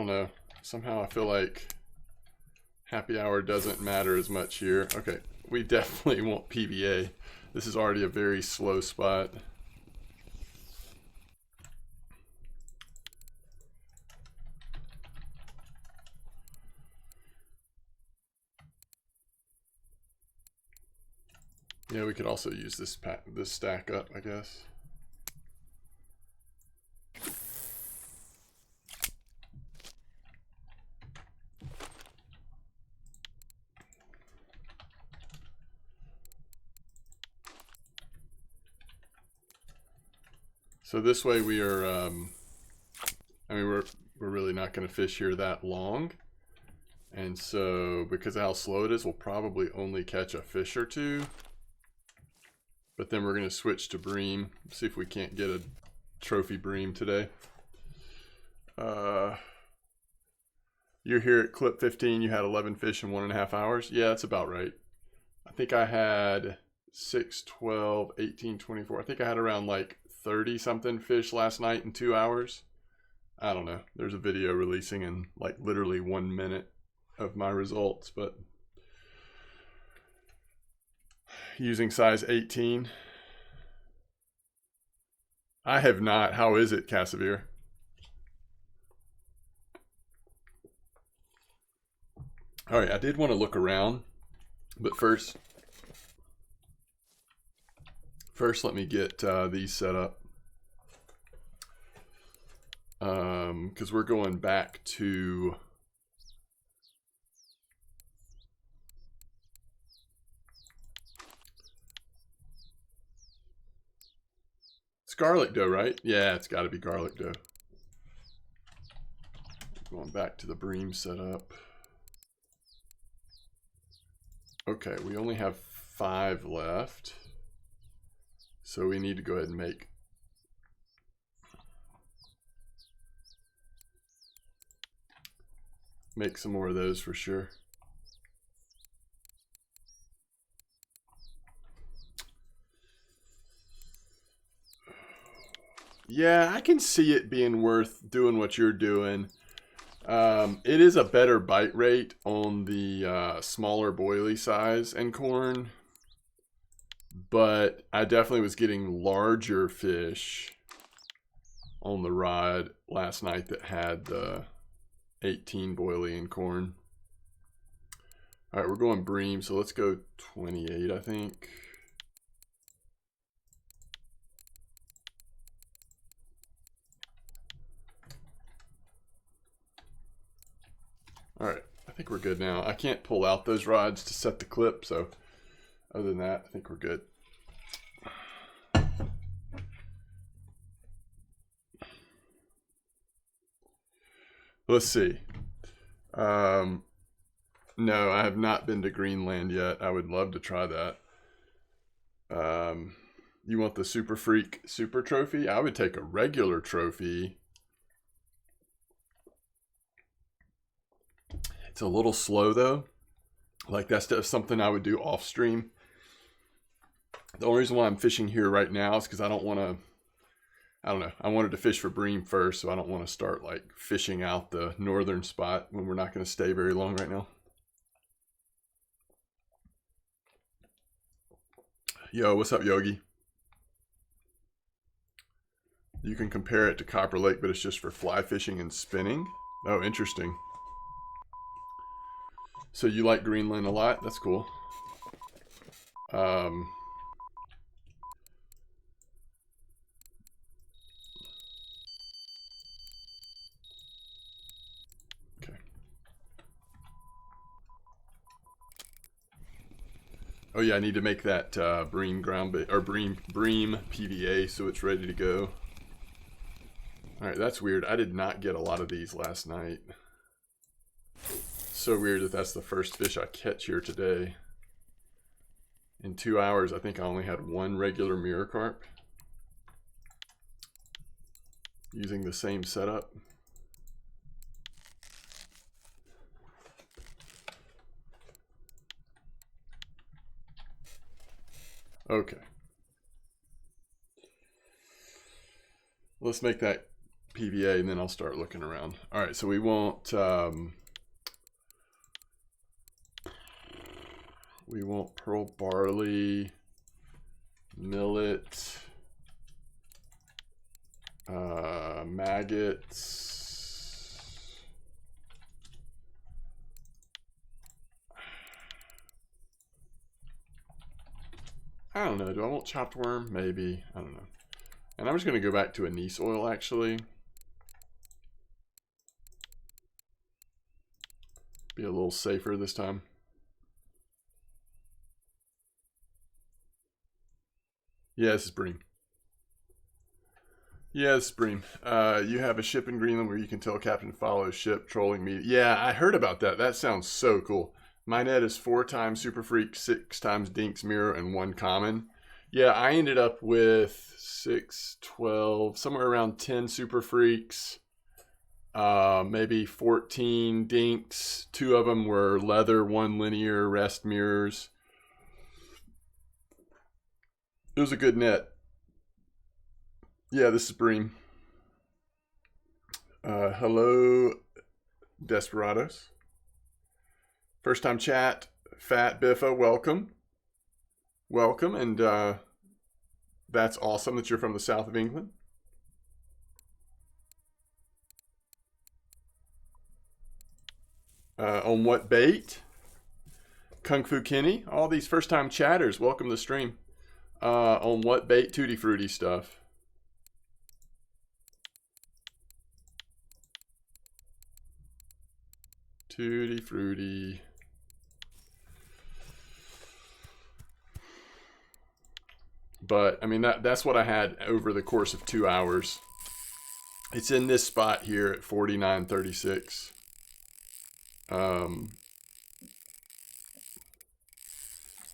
know. Somehow I feel like happy hour doesn't matter as much here. Okay, we definitely want PVA. This is already a very slow spot. Yeah, we could also use this stack up, I guess. So this way we are, I mean, we're really not going to fish here that long. And so because of how slow it is, we'll probably only catch a fish or two. But then we're going to switch to bream, see if we can't get a trophy bream today. You're here at clip 15, you had 11 fish in 1.5 hours. Yeah, that's about right. I think I had 6, 12, 18, 24. I think I had around like 30 something fish last night in 2 hours. I don't know. There's a video releasing in like literally 1 minute of my results, but using size 18. I have not. How is it, Cassavir? All right, I did want to look around, but first let me get these set up. Because we're going back to it's garlic dough, right? Yeah, it's got to be garlic dough. Going back to the bream setup. Okay, we only have 5 left, so we need to go ahead and make some more of those for sure. Yeah, I can see it being worth doing what you're doing. It is a better bite rate on the smaller boilie size and corn, but I definitely was getting larger fish on the rod last night that had the 18 boilie and corn. All right, we're going bream, so let's go 28, I think. All right, I think we're good now. I can't pull out those rods to set the clip, so other than that, I think we're good. Let's see. No, I have not been to Greenland yet. I would love to try that. You want the Super Freak Super Trophy? I would take a regular trophy. It's a little slow though. Like that's something I would do off stream. The only reason why I'm fishing here right now is because I don't want to, I don't know, I wanted to fish for bream first, so I don't want to start like fishing out the northern spot when we're not going to stay very long right now. Yo, what's up, Yogi? You can compare it to Copper Lake, but it's just for fly fishing and spinning. Oh, interesting. So you like Greenland a lot? That's cool. Okay. Oh yeah, I need to make that bream bream PVA so it's ready to go. All right, that's weird. I did not get a lot of these last night. So weird that that's the first fish I catch here today. In 2 hours, I think I only had 1 regular mirror carp using the same setup. Okay. Let's make that PVA, and then I'll start looking around. All right, so we want pearl barley, millet, maggots. I don't know. Do I want chopped worm? Maybe. I don't know. And I'm just going to go back to anise oil, actually. Be a little safer this time. Yeah, this is Bream. Yeah, this is Bream. You have a ship in Greenland where you can tell Captain follow ship trolling me. Yeah, I heard about that. That sounds so cool. My net is 4 times Super Freak, 6 times Dink's Mirror, and 1 common. Yeah, I ended up with 6, 12, somewhere around 10 Super Freaks, maybe 14 Dinks. 2 of them were leather, 1 linear, rest mirrors. It was a good net. Yeah, this is Bream. Hello, Desperados. First time chat, Fat Biffa, welcome. Welcome, and that's awesome that you're from the south of England. On what bait? Kung Fu Kenny, all these first time chatters, welcome to the stream. On what bait? Tutti Frutti stuff. Tutti Frutti. But I mean that's what I had over the course of 2 hours. It's in this spot here at 49.36.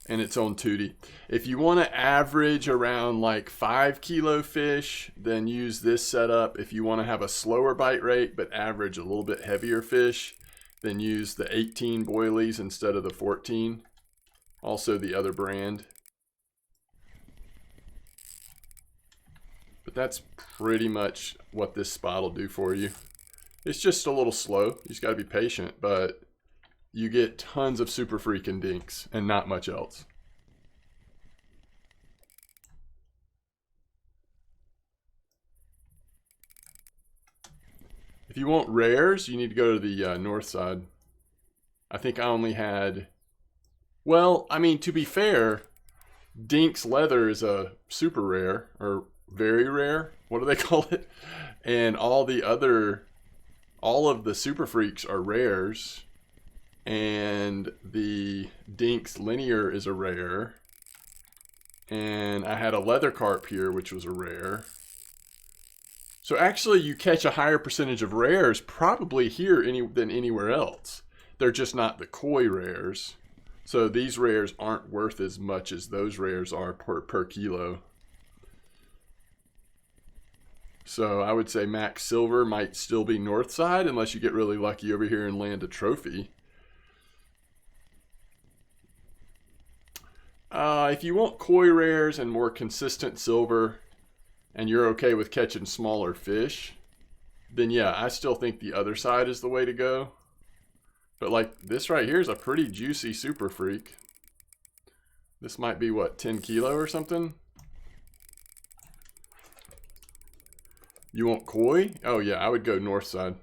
And it's on Tutti. If you want to average around like 5 kilo fish, then use this setup. If you want to have a slower bite rate but average a little bit heavier fish, then use the 18 boilies instead of the 14. Also the other brand. But that's pretty much what this spot will do for you. It's just a little slow. You just got to be patient, but you get tons of super freaking dinks and not much else. If you want rares, you need to go to the north side. I think I only had... Well, I mean, to be fair, Dink's Leather is a super rare, or very rare. What do they call it? And all of the super freaks are rares. And the Dink's Linear is a rare. And I had a leather carp here, which was a rare. So actually you catch a higher percentage of rares probably here than anywhere else. They're just not the koi rares. So these rares aren't worth as much as those rares are per kilo. So I would say max silver might still be north side unless you get really lucky over here and land a trophy. If you want koi rares and more consistent silver and you're okay with catching smaller fish, then yeah, I still think the other side is the way to go. But like this right here is a pretty juicy super freak. This might be what, 10 kilo or something? You want koi? Oh yeah, I would go north side.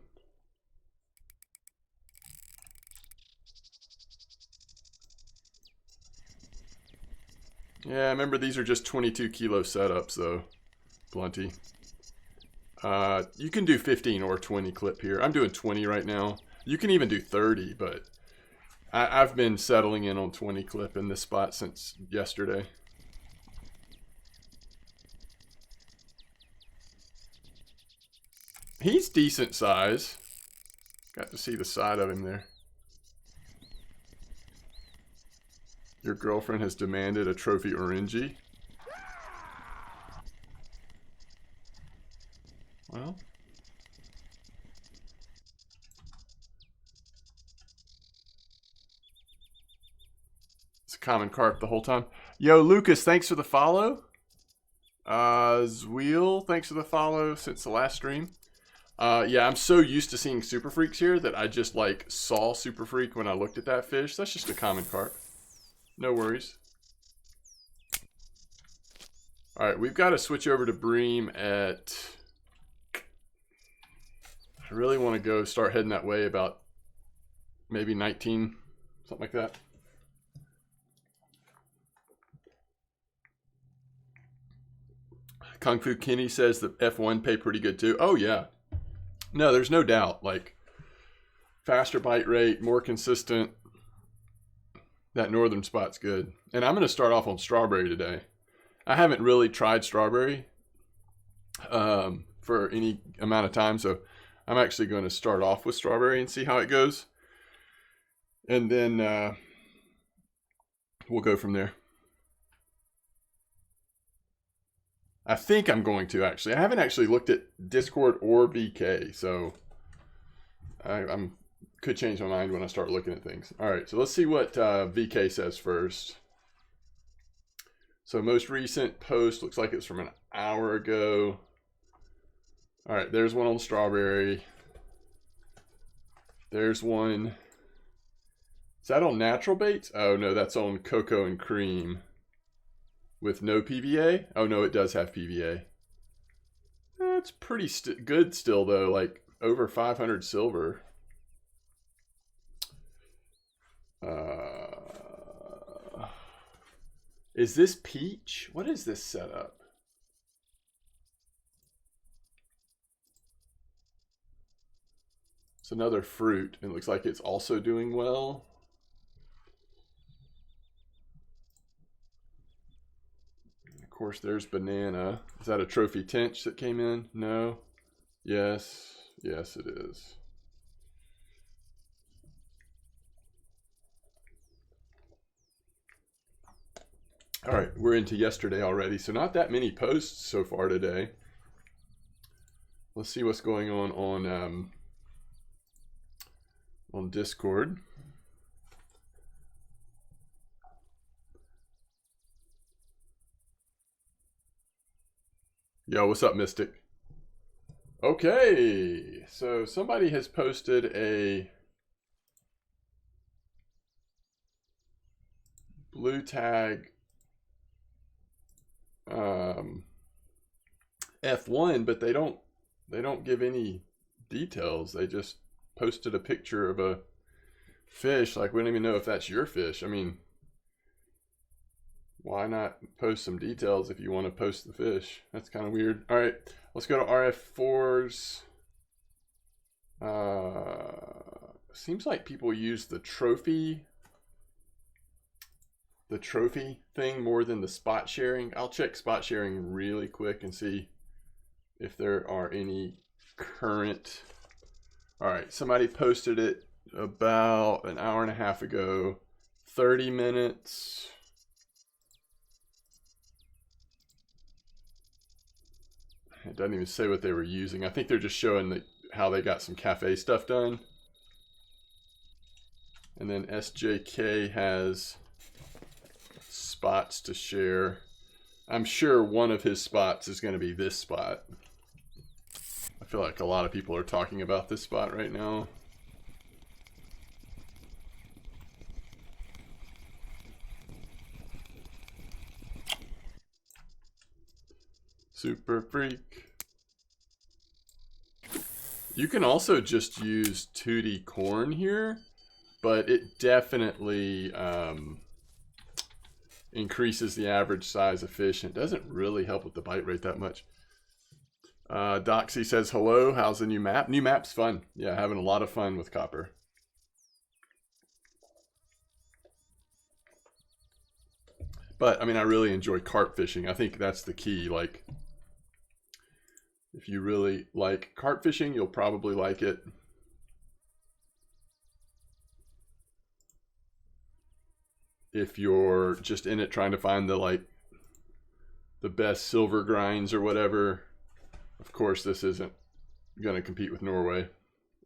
Yeah, remember these are just 22 kilo setups though, Blunty. You can do 15 or 20 clip here. I'm doing 20 right now. You can even do 30, but I've been settling in on 20 clip in this spot since yesterday. He's decent size. Got to see the side of him there. Your girlfriend has demanded a trophy orangey. Well. It's a common carp the whole time. Yo, Lucas, thanks for the follow. Zweel, thanks for the follow since the last stream. Yeah, I'm so used to seeing super freaks here that I just like saw super freak when I looked at that fish. That's just a common carp. No worries. All right, we've got to switch over to bream at... I really want to go start heading that way about maybe 19, something like that. Kung Fu Kenny says that F1 pay pretty good too. Oh yeah. No, there's no doubt. Like, faster bite rate, more consistent. That northern spot's good. And I'm going to start off on strawberry today. I haven't really tried strawberry for any amount of time, so I'm actually going to start off with strawberry and see how it goes. And then we'll go from there. I think I'm going to, actually. I haven't actually looked at Discord or VK, so I could change my mind when I start looking at things. All right, so let's see what VK says first. So most recent post looks like it's from an hour ago. All right, there's one on strawberry. There's one. Is that on natural baits? Oh no, that's on cocoa and cream. With no PVA? Oh no, it does have PVA. That's pretty good still though, like over 500 silver. Is this peach? What is this setup? It's another fruit. It looks like it's also doing well. Of course, there's banana. Is that a trophy tench that came in? No. Yes. Yes, it is. All right, we're into yesterday already, so not that many posts so far today. Let's see what's going on Discord. Yo, what's up, Mystic? Okay, so somebody has posted a blue tag F1, but they don't give any details. They just posted a picture of a fish. Like, we don't even know if that's your fish. I mean, why not post some details if you want to post the fish? That's kind of weird. All right, let's go to RF4s. Seems like people use the trophy thing more than the spot sharing. I'll check spot sharing really quick and see if there are any current. All right, somebody posted it about an hour and a half ago. 30 minutes. It doesn't even say what they were using. I think they're just showing how they got some cafe stuff done. And then SJK has spots to share. I'm sure one of his spots is going to be this spot. I feel like a lot of people are talking about this spot right now. Super freak. You can also just use 2D corn here, but it definitely increases the average size of fish and doesn't really help with the bite rate that much. Doxy says, hello, how's the new map? New map's fun. Yeah, having a lot of fun with copper. But, I mean, I really enjoy carp fishing. I think that's the key. Like, if you really like carp fishing, you'll probably like it. If you're just in it trying to find the best silver grinds or whatever, of course this isn't going to compete with Norway.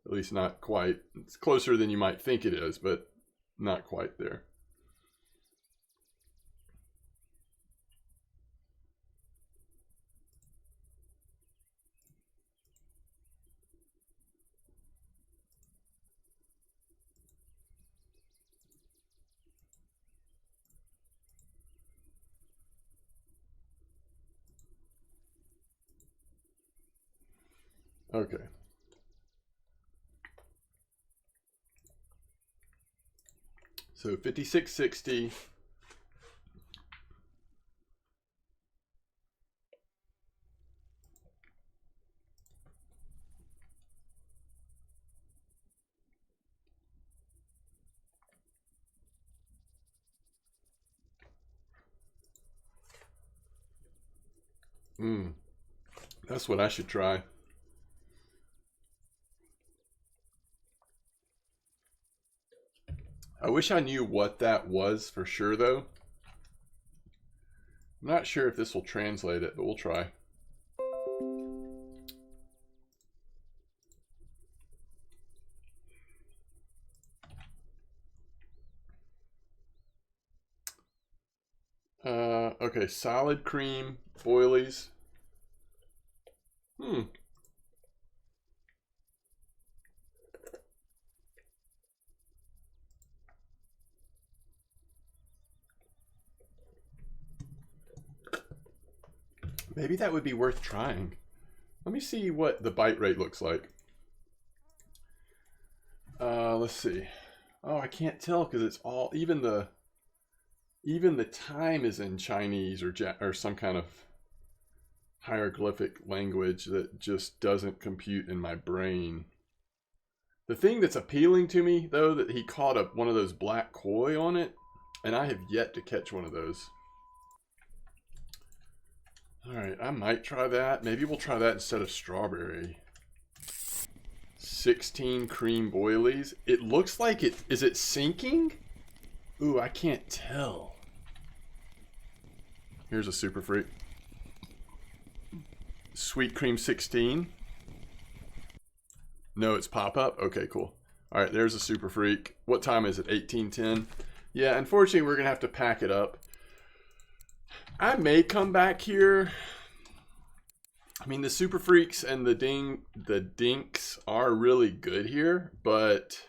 At least not quite. It's closer than you might think it is, but not quite there. Okay. So 56.60. That's what I should try. I wish I knew what that was for sure, though. I'm not sure if this will translate it, but we'll try. Okay, solid cream boilies. Maybe that would be worth trying. Let me see what the bite rate looks like. Let's see. Oh, I can't tell because it's all even the time is in Chinese or some kind of hieroglyphic language that just doesn't compute in my brain. The thing that's appealing to me, though, that he caught one of those black koi on it, and I have yet to catch one of those. All right, I might try that. Maybe we'll try that instead of strawberry. 16 cream boilies. It looks like it. Is it sinking? Ooh, I can't tell. Here's a super freak. Sweet cream 16. No, it's pop-up? Okay, cool. All right, there's a super freak. What time is it? 18:10. Yeah, unfortunately, we're going to have to pack it up. I may come back here. I mean, the super freaks and the dinks are really good here, but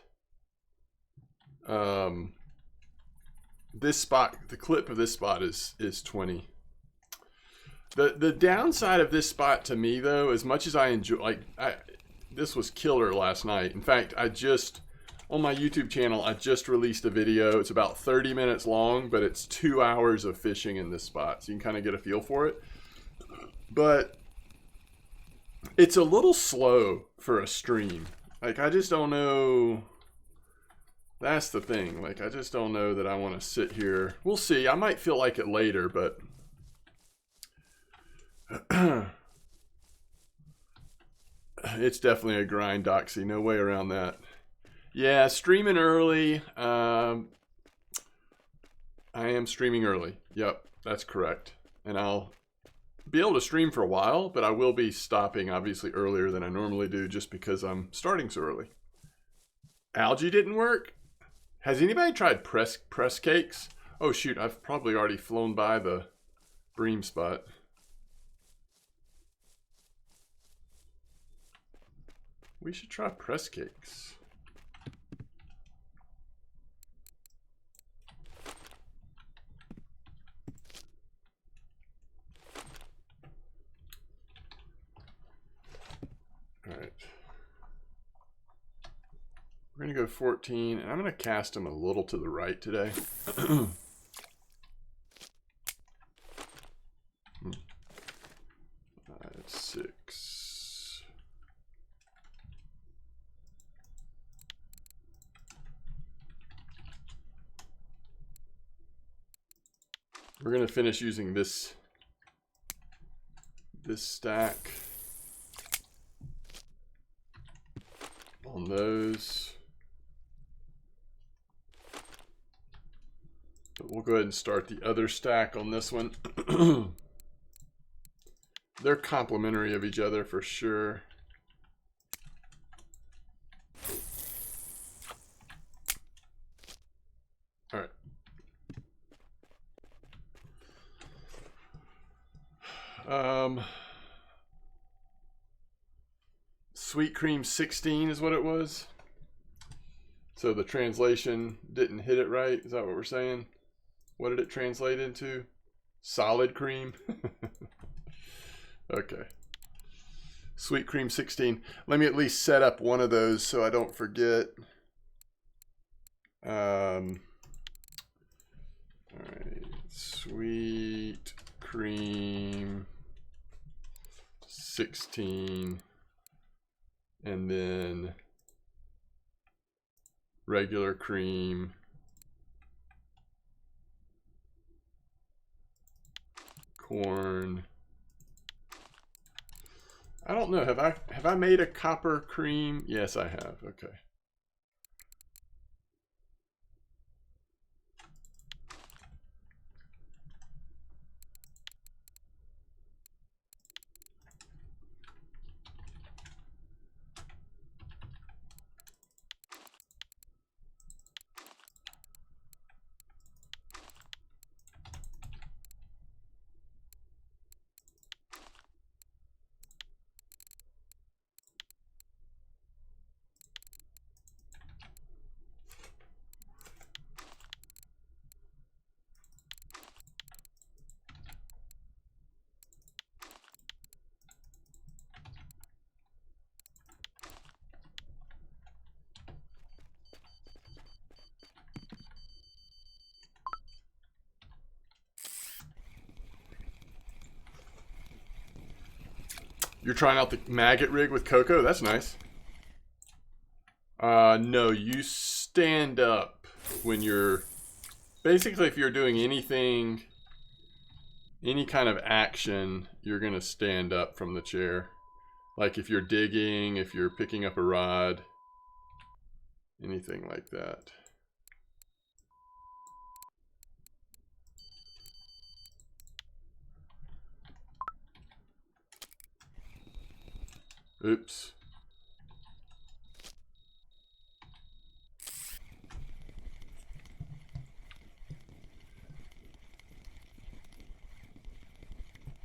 this spot, the clip of this spot is 20. The downside of this spot to me, though, as much as I enjoy, this was killer last night. In fact, on my YouTube channel, I just released a video. It's about 30 minutes long, but it's 2 hours of fishing in this spot. So you can kind of get a feel for it. But it's a little slow for a stream. Like, I just don't know. That's the thing. Like, I just don't know that I want to sit here. We'll see. I might feel like it later, but it's definitely a grind, Doxy. No way around that. Yeah, streaming early. I am streaming early. Yep, that's correct. And I'll be able to stream for a while, but I will be stopping obviously earlier than I normally do just because I'm starting so early. Algae didn't work? Has anybody tried press cakes? Oh shoot, I've probably already flown by the bream spot. We should try press cakes. All right. We're going to go 14, and I'm going to cast them a little to the right today. 6. We're going to finish using this stack on those. But we'll go ahead and start the other stack on this one. They're complementary of each other for sure. All right. Sweet cream 16 is what it was. So the translation didn't hit it right. Is that what we're saying? What did it translate into? Solid cream? Okay. Sweet Cream 16. Let me at least set up one of those so I don't forget. All right, Sweet Cream 16, and then regular cream, corn. I don't know. Have I made a copper cream? Yes, I have. Okay. You're trying out the maggot rig with cocoa? That's nice. No, you stand up when you're... Basically, if you're doing anything, any kind of action, you're going to stand up from the chair. Like if you're digging, if you're picking up a rod, anything like that. Oops.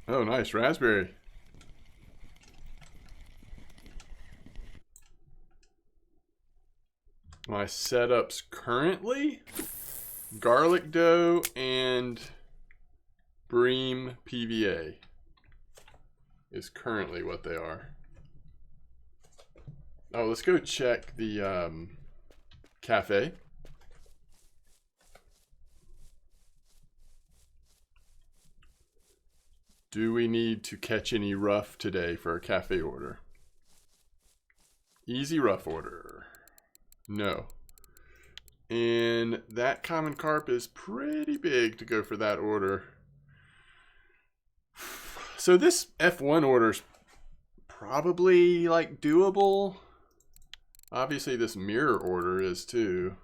Oh, nice. Raspberry. My setups currently, garlic dough and bream PVA is currently what they are. Oh, let's go check the cafe. Do we need to catch any rough today for a cafe order? Easy rough order. No. And that common carp is pretty big to go for that order. So this F1 order's probably like doable. Obviously this mirror order is too.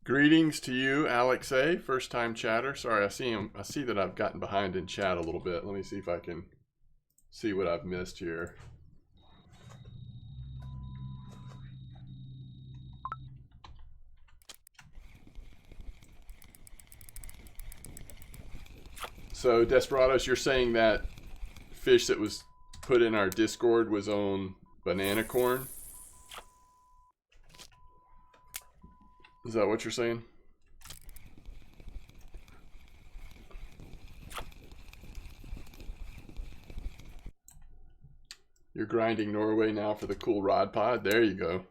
Greetings to you, Alex A. First time chatter. Sorry, I see that I've gotten behind in chat a little bit. Let me see if I can see what I've missed here. So, Desperados, you're saying that fish that was put in our Discord was on banana corn? Is that what you're saying? You're grinding Norway now for the cool rod pod? There you go.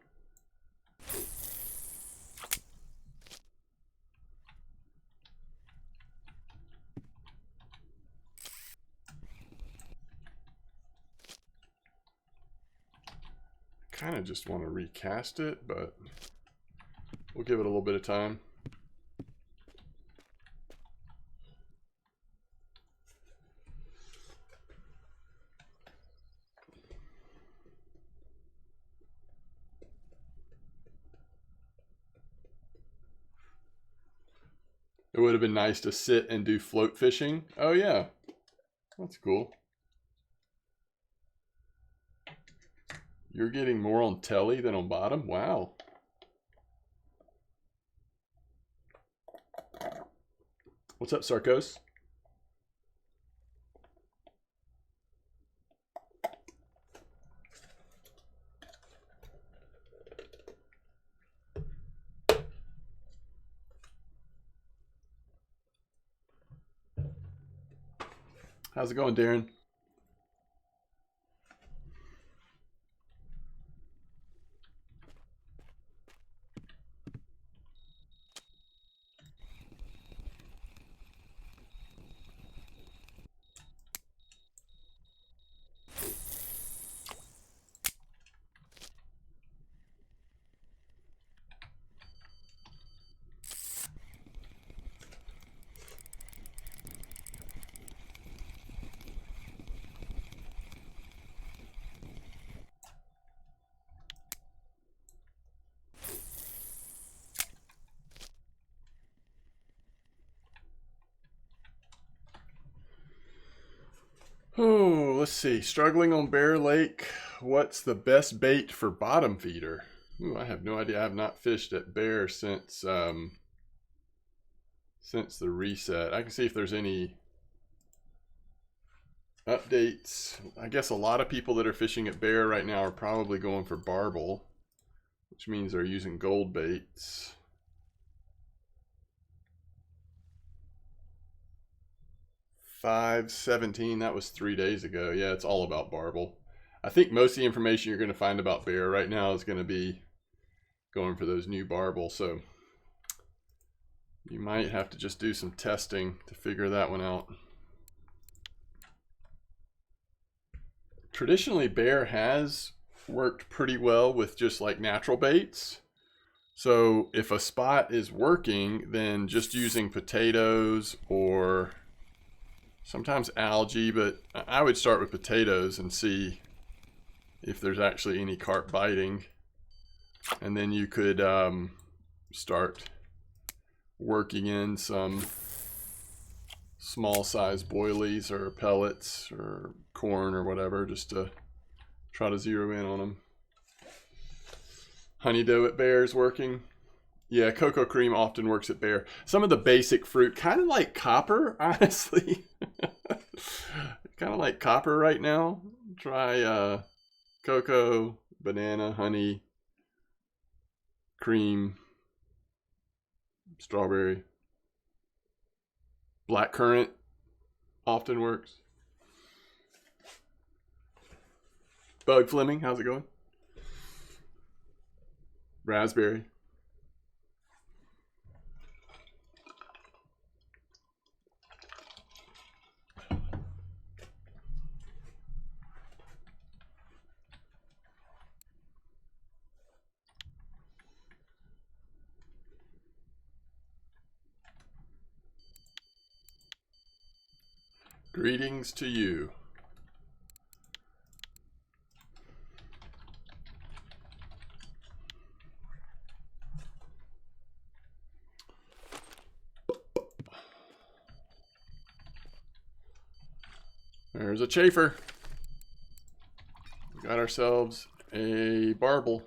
Kind of just want to recast it, but we'll give it a little bit of time. It would have been nice to sit and do float fishing. Oh yeah, that's cool. You're getting more on telly than on bottom? Wow. What's up, Sarkos? How's it going, Darren? Oh, let's see. Struggling on Bear Lake. What's the best bait for bottom feeder? Ooh, I have no idea. I have not fished at Bear since the reset. I can see if there's any updates. I guess a lot of people that are fishing at Bear right now are probably going for barbel, which means they're using gold baits. $5.17, that was 3 days ago. Yeah, it's all about barbel. I think most of the information you're going to find about Bear right now is going to be going for those new barbel, so you might have to just do some testing to figure that one out. Traditionally, Bear has worked pretty well with just like natural baits. So if a spot is working, then just using potatoes or sometimes algae, but I would start with potatoes and see if there's actually any carp biting. And then you could start working in some small size boilies or pellets or corn or whatever, just to try to zero in on them. Honey dough at Bear is working. Yeah, cocoa cream often works at Bear. Some of the basic fruit, kind of like copper, honestly. Kind of like copper right now. Try cocoa, banana, honey, cream, strawberry. Black currant often works. Bug Fleming, how's it going? Raspberry. Greetings to you. There's a chafer. We got ourselves a barbel.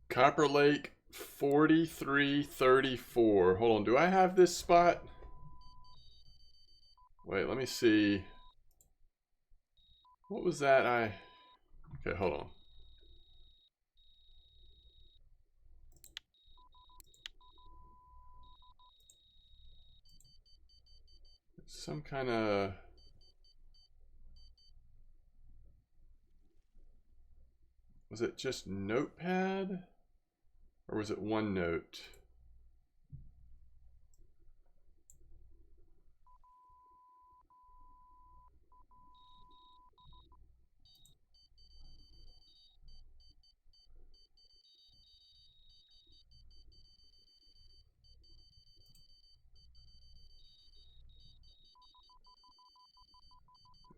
Copper Lake 4334. Hold on, do I have this spot? Wait, let me see. What was that? Okay, hold on. Some kind of... Was it just Notepad? Or was it OneNote?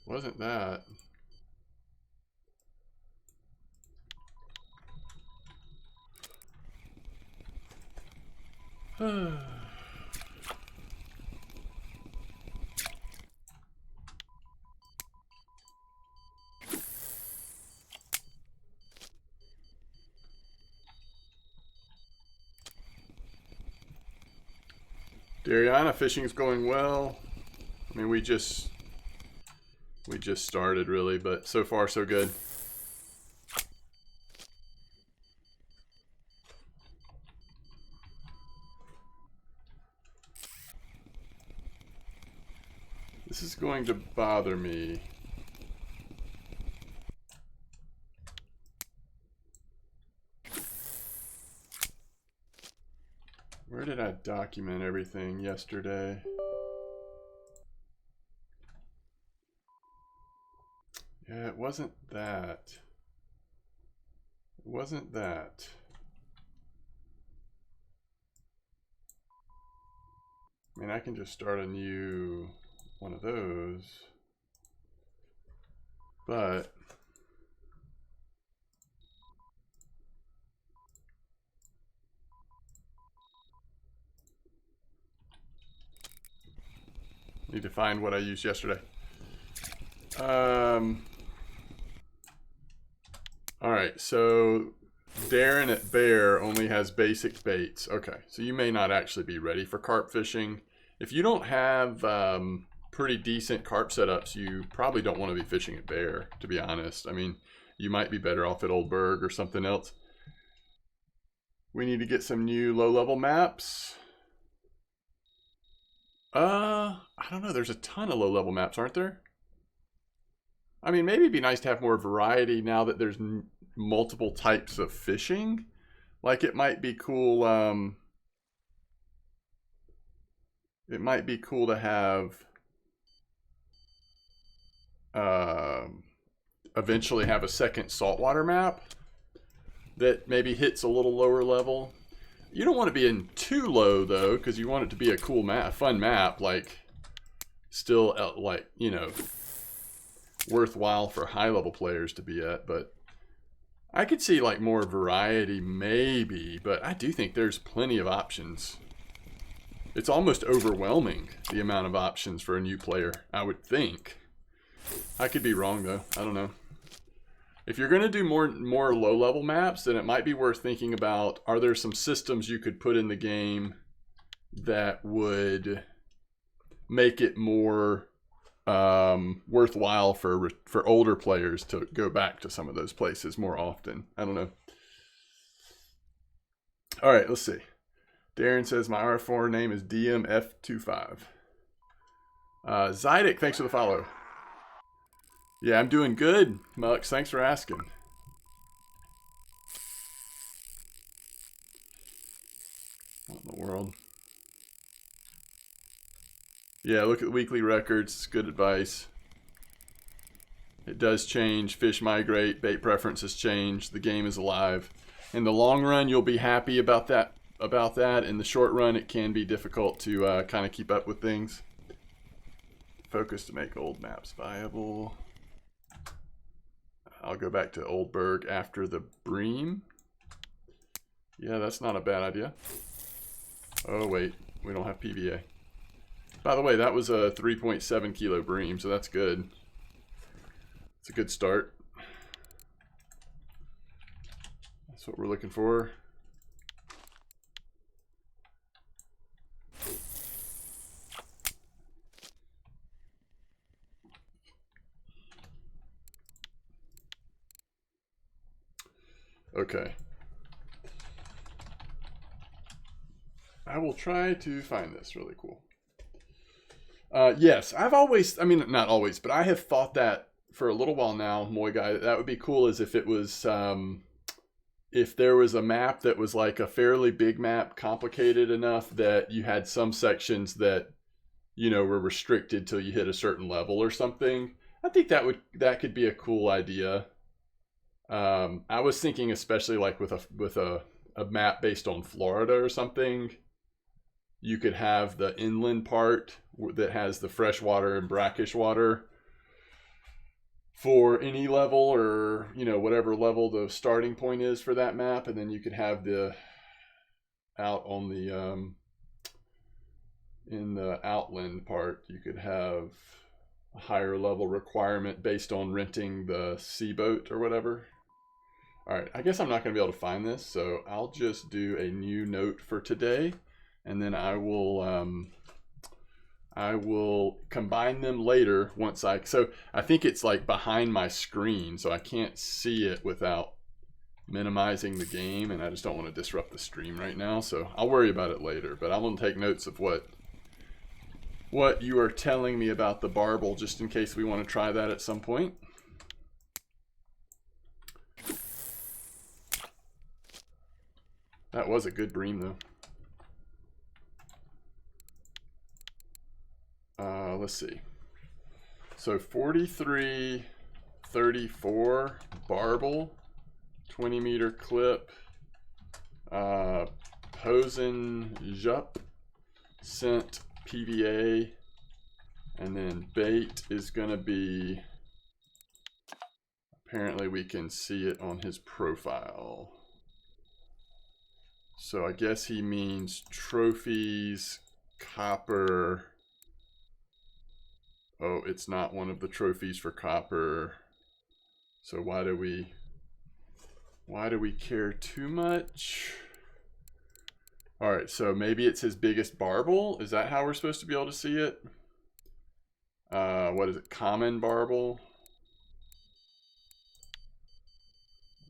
Wasn't that? Dariana, fishing's going well. I mean, we just started really, but so far so good. This is going to bother me. Where did I document everything yesterday? Yeah, it wasn't that. It wasn't that. I mean, I can just start a new one of those. But need to find what I used yesterday. All right, so Darren at Bear only has basic baits. Okay, so you may not actually be ready for carp fishing. If you don't have pretty decent carp setups, you probably don't want to be fishing at Bear, to be honest. I mean, you might be better off at Old Berg or something else. We need to get some new low-level maps. I don't know. There's a ton of low-level maps, aren't there? I mean, maybe it'd be nice to have more variety now that there's multiple types of fishing. Like, it might be cool. It might be cool to have eventually have a second saltwater map that maybe hits a little lower level. You don't want to be in too low though, because you want it to be a cool map, fun map, like still like, you know, worthwhile for high level players to be at. But I could see like more variety maybe, but I do think there's plenty of options. It's almost overwhelming, the amount of options for a new player, I would think. I could be wrong though, I don't know. If you're going to do more low-level maps, then it might be worth thinking about, are there some systems you could put in the game that would make it more worthwhile for older players to go back to some of those places more often? I don't know. All right, let's see. Darren says my R4 name is DMF25. Zydic, thanks for the follow. Yeah, I'm doing good, Mux. Thanks for asking. What in the world? Yeah, look at the weekly records. It's good advice. It does change. Fish migrate. Bait preferences change. The game is alive. In the long run, you'll be happy about that. In the short run, it can be difficult to kind of keep up with things. Focus to make old maps viable. I'll go back to Old Berg after the bream. Yeah, that's not a bad idea. Oh, wait. We don't have PVA. By the way, that was a 3.7 kilo bream, so that's good. It's a good start. That's what we're looking for. Okay. I will try to find this. Really cool. Yes, I've always, I mean, not always, but I have thought that for a little while now, Moy Guy, that would be cool as if it was, if there was a map that was like a fairly big map, complicated enough that you had some sections that, you know, were restricted till you hit a certain level or something. I think that could be a cool idea. I was thinking especially like with a map based on Florida or something, you could have the inland part that has the freshwater and brackish water for any level, or, you know, whatever level the starting point is for that map, and then you could have the out on the in the outland part, you could have a higher level requirement based on renting the sea boat or whatever. All right, I guess I'm not going to be able to find this, so I'll just do a new note for today, and then I will combine them later once so I think it's like behind my screen, so I can't see it without minimizing the game, and I just don't want to disrupt the stream right now, so I'll worry about it later. But I want to take notes of what you are telling me about the barbel, just in case we want to try that at some point. That was a good bream though. Let's see. So 43, 34 barbel, 20 meter clip, Posen Jup, scent PVA, and then bait is gonna be, apparently we can see it on his profile. So I guess he means trophies, copper. Oh, it's not one of the trophies for copper. So why do we care too much? All right, so maybe it's his biggest barbel. Is that how we're supposed to be able to see it? What is it? Common barbel?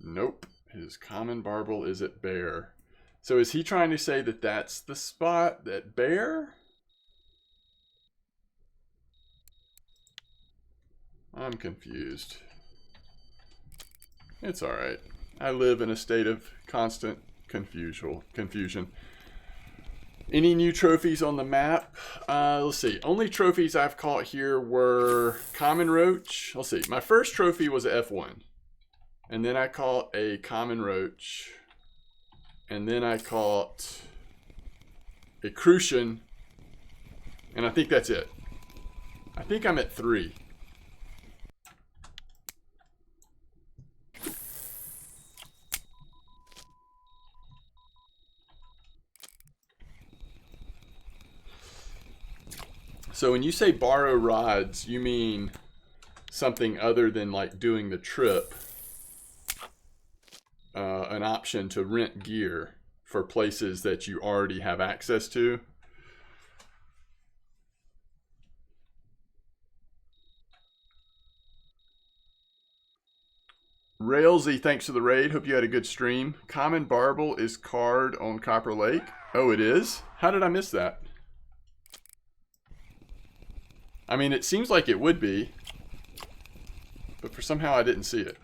Nope. His common barbel is at bear. So is he trying to say that that's the spot at bear? I'm confused. It's all right. I live in a state of constant confusion. Any new trophies on the map? Let's see. Only trophies I've caught here were common roach. Let's see. My first trophy was a F1. And then I caught a common roach. And then I caught a crucian. And I think that's it. I think I'm at 3. So when you say borrow rods, you mean something other than like doing the trip, an option to rent gear for places that you already have access to? Railsy, thanks for the raid. Hope you had a good stream. Common barbel is card on Copper Lake. Oh, it is? How did I miss that? I mean, it seems like it would be, but for somehow I didn't see it.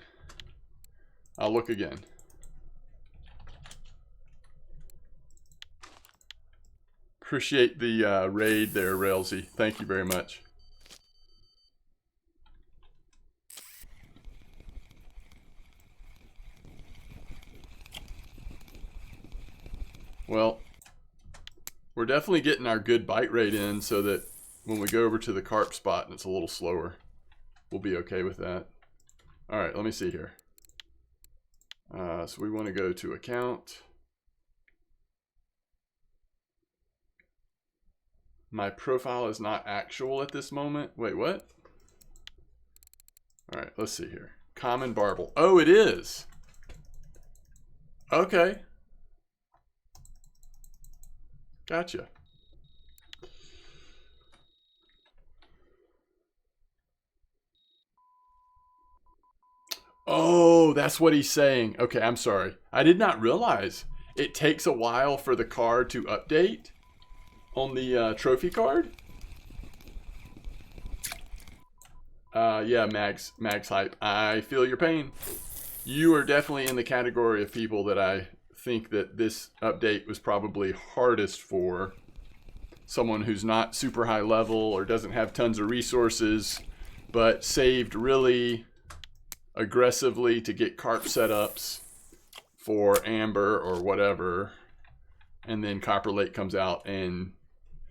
I'll look again. Appreciate the raid there, Railsy. Thank you very much. Well, we're definitely getting our good bite rate in so that when we go over to the carp spot and it's a little slower, we'll be okay with that. All right, let me see here. So we want to go to account. My profile is not actual at this moment. Wait, what? All right, let's see here. Common barbel. Oh, it is. Okay. Gotcha. Oh, that's what he's saying. Okay, I'm sorry. I did not realize it takes a while for the card to update on the trophy card. Yeah, Mags Hype. I feel your pain. You are definitely in the category of people that I think that this update was probably hardest for. Someone who's not super high level or doesn't have tons of resources, but saved really aggressively to get carp setups for amber or whatever, and then Copper Lake comes out and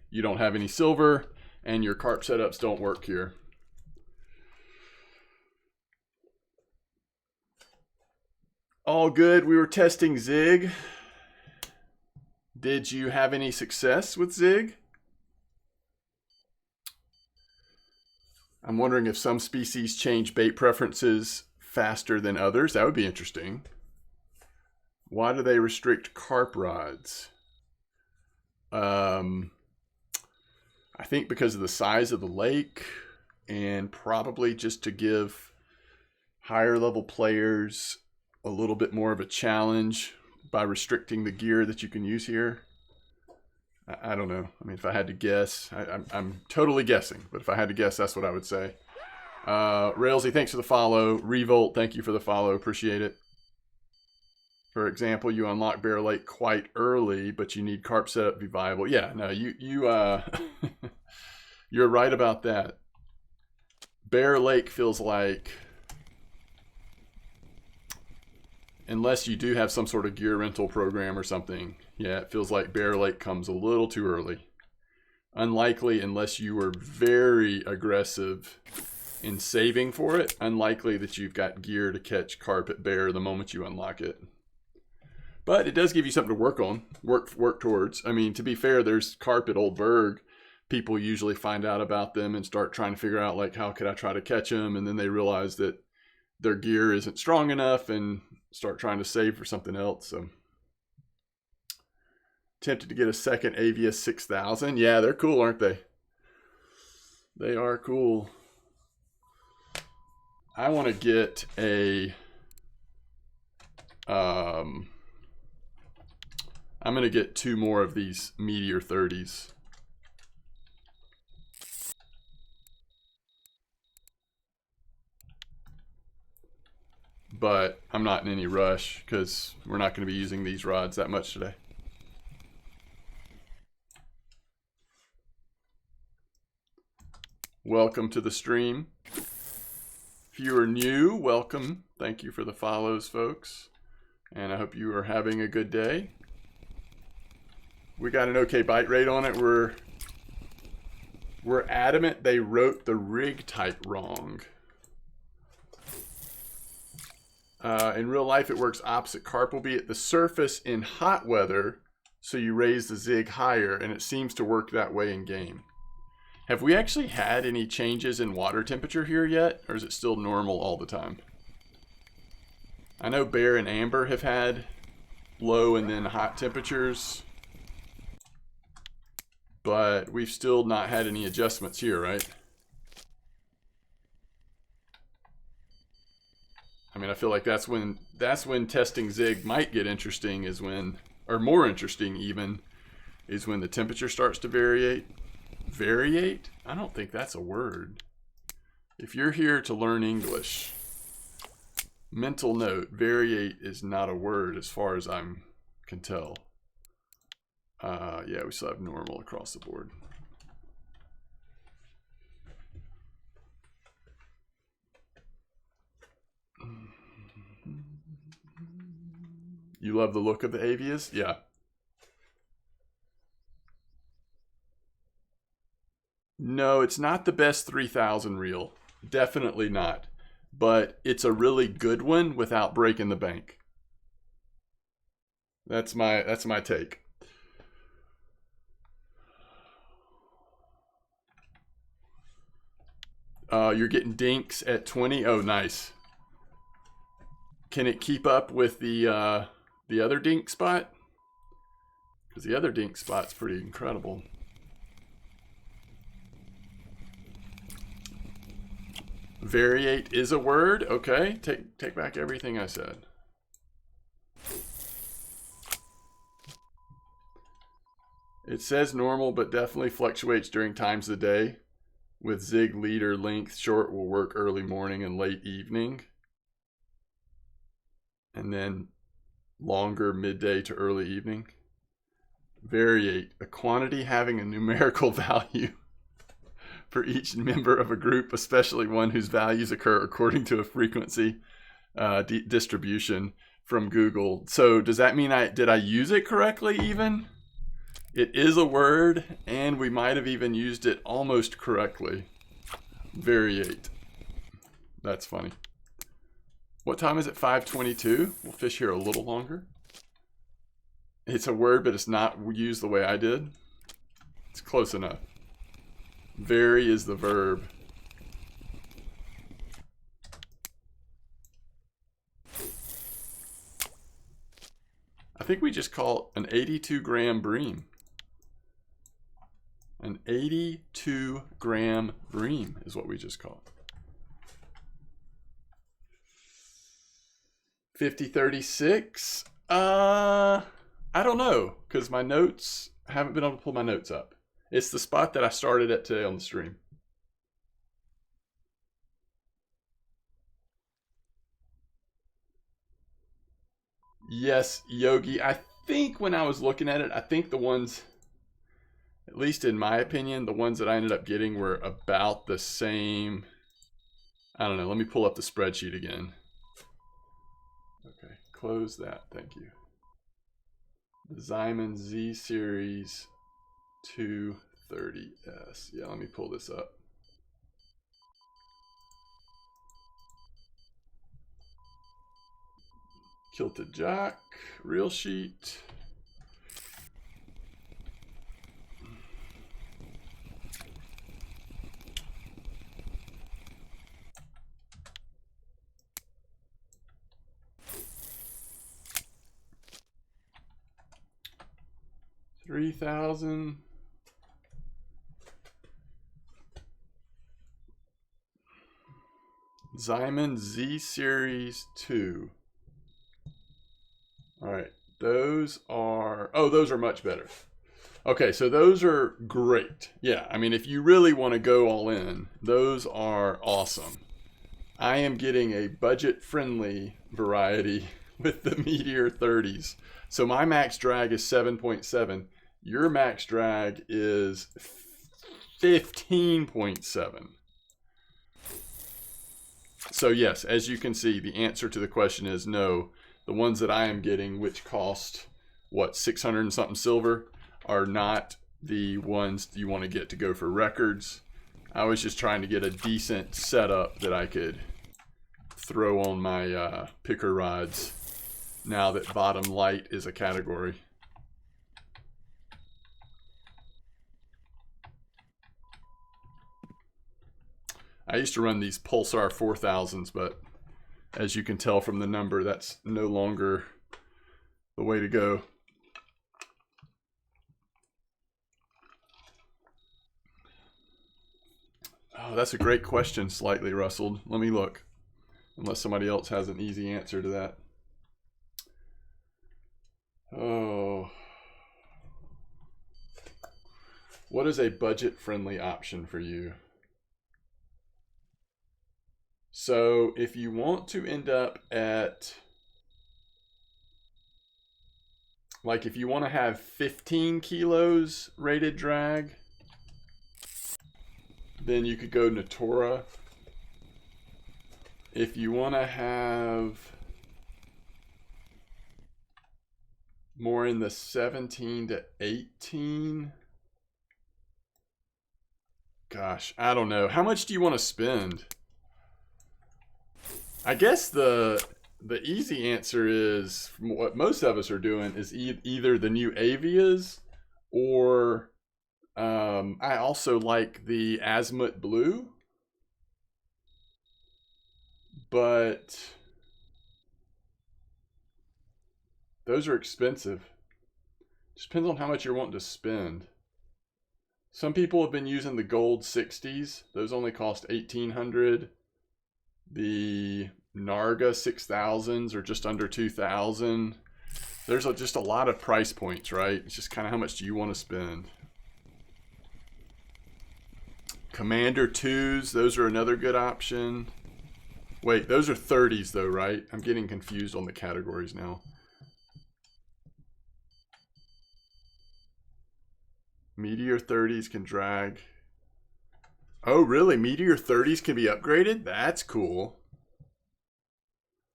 you don't have any silver and your carp setups don't work here. All good. We were testing Zig. Did you have any success with Zig? I'm wondering if some species change bait preferences faster than others. That would be interesting. Why do they restrict carp rods? I think because of the size of the lake, and probably just to give higher level players a little bit more of a challenge by restricting the gear that you can use here. I don't know. I mean, if I had to guess, I'm totally guessing, but if I had to guess, that's what I would say. Railsy, thanks for the follow. Revolt, thank you for the follow. Appreciate it. For example, you unlock Bear Lake quite early, but you need carp setup to be viable. Yeah, no, you're right about that. Bear Lake feels like, unless you do have some sort of gear rental program or something, yeah, it feels like Bear Lake comes a little too early. Unlikely unless you were very aggressive in saving for it. Unlikely that you've got gear to catch carp at Bear the moment you unlock it. But it does give you something to work on, work towards. I mean, to be fair, there's carp at Old Berg. People usually find out about them and start trying to figure out, like, how could I try to catch them? And then they realize that their gear isn't strong enough and start trying to save for something else. So tempted to get a second Avia 6000. Yeah, they're cool, aren't they? They are cool. I want to get a I'm going to get 2 more of these Meteor 30s. But I'm not in any rush because we're not going to be using these rods that much today. Welcome to the stream. If you are new, welcome. Thank you for the follows, folks. And I hope you are having a good day. We got an okay bite rate on it. We're adamant they wrote the rig type wrong. In real life, it works opposite. Carp will be at the surface in hot weather, so you raise the zig higher, and it seems to work that way in game. Have we actually had any changes in water temperature here yet, or is it still normal all the time? I know Bear and Amber have had low and then hot temperatures, but we've still not had any adjustments here, right? I mean, I feel like that's when testing zig might get interesting, is when, or more interesting even, is when the temperature starts to variate. Variate? I don't think that's a word. If you're here to learn English, mental note, variate is not a word as far as I can tell. Yeah, we still have normal across the board. You love the look of the Avias? Yeah. No, it's not the best 3000 reel. Definitely not. But it's a really good one without breaking the bank. That's my take. You're getting dinks at 20. Oh, nice. Can it keep up with the other dink spot? Because the other dink spot's pretty incredible. Variate is a word. Okay, take back everything I said. It says normal, but definitely fluctuates during times of the day. With zig leader length, short will work early morning and late evening. And then longer midday to early evening. Variate, a quantity having a numerical value for each member of a group, especially one whose values occur according to a frequency distribution from Google. So does that mean did I use it correctly even? It is a word, and we might have even used it almost correctly. Variate. That's funny. What time is it? 5:22. We'll fish here a little longer. It's a word, but it's not used the way I did. It's close enough. Vary is the verb. think we just call it an 82 gram bream. An 82 gram bream is what we just call it. 5036. I don't know, because my notes, I haven't been able to pull my notes up. It's the spot that I started at today on the stream. Yes, Yogi. I think when I was looking at it, I think the ones, at least in my opinion, the ones that I ended up getting were about the same. I don't know. Let me pull up the spreadsheet again. Okay, close that. Thank you. The Zyman Z Series 230S. Yeah, let me pull this up. Kilted Jack, reel sheet. $3,000. Zyman Z Series 2. All right, those are, oh, those are much better. Okay, so those are great. Yeah, I mean, if you really want to go all in, those are awesome. I am getting a budget-friendly variety with the Meteor 30s. So my max drag is 7.7. Your max drag is 15.7. So yes, as you can see, the answer to the question is no. The ones that I am getting, which cost, what, 600 and something silver, are not the ones you want to get to go for records. I was just trying to get a decent setup that I could throw on my picker rods now that bottom light is a category. I used to run these Pulsar 4000s, but as you can tell from the number, that's no longer the way to go. Oh, that's a great question, slightly rustled. Let me look, unless somebody else has an easy answer to that. Oh. What is a budget-friendly option for you? So if you want to end up at, like if you want to have 15 kilos rated drag, then you could go Natura. If you want to have more in the 17 to 18, gosh, I don't know. How much do you want to spend? I guess the easy answer is, what most of us are doing, is either the new Avias or I also like the Azimuth Blue, but those are expensive. Just depends on how much you're wanting to spend. Some people have been using the Gold 60s. Those only cost $1,800. The Narga 6000s are just under 2,000. There's just a lot of price points, right? It's just kind of how much do you want to spend. Commander 2s, those are another good option. Wait, those are 30s though, right? I'm getting confused on the categories now. Meteor 30s can drag. Oh, really? Meteor 30s can be upgraded? That's cool.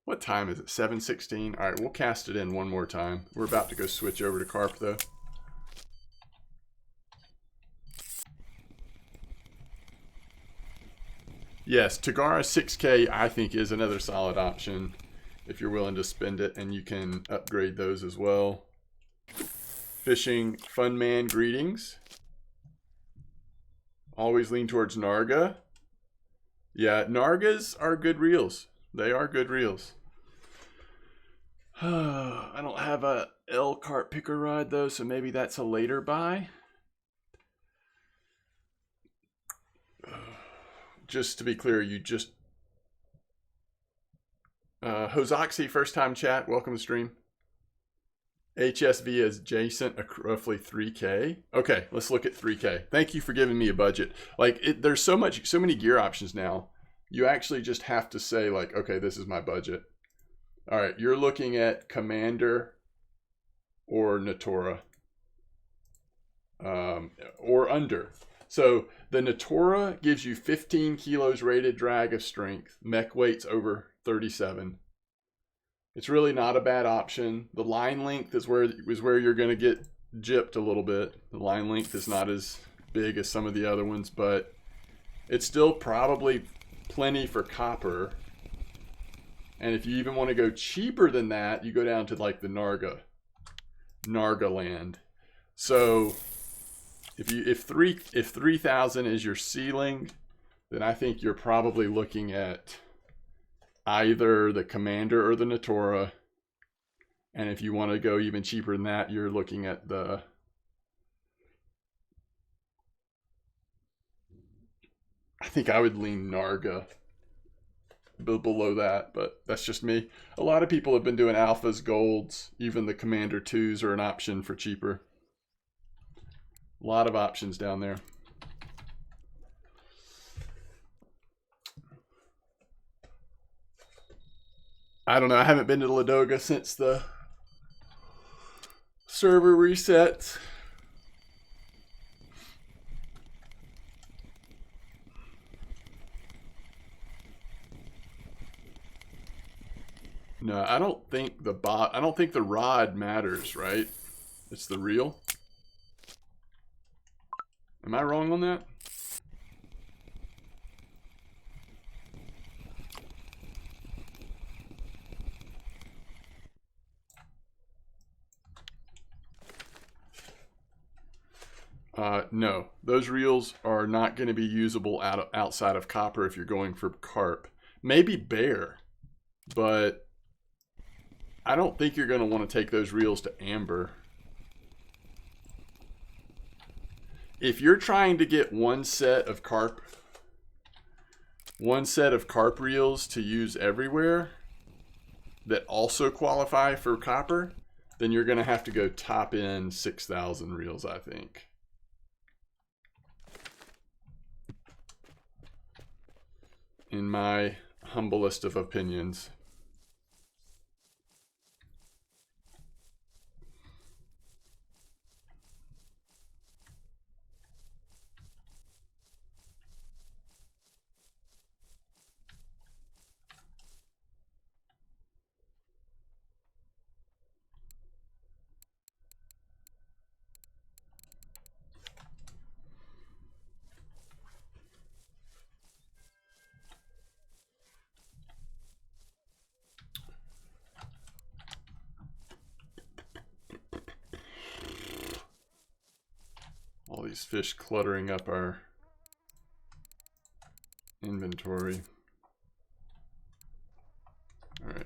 What time is it? 7:16? All right, we'll cast it in one more time. We're about to go switch over to Carp, though. Yes, Tagara 6K, I think, is another solid option if you're willing to spend it, and you can upgrade those as well. Fishing Fun Man, greetings. Always lean towards Narga. Yeah, Nargas are good reels. They are good reels. I don't have a L Carp picker rod though, so maybe that's a later buy. Just to be clear, you just Hosoxy, first time chat, welcome to stream. HSV is adjacent, roughly 3K. Okay, let's look at 3K. Thank you for giving me a budget. Like, there's so many gear options now. You actually just have to say, like, okay, this is my budget. All right, you're looking at Commander or Natura, or under. So the Natura gives you 15 kilos rated drag of strength. Mech weight's over 37. It's really not a bad option. The line length is where you're going to get gypped a little bit. The line length is not as big as some of the other ones, but it's still probably plenty for copper. And if you even want to go cheaper than that, you go down to like the Narga land. So if 3,000 is your ceiling, then I think you're probably looking at either the Commander or the Natura. And if you want to go even cheaper than that, you're looking at the I think I would lean Narga below that, but that's just me. A lot of people have been doing alphas, golds, even the Commander 2s are an option for cheaper. A lot of options down there. I don't know. I haven't been to Ladoga since the server resets. No, I don't think the rod matters, right? It's the reel. Am I wrong on that? No, those reels are not going to be usable outside of copper if you're going for carp. Maybe bear, but I don't think you're going to want to take those reels to amber. If you're trying to get one set of carp reels to use everywhere that also qualify for copper, then you're going to have to go top end 6,000 reels, I think. In my humblest of opinions. All these fish cluttering up our inventory. All right.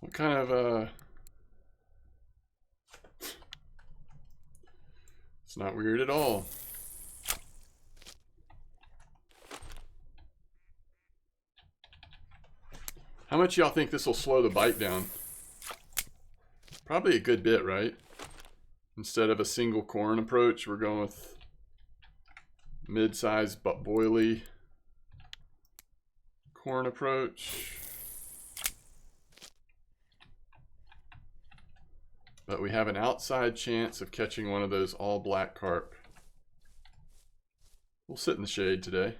What kind of it's not weird at all. How much y'all think this will slow the bite down? Probably a good bit, right? Instead of a single corn approach, we're going with mid-size but boily corn approach. But we have an outside chance of catching one of those all black carp. We'll sit in the shade today.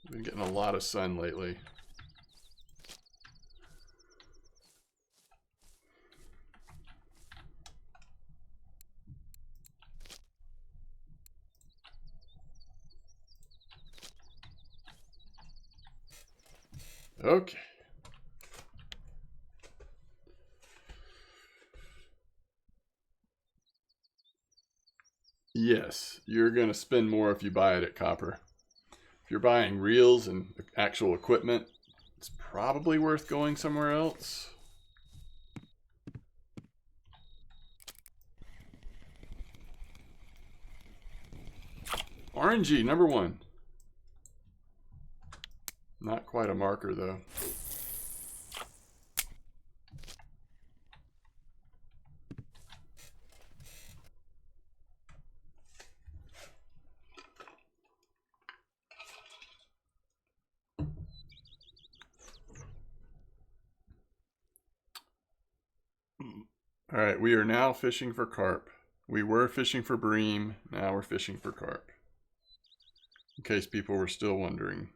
Been getting a lot of sun lately. Okay. Yes, you're going to spend more if you buy it at Copper. If you're buying reels and actual equipment, it's probably worth going somewhere else. RNG, number 1. Not quite a marker, though. All right, we are now fishing for carp. We were fishing for bream, now we're fishing for carp. In case people were still wondering.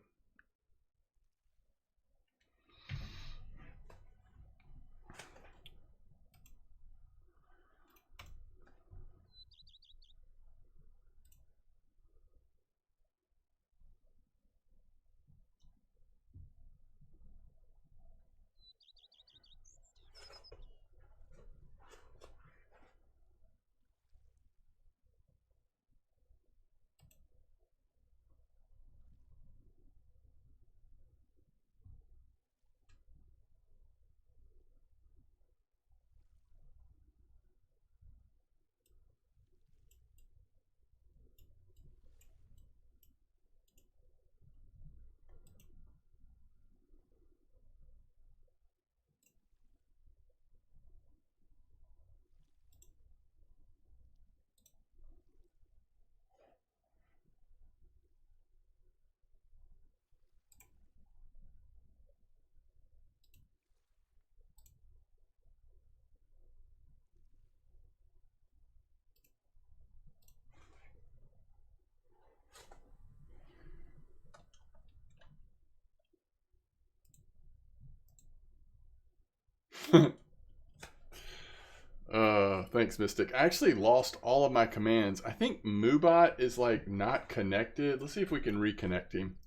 Thanks, Mystic. I actually lost all of my commands. I think Moobot is like not connected. Let's see if we can reconnect him.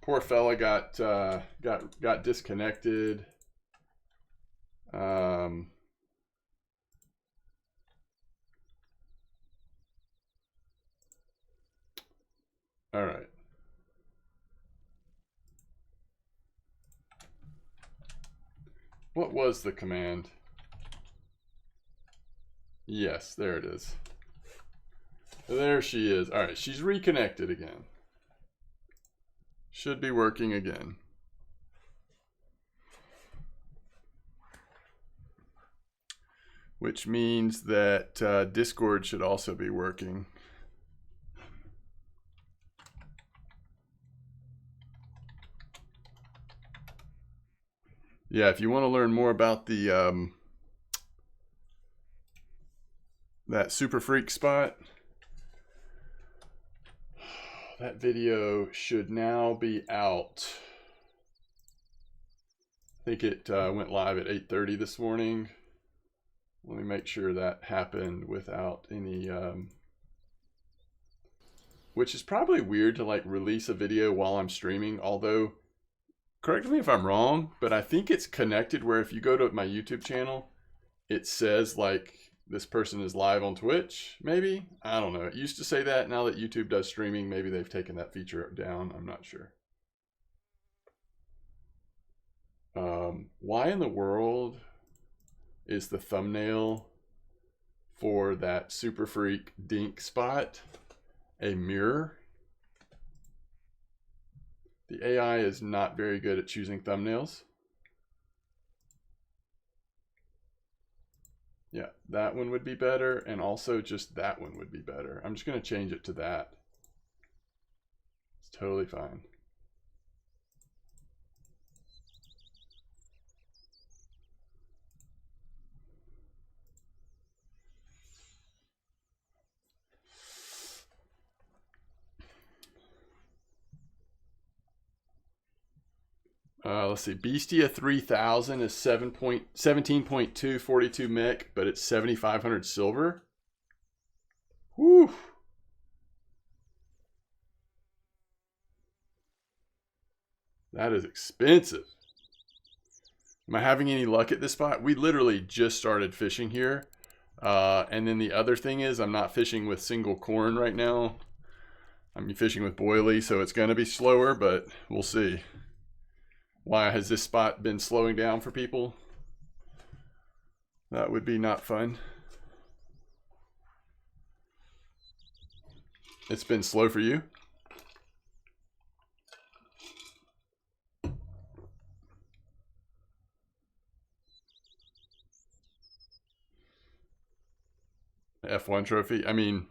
Poor fella got disconnected. All right. What was the command? Yes, there it is. There she is. All right, she's reconnected again. Should be working again. Which means that Discord should also be working. Yeah, if you want to learn more about the that Super Freak spot, that video should now be out. I think it went live at 8:30 this morning. Let me make sure that happened without any which is probably weird to like release a video while I'm streaming, although correct me if I'm wrong, but I think it's connected where if you go to my YouTube channel, it says like this person is live on Twitch, maybe? I don't know. It used to say that. Now that YouTube does streaming, maybe they've taken that feature down. I'm not sure. Why in the world is the thumbnail for that Super Freak Dink spot a mirror? The AI is not very good at choosing thumbnails. Yeah, that one would be better, and also just that one would be better. I'm just going to change it to that. It's totally fine. Let's see. Bestia 3000 is 17.2 42 mech, but it's 7,500 silver. Whew. That is expensive. Am I having any luck at this spot? We literally just started fishing here. And then the other thing is I'm not fishing with single corn right now. I'm fishing with boilie, so it's going to be slower, but we'll see. Why has this spot been slowing down for people? That would be not fun. It's been slow for you? F1 trophy? I mean,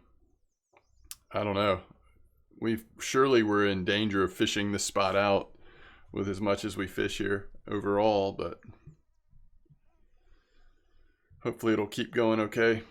I don't know. We surely were in danger of fishing this spot out with as much as we fish here overall, but hopefully it'll keep going okay.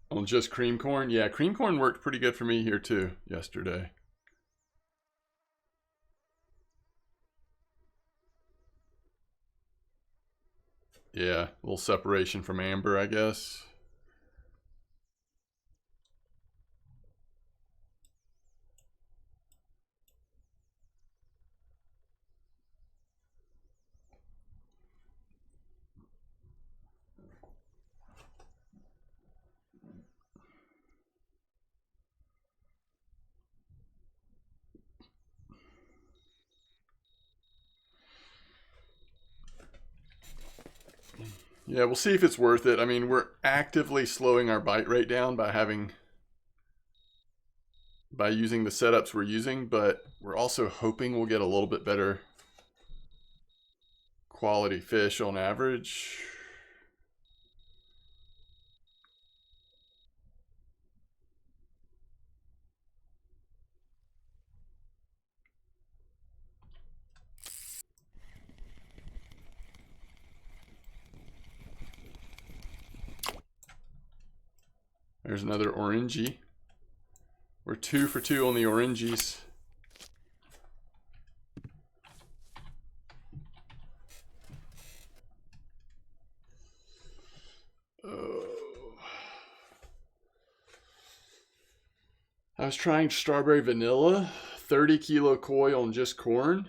On just cream corn? Yeah, cream corn worked pretty good for me here too yesterday. Yeah, a little separation from amber, I guess. Yeah, we'll see if it's worth it. I mean, we're actively slowing our bite rate down by using the setups we're using, but we're also hoping we'll get a little bit better quality fish on average. There's another orangey. We're 2 for 2 on the oranges. I was trying strawberry vanilla, 30 kilo koi on just corn.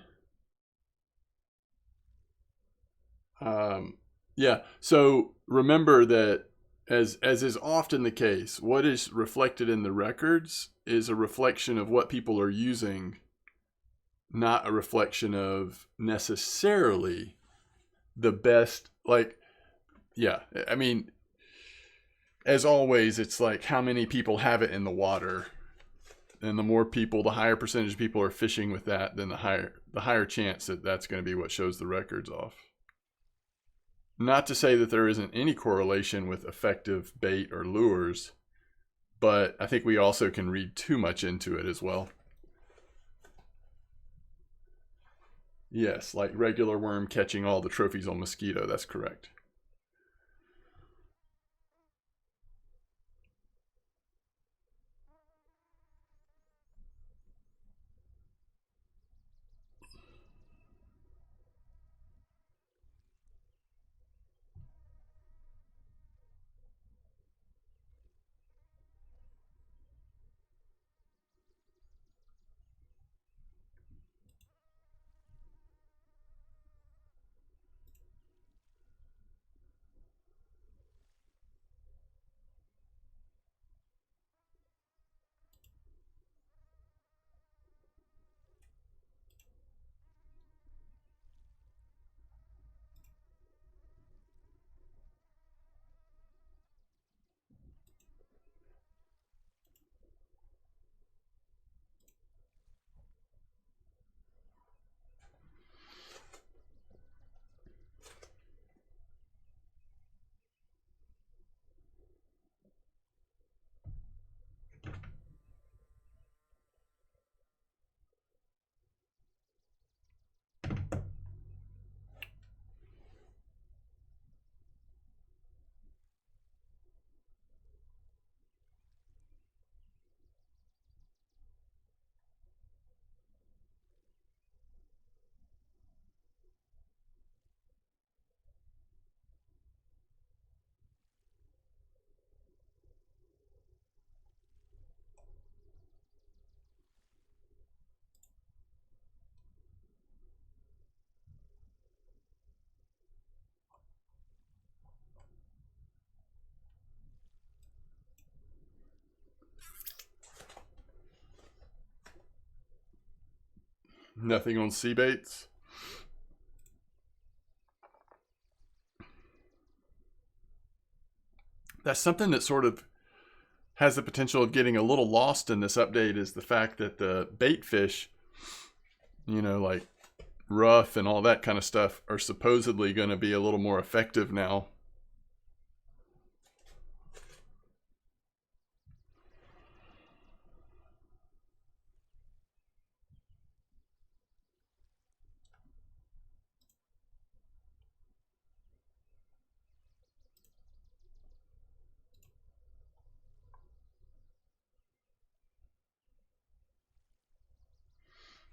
Yeah, so remember that as is often the case, what is reflected in the records is a reflection of what people are using, not a reflection of necessarily the best. Like, yeah, I mean, as always, it's like how many people have it in the water. And the more people, the higher percentage of people are fishing with that, then the higher chance that that's going to be what shows the records off. Not to say that there isn't any correlation with effective bait or lures, but I think we also can read too much into it as well. Yes, like regular worm catching all the trophies on mosquito, that's correct. Nothing on sea baits. That's something that sort of has the potential of getting a little lost in this update, is the fact that the bait fish, like rough and all that kind of stuff, are supposedly going to be a little more effective now.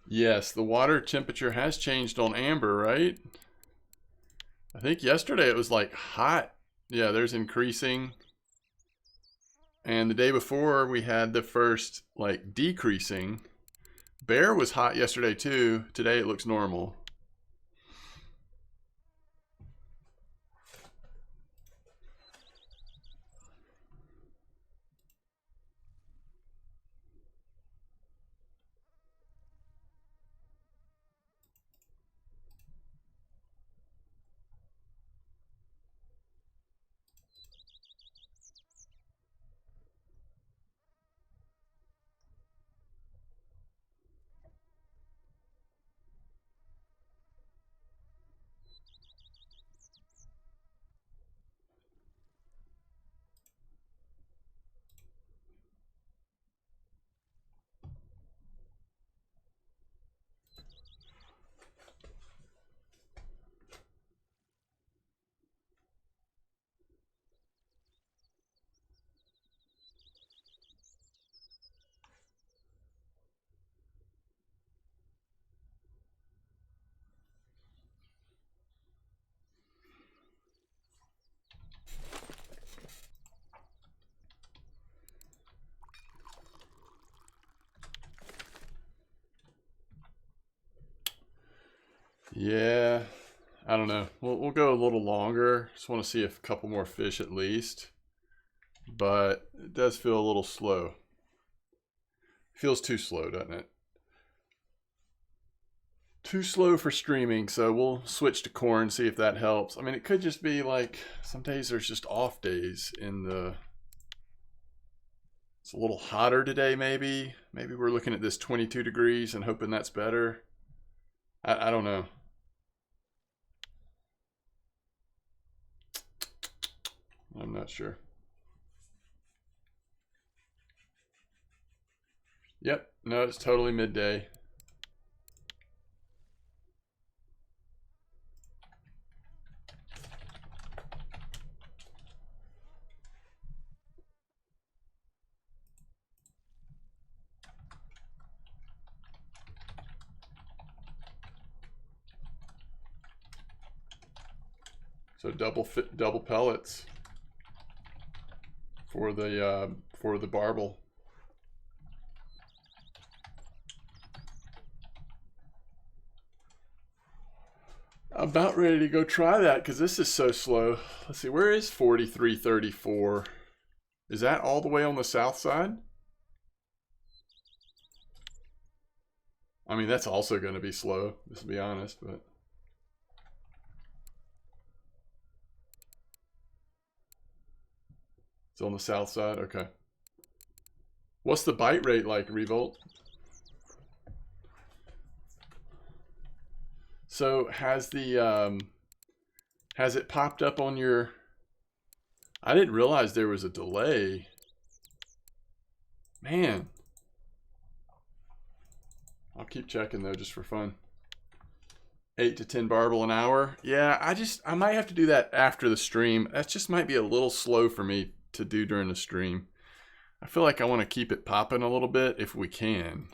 Yes, the water temperature has changed on amber, right? I think yesterday it was like hot. Yeah, there's increasing. And the day before we had the first like decreasing. Bear was hot yesterday too. Today it looks normal. Yeah, I don't know. We'll go a little longer. Just want to see a couple more fish at least. But it does feel a little slow. Feels too slow, doesn't it? Too slow for streaming, so we'll switch to corn, see if that helps. I mean, it could just be like some days there's just off days in the... It's a little hotter today, maybe. Maybe we're looking at this 22 degrees and hoping that's better. I don't know. I'm not sure. Yep, no, it's totally midday. So double pellets for the barbel. I'm about ready to go try that because this is so slow. Let's see, where is 4334? Is that all the way on the south side? I mean, that's also going to be slow, just to be honest, but... It's on the south side? Okay. What's the bite rate like, Revolt? So has the has it popped up on your... I didn't realize there was a delay. Man. I'll keep checking though, just for fun. 8 to 10 barbel an hour. Yeah, I might have to do that after the stream. That just might be a little slow for me to do during the stream. I feel like I want to keep it popping a little bit if we can.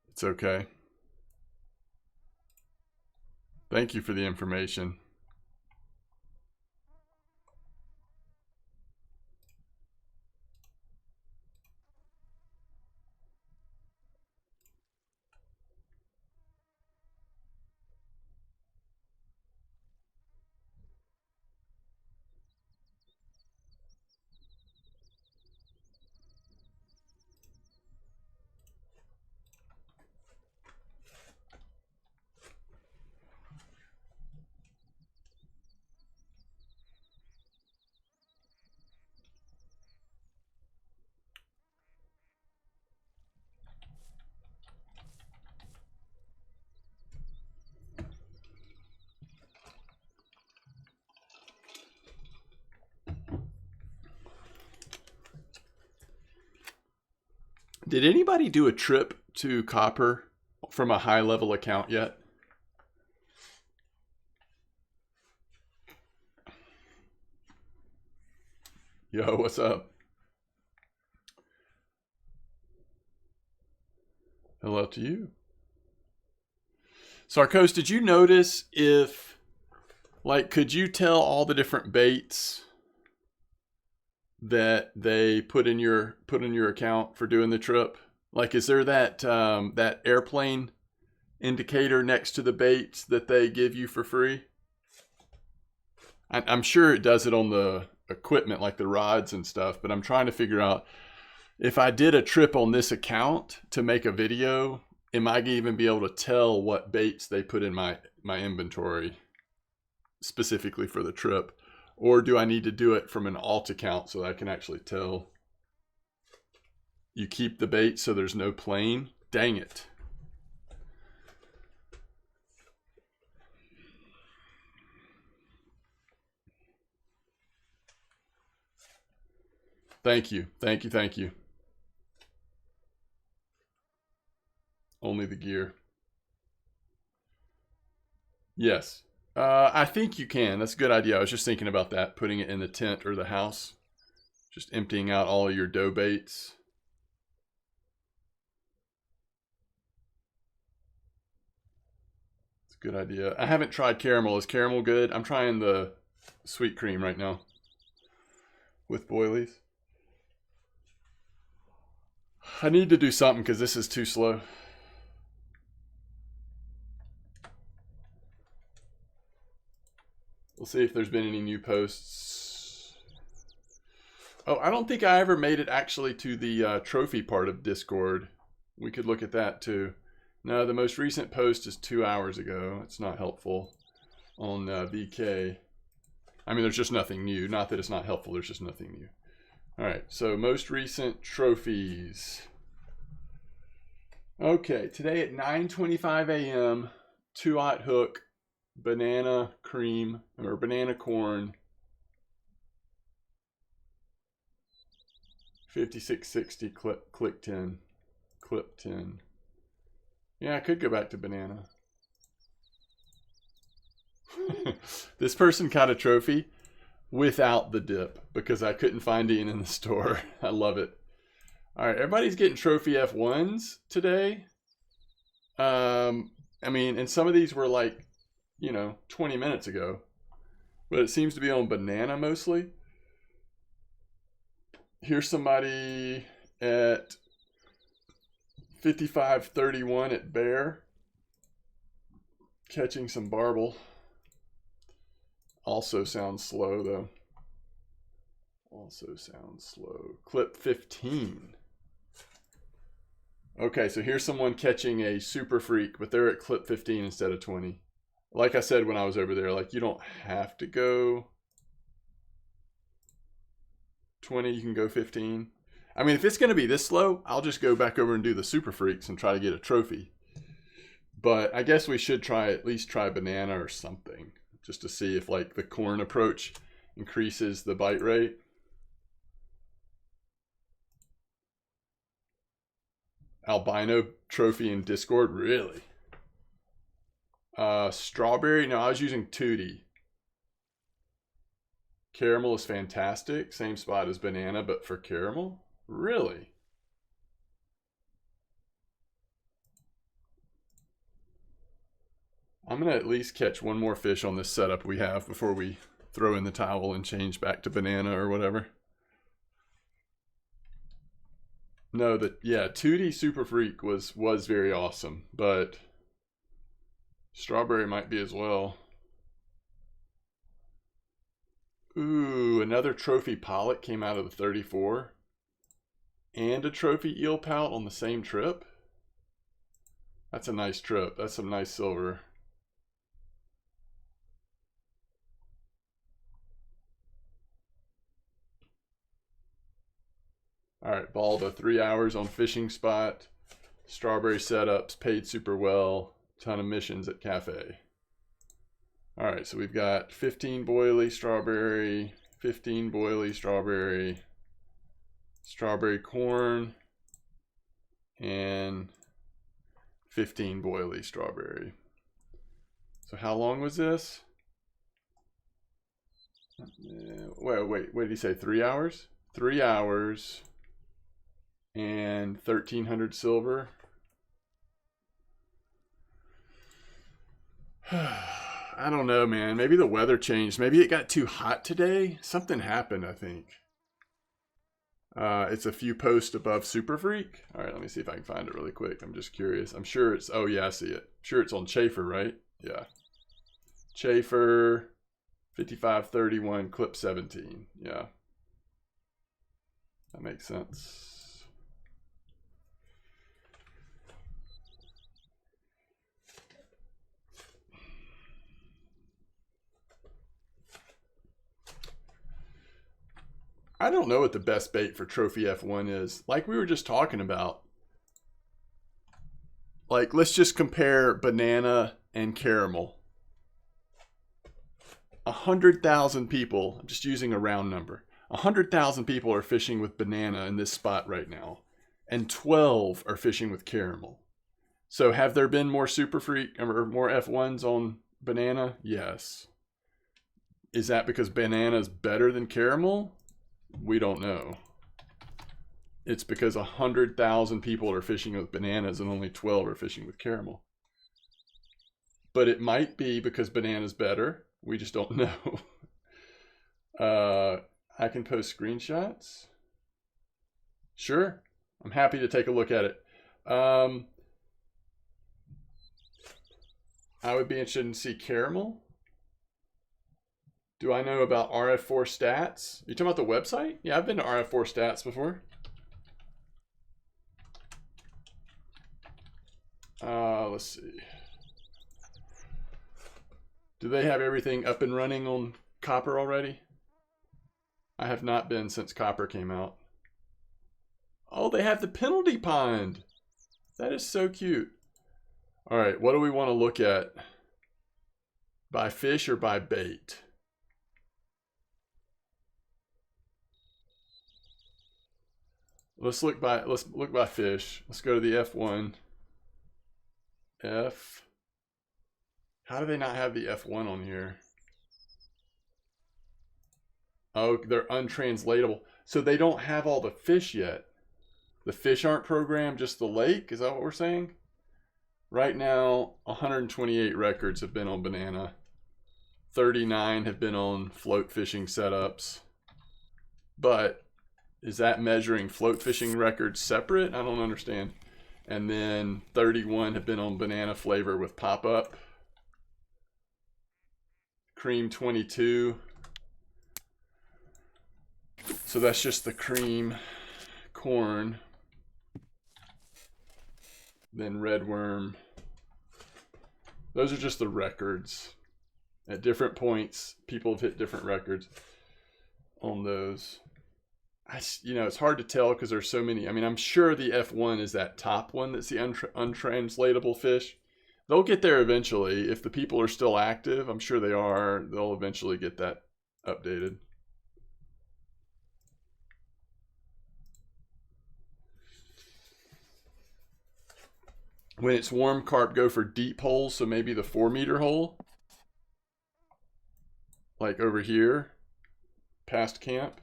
It's okay. Thank you for the information. Did anybody do a trip to Copper from a high level account yet? Yo, what's up? Hello to you. Sarkos, did you notice if, like, could you tell all the different baits that they put in your account for doing the trip? Like, is there that that airplane indicator next to the baits that they give you for free? I'm sure it does it on the equipment, like the rods and stuff, but I'm trying to figure out if I did a trip on this account to make a video, am I gonna even be able to tell what baits they put in my inventory specifically for the trip? Or do I need to do it from an alt account so that I can actually tell? You keep the bait so there's no plane? Dang it. Thank you. Thank you. Thank you. Only the gear. Yes. I think you can. That's a good idea. I was just thinking about that, putting it in the tent or the house. Just emptying out all of your dough baits. It's a good idea. I haven't tried caramel. Is caramel good? I'm trying the sweet cream right now with boilies. I need to do something because this is too slow. We'll see if there's been any new posts. Oh, I don't think I ever made it actually to the trophy part of Discord. We could look at that too. No, the most recent post is 2 hours ago. It's not helpful on VK. I mean, there's just nothing new. Not that it's not helpful, there's just nothing new. All right, so most recent trophies. Okay, today at 9:25 a.m., 2-aught hook, banana cream, or banana corn, 5660 click 10, clip 10. Yeah, I could go back to banana. This person got a trophy without the dip because I couldn't find it in the store. I love it. All right, everybody's getting trophy F1s today. I mean, and some of these were like, 20 minutes ago, but it seems to be on banana mostly. Here's somebody at 55.31 at bear, catching some barbel. Also sounds slow though. Also sounds slow. Clip 15. Okay, so here's someone catching a super freak, but they're at clip 15 instead of 20. Like I said when I was over there, like you don't have to go 20, you can go 15. I mean, if it's going to be this slow, I'll just go back over and do the super freaks and try to get a trophy. But I guess we should at least try banana or something, just to see if like the corn approach increases the bite rate. Albino trophy in Discord, really? Strawberry, no, I was using Tootie. Caramel is fantastic. Same spot as banana, but for caramel? Really? I'm going to at least catch one more fish on this setup we have before we throw in the towel and change back to banana or whatever. No, Tootie Super Freak was very awesome, but strawberry might be as well. Ooh, another trophy pollock came out of the 34. And a trophy eel pout on the same trip. That's a nice trip. That's some nice silver. All right, Balda, 3 hours on fishing spot. Strawberry setups, paid super well. Ton of missions at cafe. All right, so we've got 15 boilie strawberry, 15 boilie strawberry, strawberry corn, and 15 boilie strawberry. So how long was this? Wait, what did he say? 3 hours? 3 hours and 1,300 silver. I don't know, man. Maybe the weather changed. Maybe it got too hot today. Something happened, I think. It's a few posts above Super Freak. All right, let me see if I can find it really quick. I'm just curious. I'm sure it's, oh yeah, I see it. I'm sure it's on Chafer, right? Yeah. Chafer, 5531, clip 17. Yeah. That makes sense. I don't know what the best bait for Trophy F1 is. Like we were just talking about. Like, let's just compare banana and caramel. 100,000 people, I'm just using a round number. 100,000 people are fishing with banana in this spot right now. And 12 are fishing with caramel. So have there been more Super Freak or more F1s on banana? Yes. Is that because banana is better than caramel? We don't know. It's because 100,000 people are fishing with bananas and only 12 are fishing with caramel. But it might be because banana's better. We just don't know. I can post screenshots. Sure. I'm happy to take a look at it. I would be interested in see caramel. Do I know about RF4 stats? You talking about the website? Yeah, I've been to RF4 stats before. Let's see. Do they have everything up and running on Copper already? I have not been since Copper came out. Oh, they have the penalty pond. That is so cute. All right, what do we want to look at? By fish or by bait? Let's look by fish. Let's go to the F1. F. How do they not have the F1 on here? Oh, they're untranslatable. So they don't have all the fish yet. The fish aren't programmed, just the lake? Is that what we're saying? Right now, 128 records have been on banana. 39 have been on float fishing setups. But is that measuring float fishing records separate? I don't understand. And then 31 have been on banana flavor with pop-up. Cream 22. So that's just the cream corn. Then red worm. Those are just the records. At different points, people have hit different records on those. It's hard to tell because there's so many. I mean, I'm sure the F1 is that top one that's the untranslatable fish. They'll get there eventually. If the people are still active, I'm sure they are. They'll eventually get that updated. When it's warm, carp go for deep holes, so maybe the 4-meter hole. Like over here, past camp.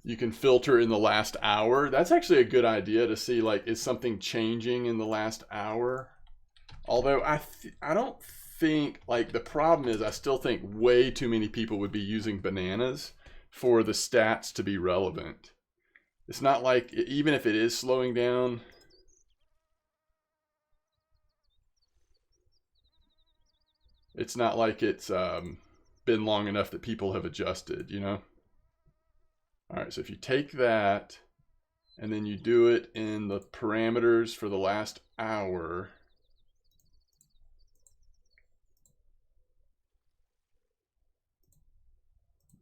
You can filter in the last hour. That's actually a good idea to see, like, is something changing in the last hour? Although I don't think, like, the problem is I still think way too many people would be using bananas for the stats to be relevant. It's not like, even if it is slowing down, it's not like it's been long enough that people have adjusted, you know? All right, so if you take that and then you do it in the parameters for the last hour,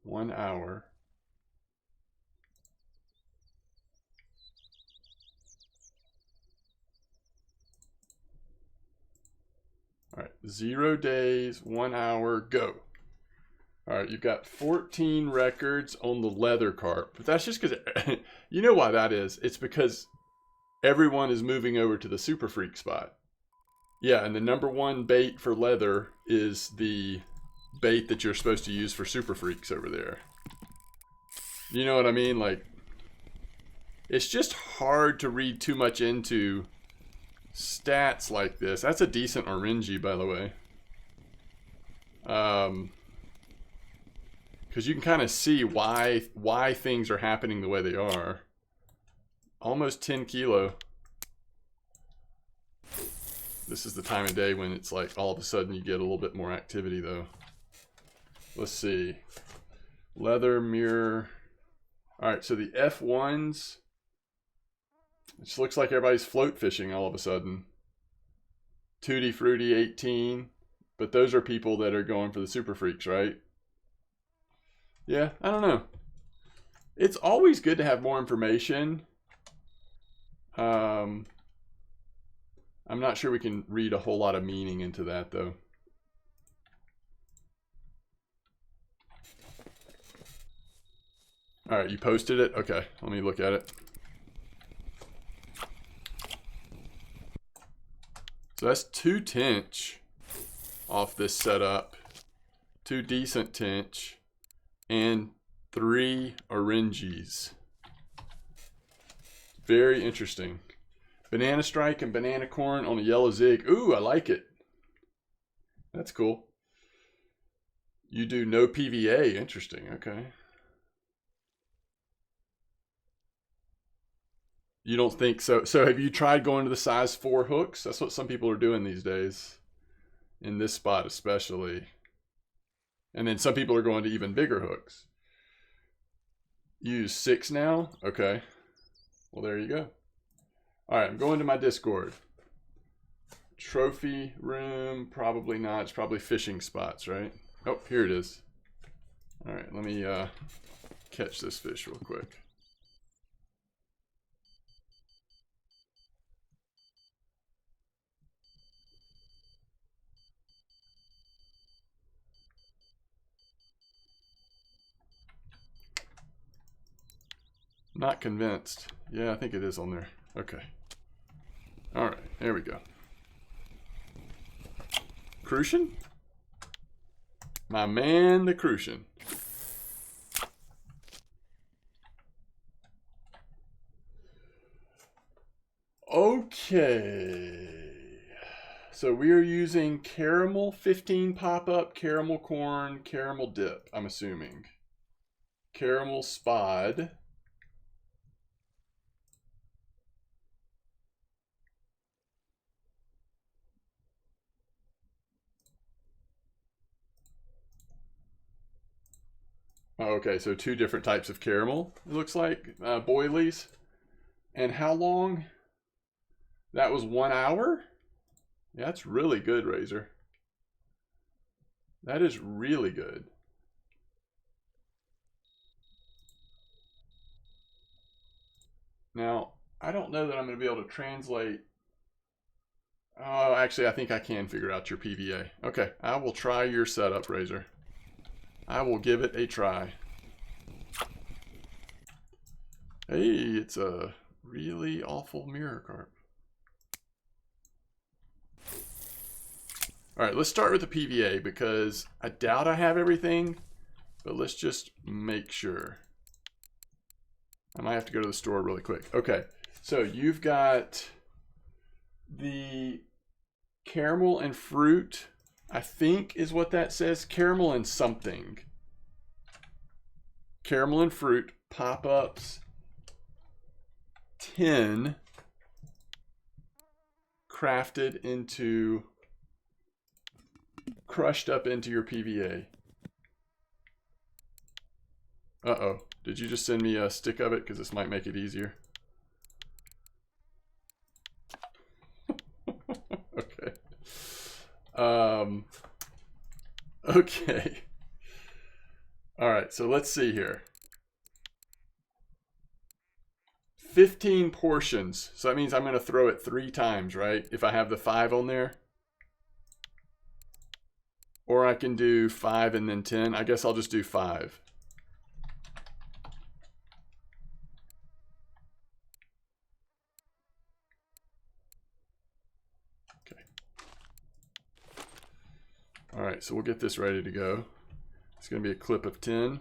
one hour. All right, 0 days, 1 hour, go. All right, you've got 14 records on the leather carp. But that's just because, you know why that is. It's because everyone is moving over to the Super Freak spot. Yeah, and the #1 bait for leather is the bait that you're supposed to use for Super Freaks over there. You know what I mean? Like, it's just hard to read too much into stats like this. That's a decent orangey, by the way. Because you can kind of see why things are happening the way they are. Almost 10 kilo. This is the time of day when it's like all of a sudden you get a little bit more activity though. Let's see. Leather, mirror. Alright, so the F1s. It just looks like everybody's float fishing all of a sudden. Tutti Frutti 18. But those are people that are going for the Super Freaks, right? Yeah, I don't know. It's always good to have more information. I'm not sure we can read a whole lot of meaning into that, though. All right, you posted it? Okay, let me look at it. So that's 2 tench off this setup. 2 decent tench. And 3 oranges. Very interesting. Banana strike and banana corn on a yellow zig. Ooh, I like it. That's cool. You do no PVA. Interesting. Okay. You don't think so? So have you tried going to the size 4 hooks? That's what some people are doing these days. In this spot especially. And then some people are going to even bigger hooks. You use 6 now? Okay. Well, there you go. All right, I'm going to my Discord. Trophy room, probably not. It's probably fishing spots, right? Oh, here it is. All right, let me catch this fish real quick. Not convinced. Yeah, I think it is on there. Okay. All right, there we go. Crucian? My man, the Crucian. Okay. So we are using caramel 15 pop-up, caramel corn, caramel dip, I'm assuming. Caramel spod. Oh, okay, so 2 different types of caramel, it looks like. Boilies. And how long? That was 1 hour? Yeah, that's really good, Razor. That is really good. Now, I don't know that I'm going to be able to translate. Oh, actually, I think I can figure out your PVA. Okay, I will try your setup, Razor. I will give it a try. Hey, it's a really awful mirror carp. All right, let's start with the PVA because I doubt I have everything, but let's just make sure. I might have to go to the store really quick. Okay, so you've got the caramel and fruit, I think is what that says. Caramel and something. Caramel and fruit pop-ups 10 crafted into, crushed up into your PVA. Uh-oh. Did you just send me a stick of it? Because this might make it easier. Okay. Okay. All right, so let's see here. 15 portions. So that means I'm going to throw it 3 times, right? If I have the 5 on there. Or I can do 5 and then 10. I guess I'll just do 5. Okay. All right, so we'll get this ready to go. It's going to be a clip of 10.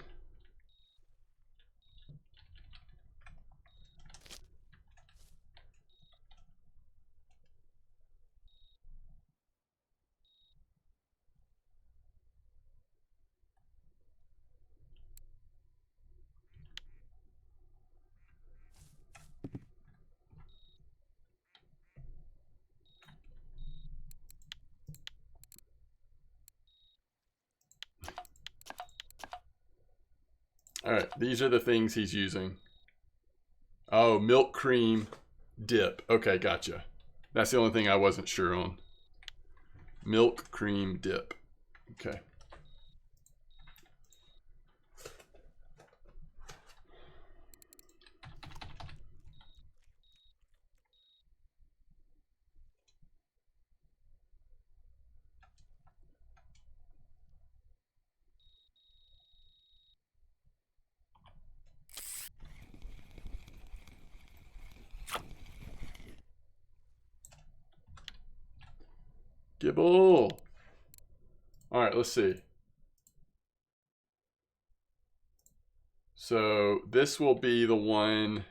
All right, these are the things he's using. Oh, milk cream dip. Okay, gotcha. That's the only thing I wasn't sure on. Milk cream dip. Okay. Gibble. All right, let's see. So this will be the one,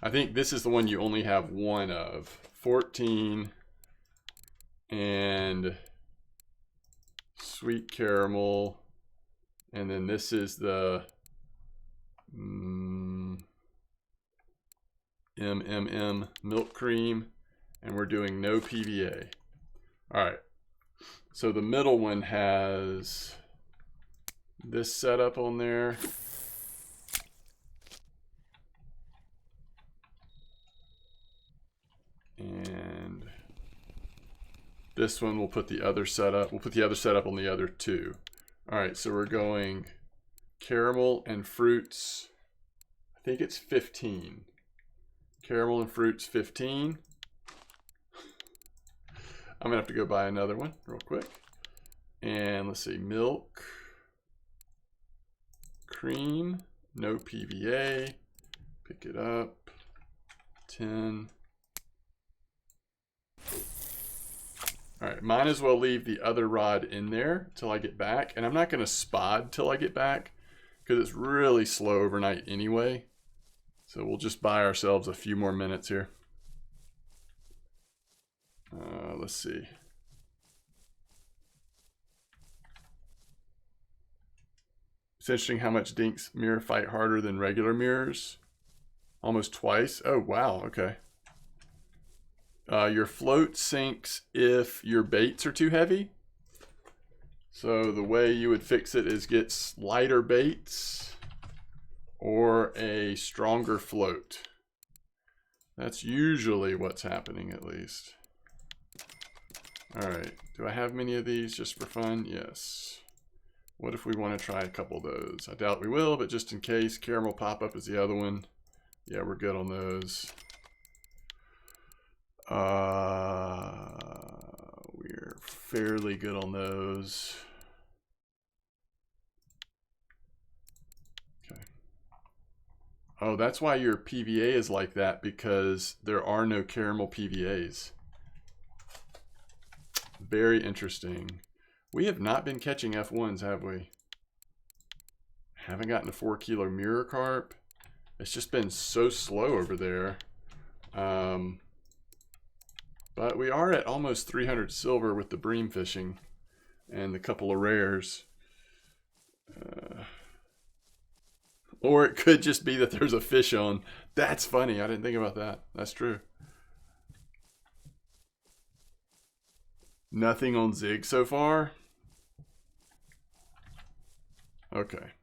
I think this is the one you only have one of. 14 and sweet caramel. And then this is the MMM milk cream. And we're doing no PVA. All right. So the middle one has this setup on there. And this one we'll put the other setup. We'll put the other setup on the other two. All right, so we're going caramel and fruits. I think it's 15. Caramel and fruits 15. I'm gonna have to go buy another one real quick. And let's see, milk, cream, no PVA, pick it up, 10. All right, might as well leave the other rod in there till I get back. And I'm not gonna spod till I get back because it's really slow overnight anyway. So we'll just buy ourselves a few more minutes here. Let's see. It's interesting how much dinks mirror fight harder than regular mirrors. Almost twice. Oh, wow. Okay. Your float sinks if your baits are too heavy. So the way you would fix it is get lighter baits or a stronger float. That's usually what's happening, at least. All right, do I have many of these just for fun? Yes. What if we want to try a couple of those? I doubt we will, but just in case. Caramel pop-up is the other one. Yeah, we're good on those. We're fairly good on those. Okay. Oh, that's why your PVA is like that, because there are no caramel PVAs. Very interesting. We have not been catching F1s, have we? Haven't gotten a 4 kilo mirror carp. It's just been so slow over there. But we are at almost 300 silver with the bream fishing and the couple of rares. Or it could just be that there's a fish on. That's funny. I didn't think about that. That's true. Nothing on Zig so far. Okay.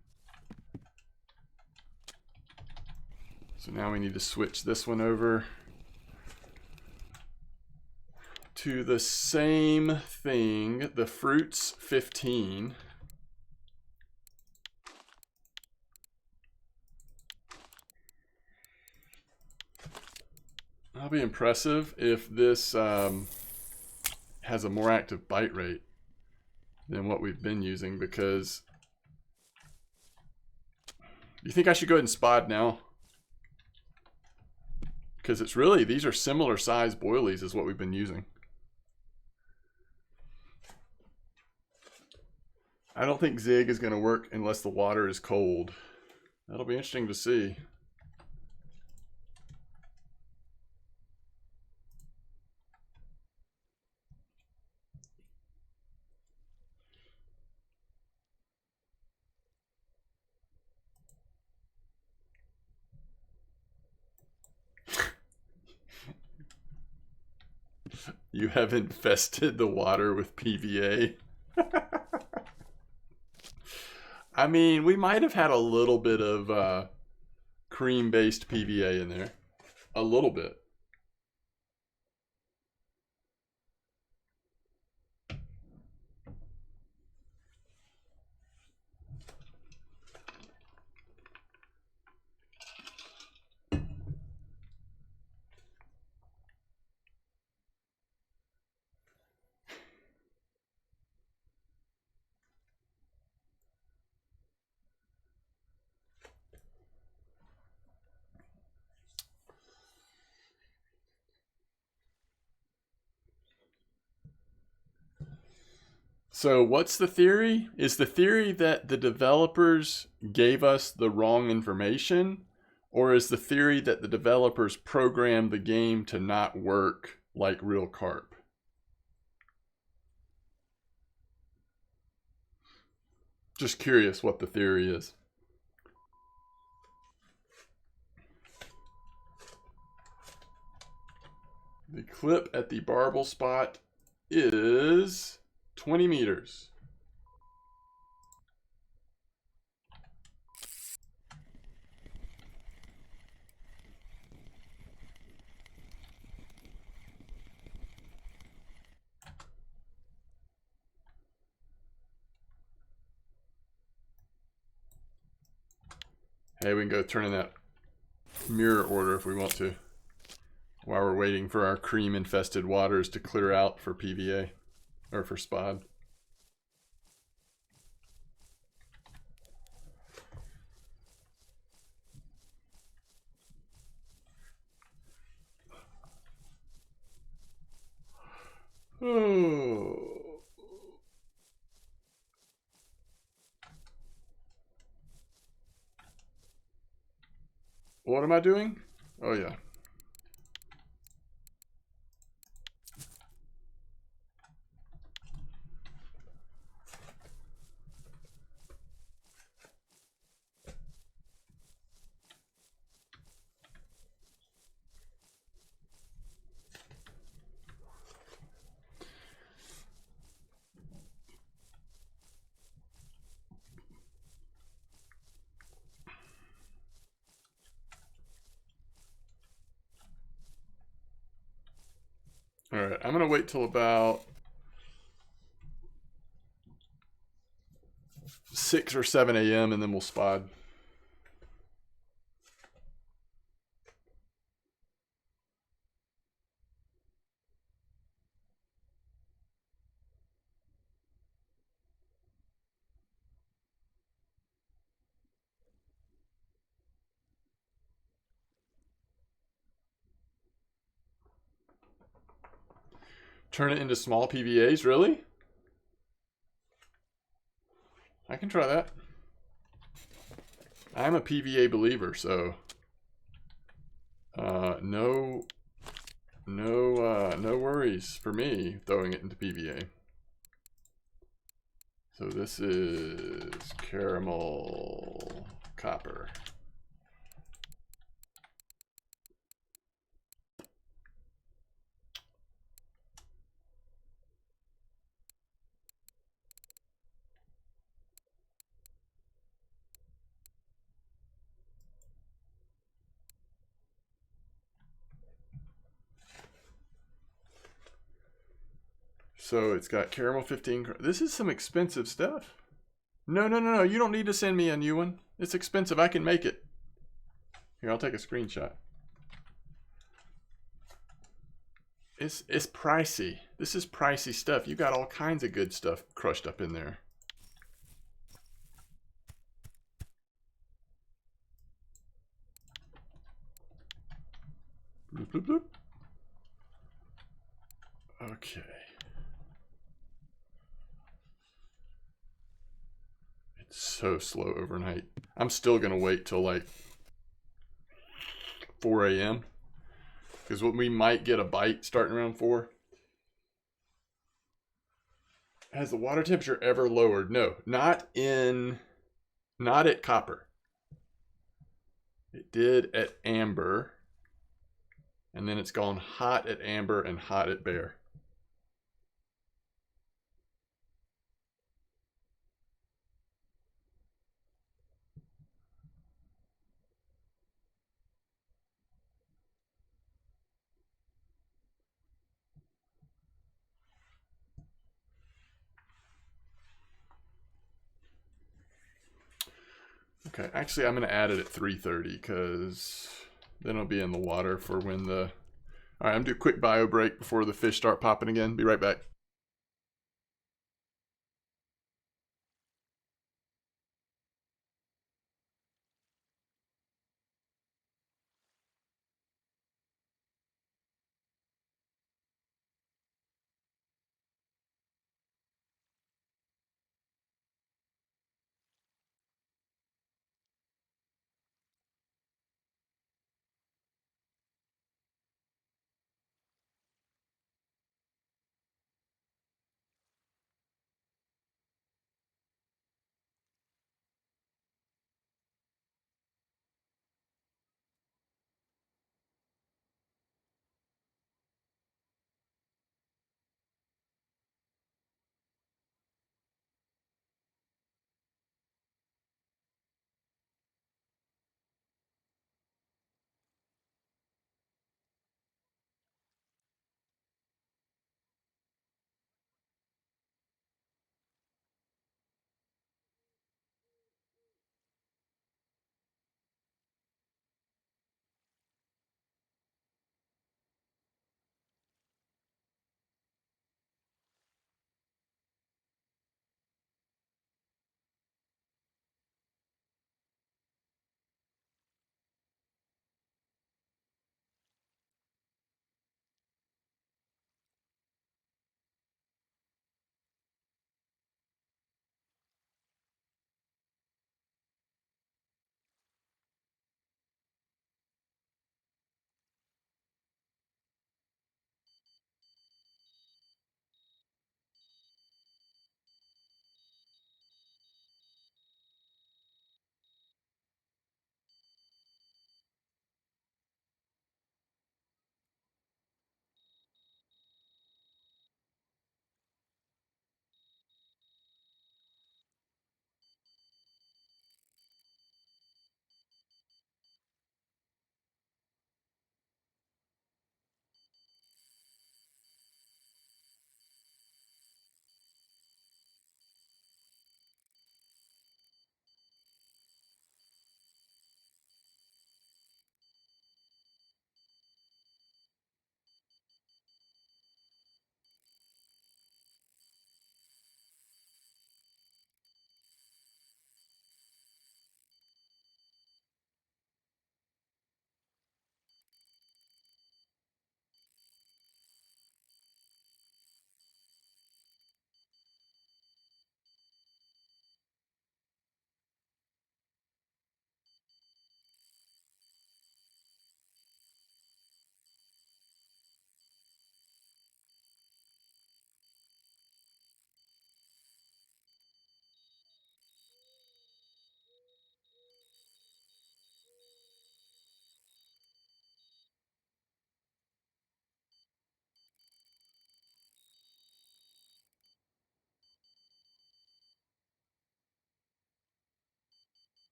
So now we need to switch this one over to the same thing, the fruits 15. That'll be impressive if this has a more active bite rate. than what we've been using, because you think I should go ahead and spod now? Because it's really, these are similar size boilies as what we've been using. I don't think Zig is going to work unless the water is cold. That'll be interesting to see. You have infested the water with PVA. I mean, we might have had a little bit of cream-based PVA in there. A little bit. So what's the theory? Is the theory that the developers gave us the wrong information? Or is the theory that the developers programmed the game to not work like real Carp? Just curious what the theory is. The clip at the barbel spot is 20 meters. Hey, we can go turn in that mirror order if we want to, while we're waiting for our cream-infested waters to clear out for PVA, or for spod. Oh. What am I doing? Oh yeah. All right, I'm gonna wait till about 6 or 7 a.m. and then we'll spod. Turn it into small PVAs, really? I can try that. I'm a PVA believer, so no worries for me throwing it into PVA. So this is caramel copper. So it's got caramel 15. This is some expensive stuff. No. You don't need to send me a new one. It's expensive. I can make it. Here, I'll take a screenshot. It's pricey. This is pricey stuff. You got all kinds of good stuff crushed up in there. Bloop, bloop, bloop. Okay. It's so slow overnight. I'm still gonna wait till like 4 a.m. because we might get a bite starting around 4. Has the water temperature ever lowered? No, not at copper. It did at amber, and then it's gone hot at amber and hot at bear. Okay, actually, I'm going to add it at 3:30 because then it'll be in the water for when the. All right, I'm going to do a quick bio break before the fish start popping again. Be right back.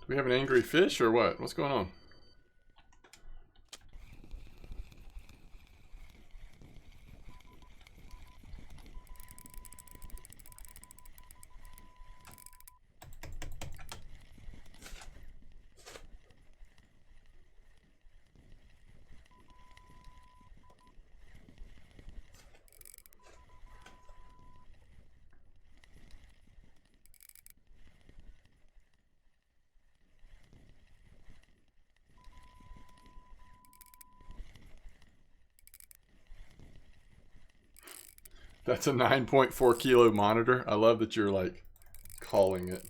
Do we have an angry fish or what? What's going on? That's a 9.4 kilo monitor. I love that you're like calling it.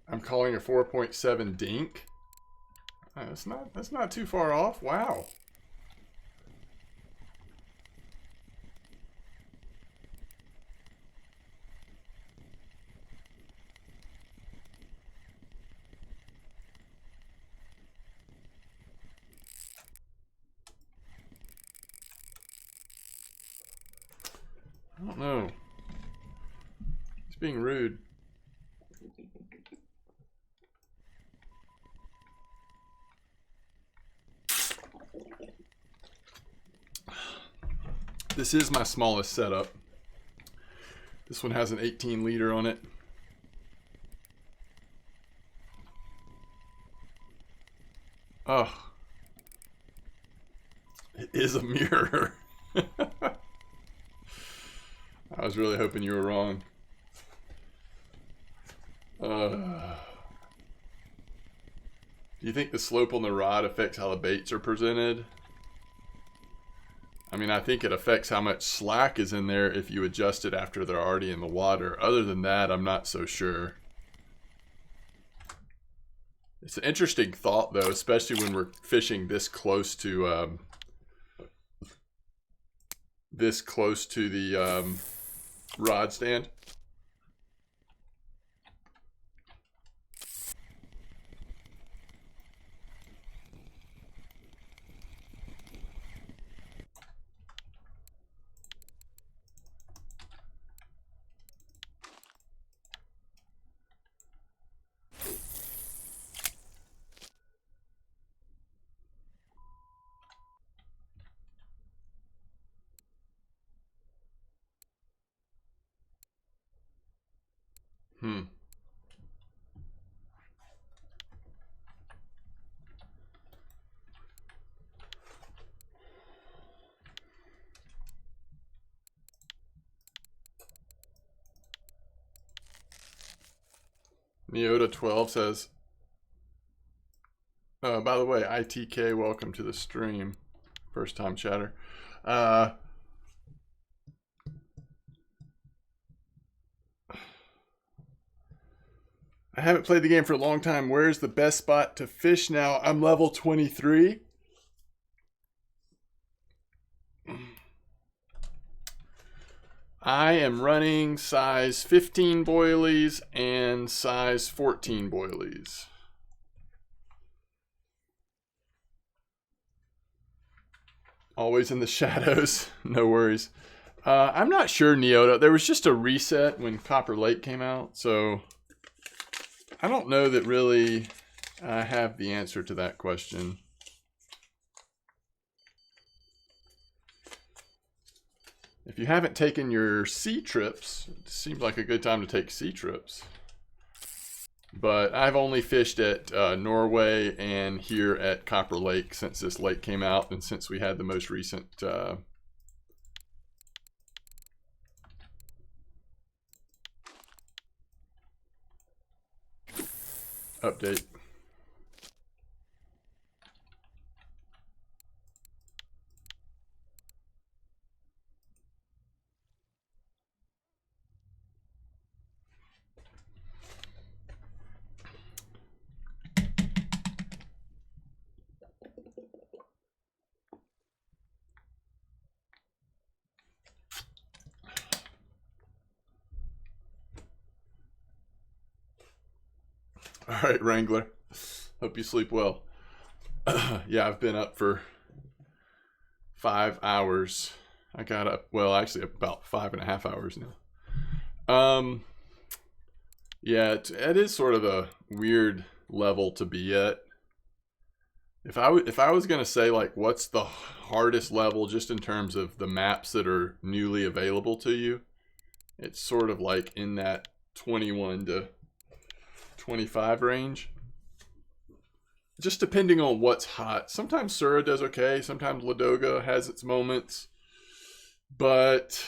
I'm calling a 4.7 dink. That's not too far off. Wow. I don't know. He's being rude. This is my smallest setup. This one has an 18 liter on it. Oh, it is a mirror. I was really hoping you were wrong. Do you think the slope on the rod affects how the baits are presented? I mean, I think it affects how much slack is in there if you adjust it after they're already in the water. Other than that, I'm not so sure. It's an interesting thought, though, especially when we're fishing this close to the rod stand. Neota 12 says, by the way, ITK, welcome to the stream. First time chatter. I haven't played the game for a long time. Where's the best spot to fish now? I'm level 23. I am running size 15 boilies and size 14 boilies. Always in the shadows. No worries. I'm not sure, Neota. There was just a reset when Copper Lake came out, so I don't know that really I have the answer to that question. If you haven't taken your sea trips, it seems like a good time to take sea trips. But I've only fished at Norway and here at Copper Lake since this lake came out and since we had the most recent update. All right, Wrangler. Hope you sleep well. Yeah, I've been up for 5 hours. I got up, well, actually about 5.5 hours now. Yeah, it is sort of a weird level to be at. If I was gonna say like what's the hardest level just in terms of the maps that are newly available to you, it's sort of like in that 21 to 25 range. Just depending on what's hot. Sometimes Sura does okay. Sometimes Ladoga has its moments. But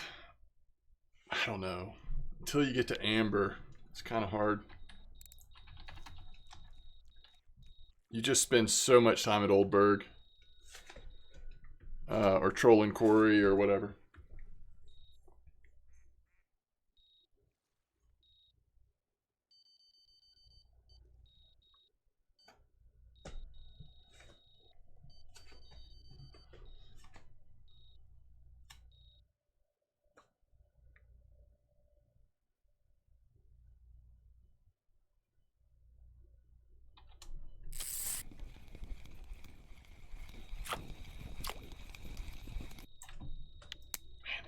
I don't know. Until you get to Amber, it's kind of hard. You just spend so much time at Oldburg. Or trolling Quarry or whatever.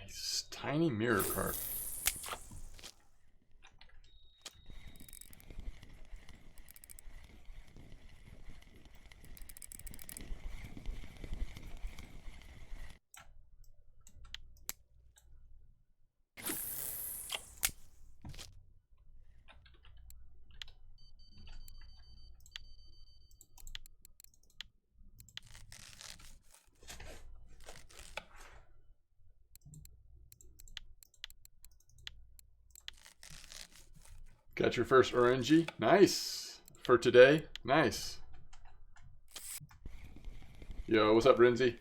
These tiny mirror carp. Got your first orangey. Nice. For today. Nice. Yo, what's up, Renzi?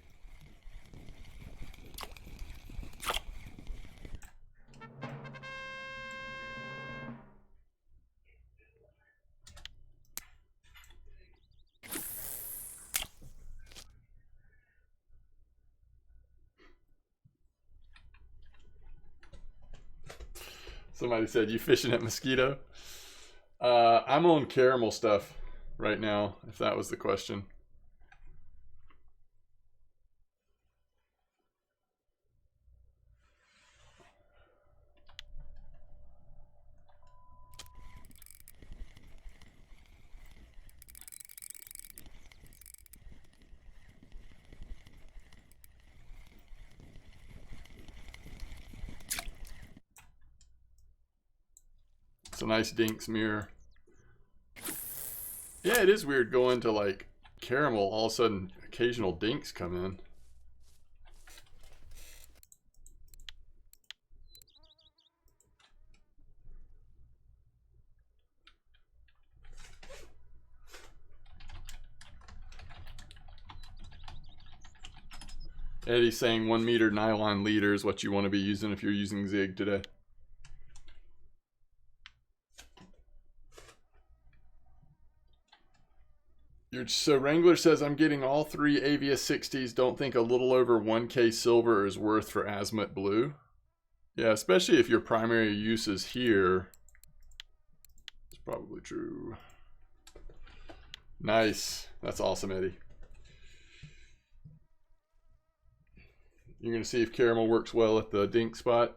Somebody said, you fishing at Mosquito? I'm on caramel stuff right now, if that was the question. It's a nice Dinks mirror. Yeah, it is weird going to like caramel, all of a sudden occasional Dinks come in. Eddie's saying 1 meter nylon leader is what you want to be using if you're using Zig today. So Wrangler says, I'm getting all 3 Avia 60s. Don't think a little over 1K silver is worth for Azimuth Blue. Yeah, especially if your primary use is here. It's probably true. Nice. That's awesome, Eddie. You're going to see if caramel works well at the Dink spot.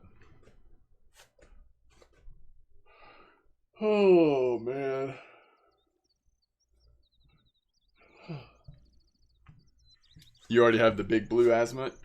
Oh, man. You already have the big blue azimuth?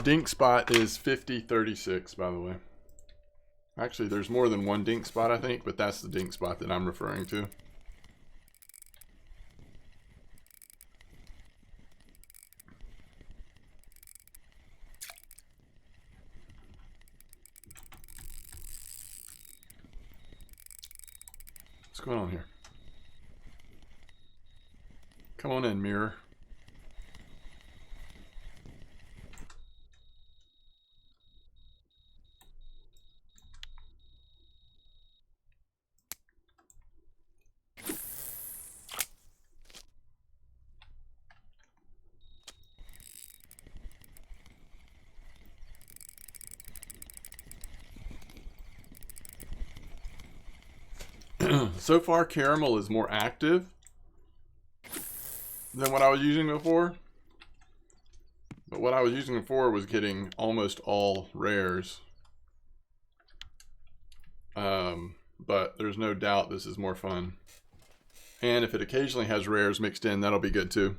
Dink spot is 5036, by the way. Actually, there's more than one dink spot, I think, but that's the dink spot that I'm referring to. What's going on here? Come on in, mirror. So far, caramel is more active than what I was using before. But what I was using before was getting almost all rares. But there's no doubt this is more fun. And if it occasionally has rares mixed in, that'll be good too.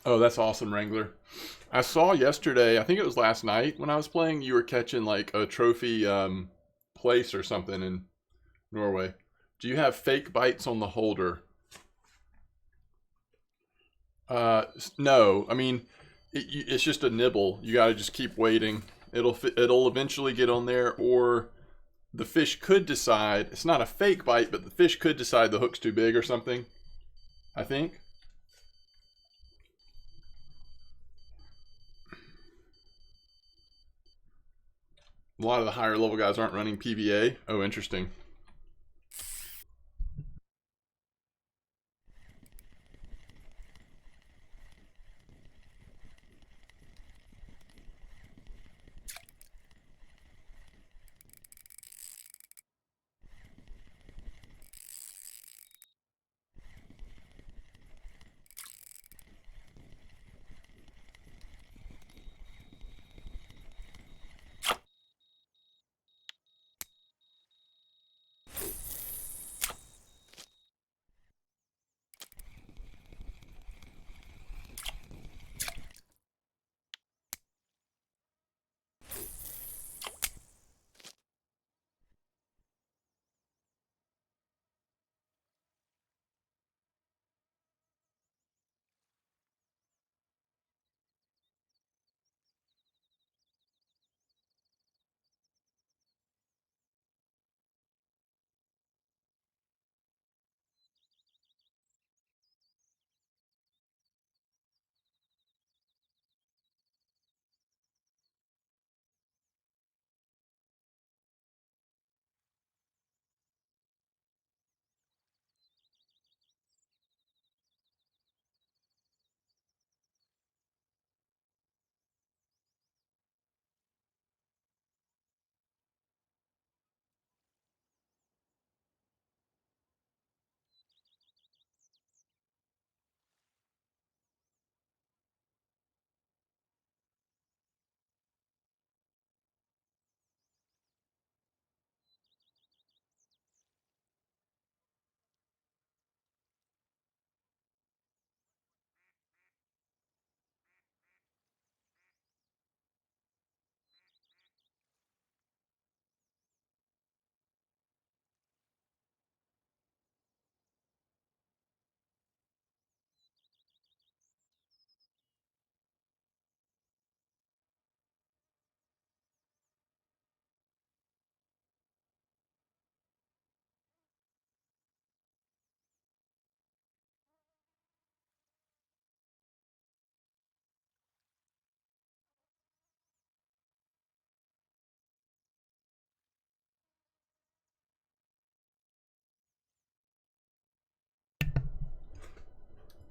Oh, that's awesome, Wrangler. I saw yesterday, I think it was last night when I was playing, you were catching like a trophy place or something in Norway. Do you have fake bites on the holder? No. I mean, it's just a nibble. You got to just keep waiting. It'll eventually get on there, or the fish could decide. It's not a fake bite, but the fish could decide the hook's too big or something, I think. A lot of the higher level guys aren't running PVA. Oh, interesting.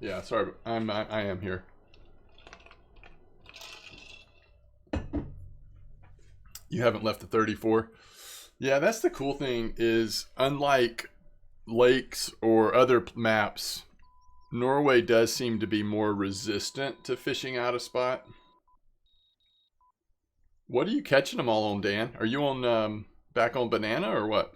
Yeah, sorry, I am here. You haven't left the 34. Yeah, that's the cool thing is unlike lakes or other maps, Norway does seem to be more resistant to fishing out of spot. What are you catching them all on, Dan? Are you on back on banana or what?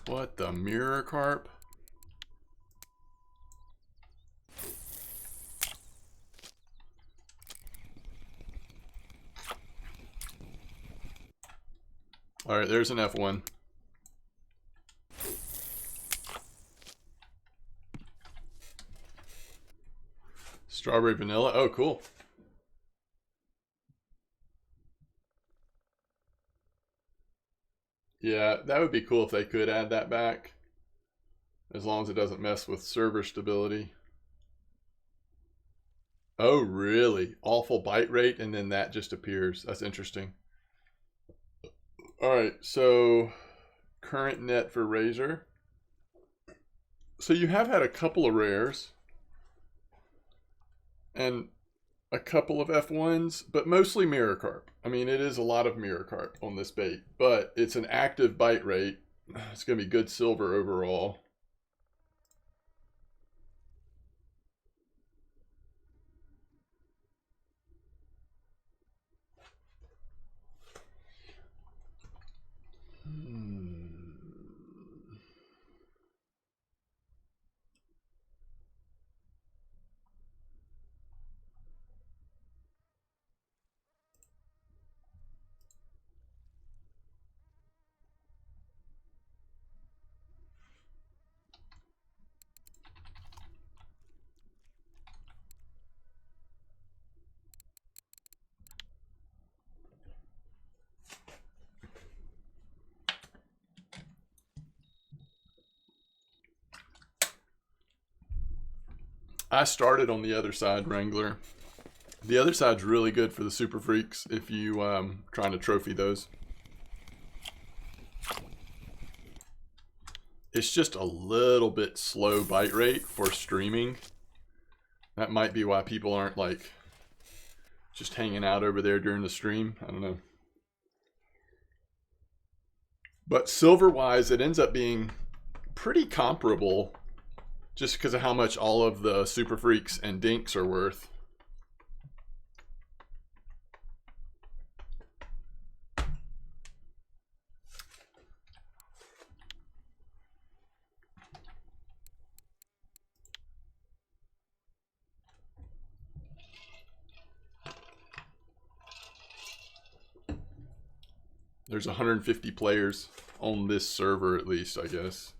What the mirror carp? All right, there's an F1. Strawberry vanilla. Oh, cool. Yeah, that would be cool if they could add that back. As long as it doesn't mess with server stability. Oh, really? Awful bite rate, and then that just appears. That's interesting. All right, so current net for Razor. So you have had a couple of rares and a couple of F1s, but mostly mirror carp. I mean, it is a lot of mirror carp on this bait, but it's an active bite rate. It's going to be good silver overall. I started on the other side, Wrangler. The other side's really good for the super freaks if you trying to trophy those. It's just a little bit slow bite rate for streaming. That might be why people aren't like just hanging out over there during the stream. I don't know. But silver wise, it ends up being pretty comparable just because of how much all of the super freaks and dinks are worth. There's 150 players on this server at least, I guess.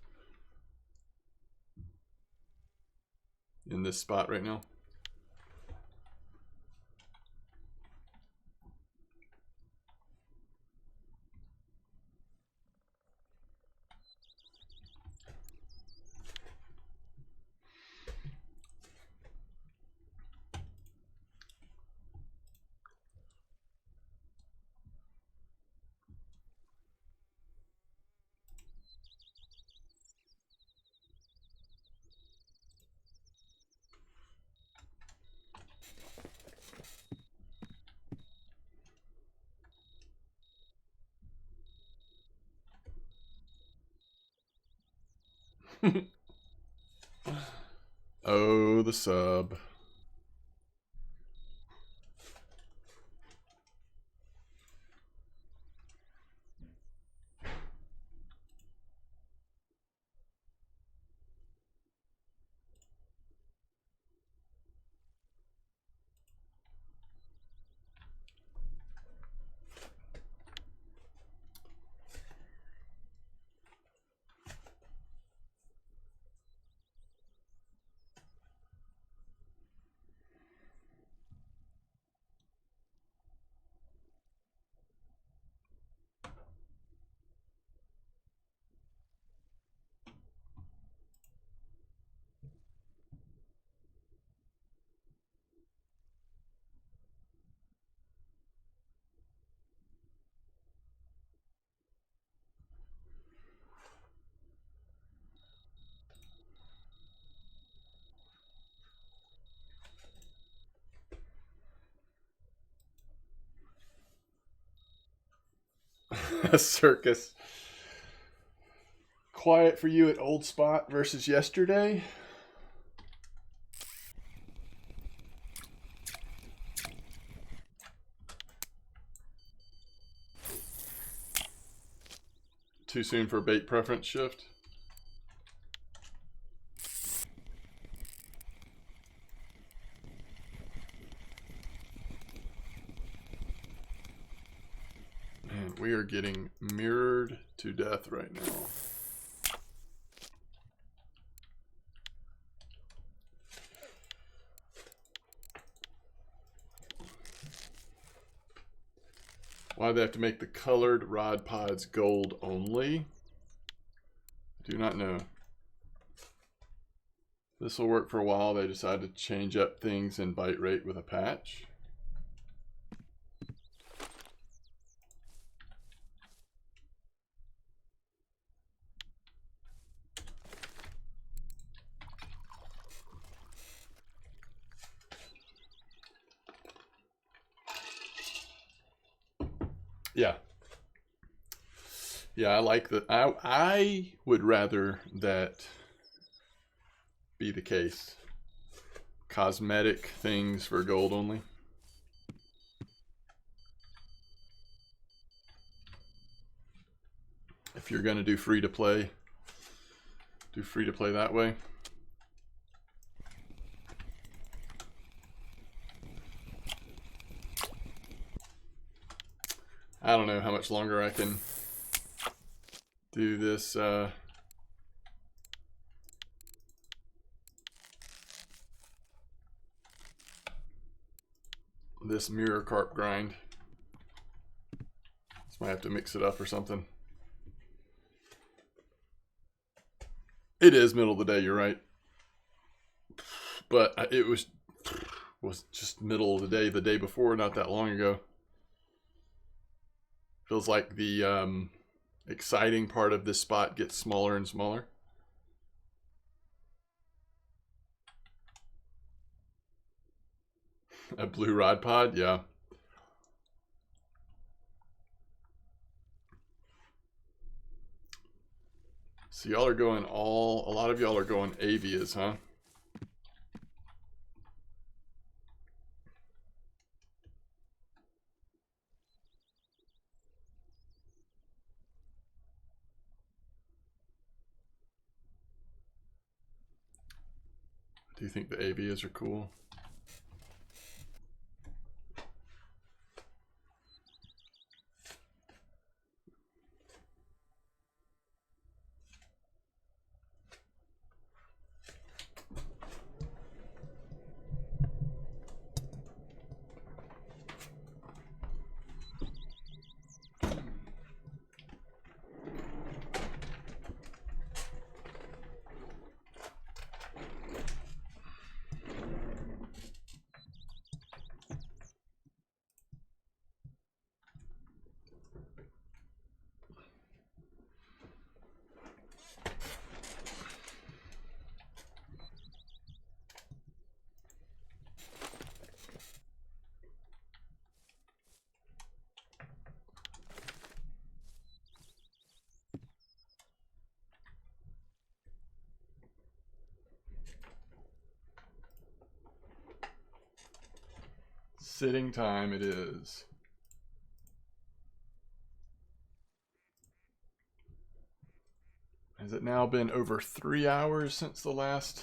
In this spot right now. Oh, the sub. A circus. Quiet for you at Old Spot versus yesterday. Too soon for a bait preference shift. Man, we are getting mirrored to death right now. Why they have to make the colored rod pods gold only? Do not know. This will work for a while. They decided to change up things in bite rate with a patch. Yeah. Yeah, I like that. I would rather that be the case. Cosmetic things for gold only. If you're going to do free to play, do free to play that way. I don't know how much longer I can do this. This mirror carp grind. Just might have to mix it up or something. It is middle of the day, you're right. But it was just middle of the day before, not that long ago. Feels like the exciting part of this spot gets smaller and smaller. A blue rod pod, yeah. So y'all are going a lot of y'all are going avias, huh? Do you think the avias are cool? Sitting time it is. Has it now been over 3 hours since the last?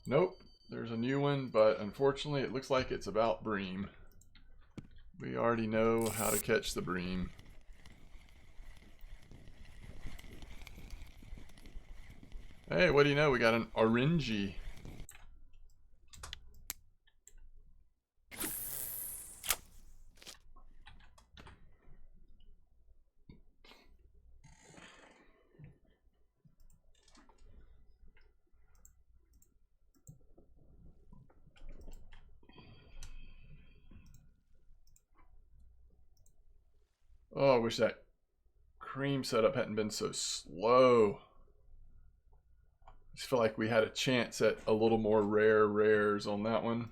Nope, there's a new one, but unfortunately it looks like it's about bream. We already know how to catch the bream. Hey, what do you know? We got an orangey. Oh, I wish that cream setup hadn't been so slow. I just feel like we had a chance at a little more rares on that one.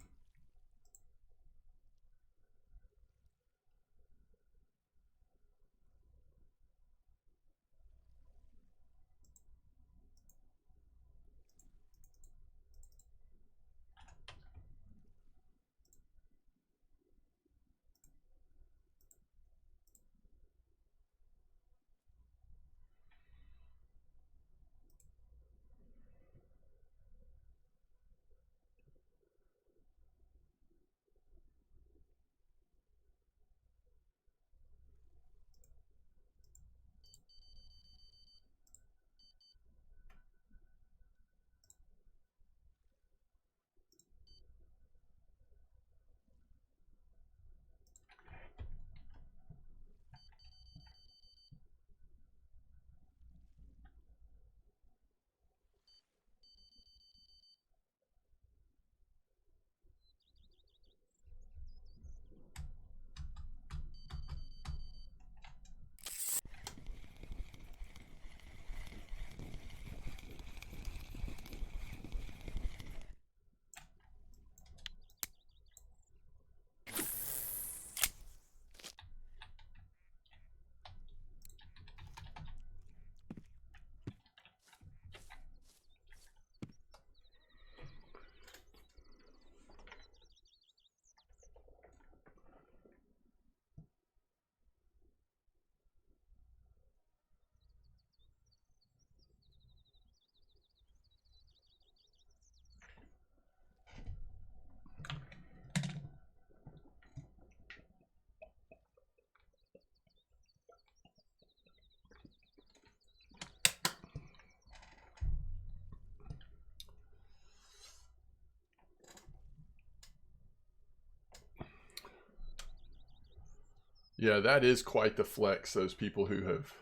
Yeah, that is quite the flex, those people who have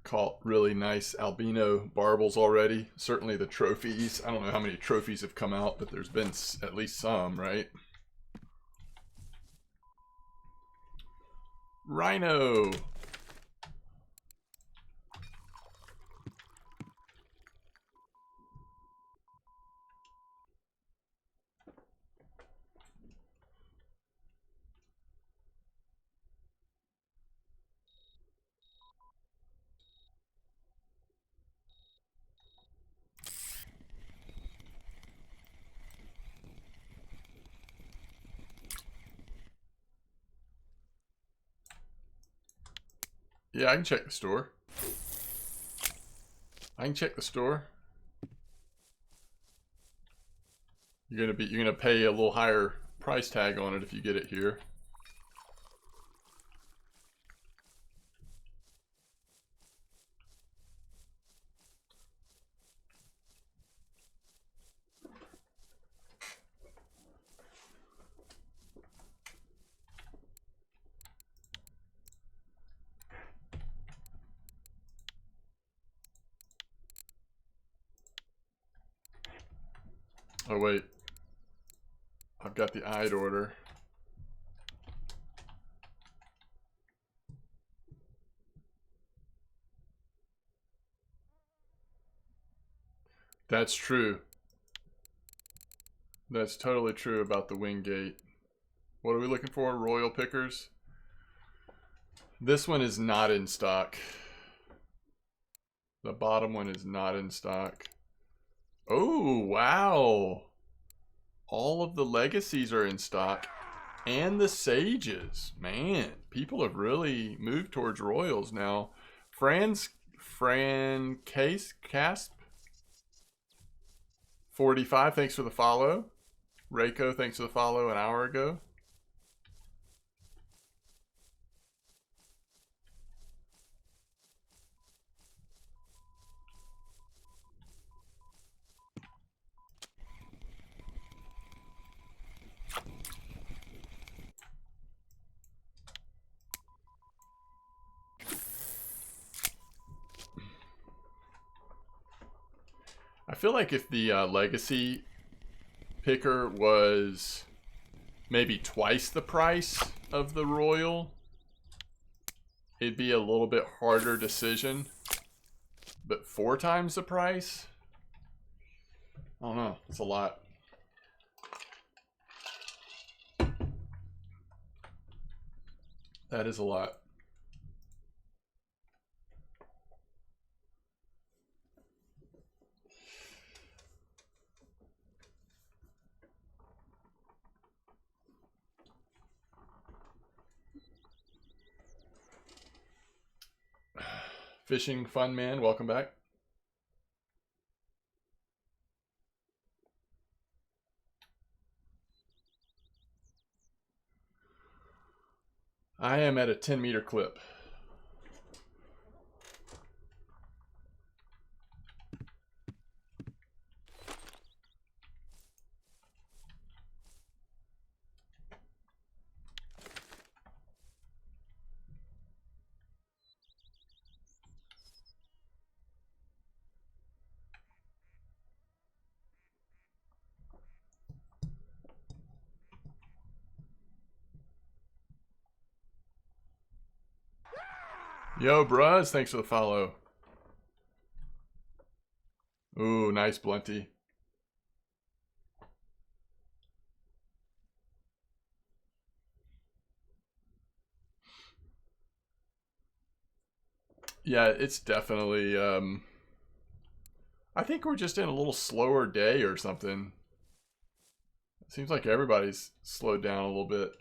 caught really nice albino barbels already. Certainly the trophies. I don't know how many trophies have come out, but there's been at least some, right? Rhino. Yeah, I can check the store. I can check the store. You're gonna pay a little higher price tag on it if you get it here. Oh wait, I've got the eyed order. That's true. That's totally true about the Wingate. What are we looking for? Royal Pickers? This one is not in stock. The bottom one is not in stock. Oh, wow. All of the legacies are in stock. And the sages. Man, people have really moved towards royals now. Casp 45, thanks for the follow. Reiko, thanks for the follow an hour ago. I feel like if the legacy picker was maybe twice the price of the royal, it'd be a little bit harder decision. But 4 times the price? I don't know. It's a lot. That is a lot. Fishing Fun Man, welcome back. I am at a 10-meter clip. Yo, bruz, thanks for the follow. Ooh, nice blunty. Yeah, it's definitely, I think we're just in a little slower day or something. It seems like everybody's slowed down a little bit.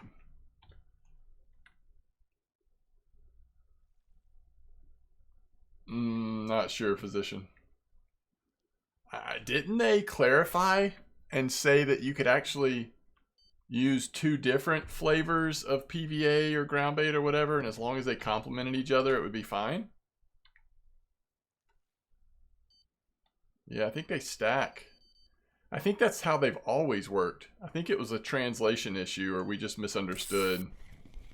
Not sure, physician. Didn't they clarify and say that you could actually use 2 different flavors of PVA or ground bait or whatever, and as long as they complemented each other, it would be fine? Yeah, I think they stack. I think that's how they've always worked. I think it was a translation issue, or we just misunderstood.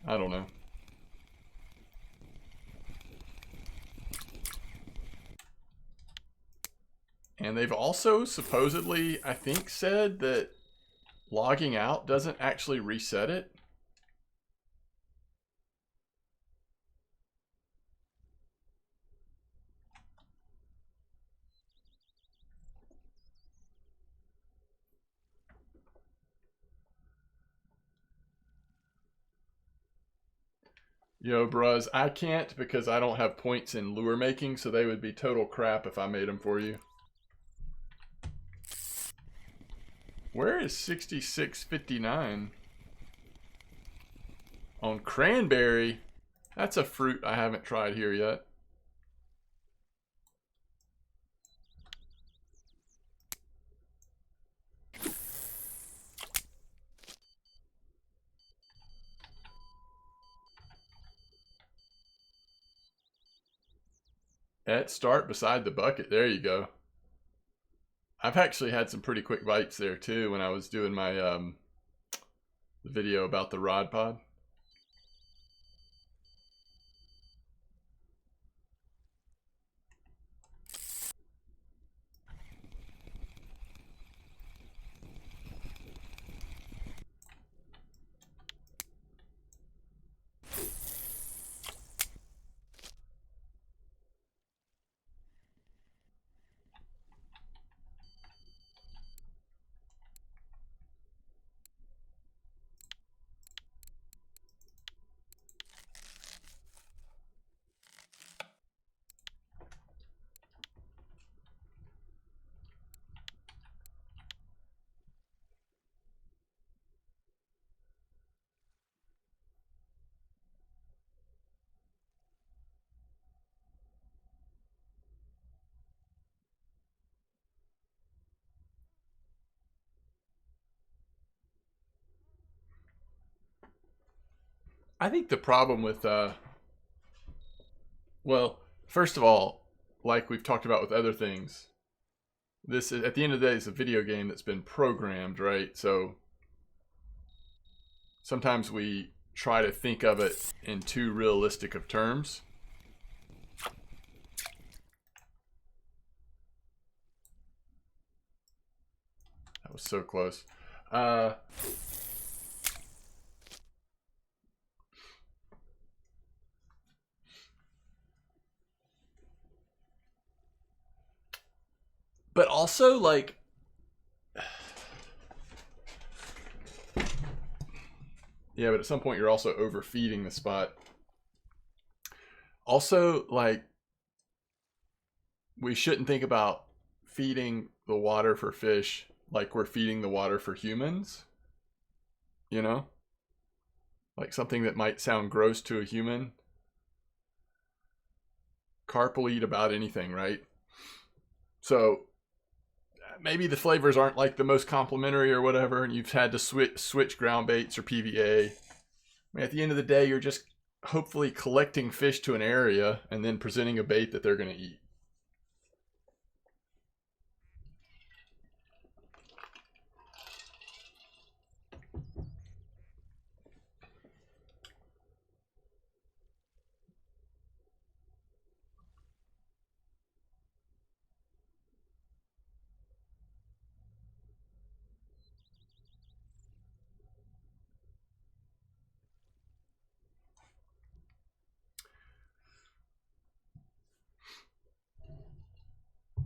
I don't know. And they've also supposedly, I think, said that logging out doesn't actually reset it. Yo, bruz, I can't because I don't have points in lure making, so they would be total crap if I made them for you. Where is 66.59? On cranberry? That's a fruit I haven't tried here yet. At start beside the bucket. There you go. I've actually had some pretty quick bites there too when I was doing my video about the rod pod. I think the problem with, well, first of all, like we've talked about with other things, this is, at the end of the day, is a video game that's been programmed, right? So sometimes we try to think of it in too realistic of terms. That was so close. But also, like, yeah, but at some point you're also overfeeding the spot. Also, like, we shouldn't think about feeding the water for fish like we're feeding the water for humans. You know? Like something that might sound gross to a human. Carp will eat about anything, right? So maybe the flavors aren't like the most complimentary or whatever, and you've had to switch ground baits or PVA. I mean, at the end of the day, you're just hopefully collecting fish to an area and then presenting a bait that they're going to eat.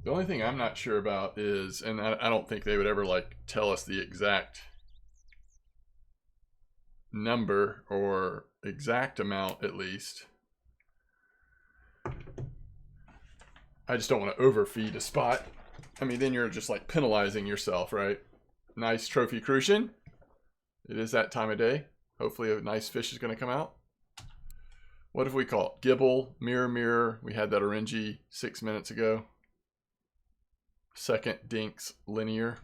The only thing I'm not sure about is, and I don't think they would ever like tell us the exact number or exact amount at least. I just don't want to overfeed a spot. I mean, then you're just like penalizing yourself, right? Nice trophy crucian. It is that time of day. Hopefully a nice fish is going to come out. What have we caught? Gibble, mirror, mirror. We had that orangey 6 minutes ago. Second dinks, linear.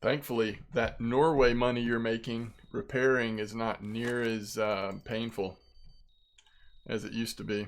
Thankfully, that Norway money you're making repairing is not near as painful as it used to be.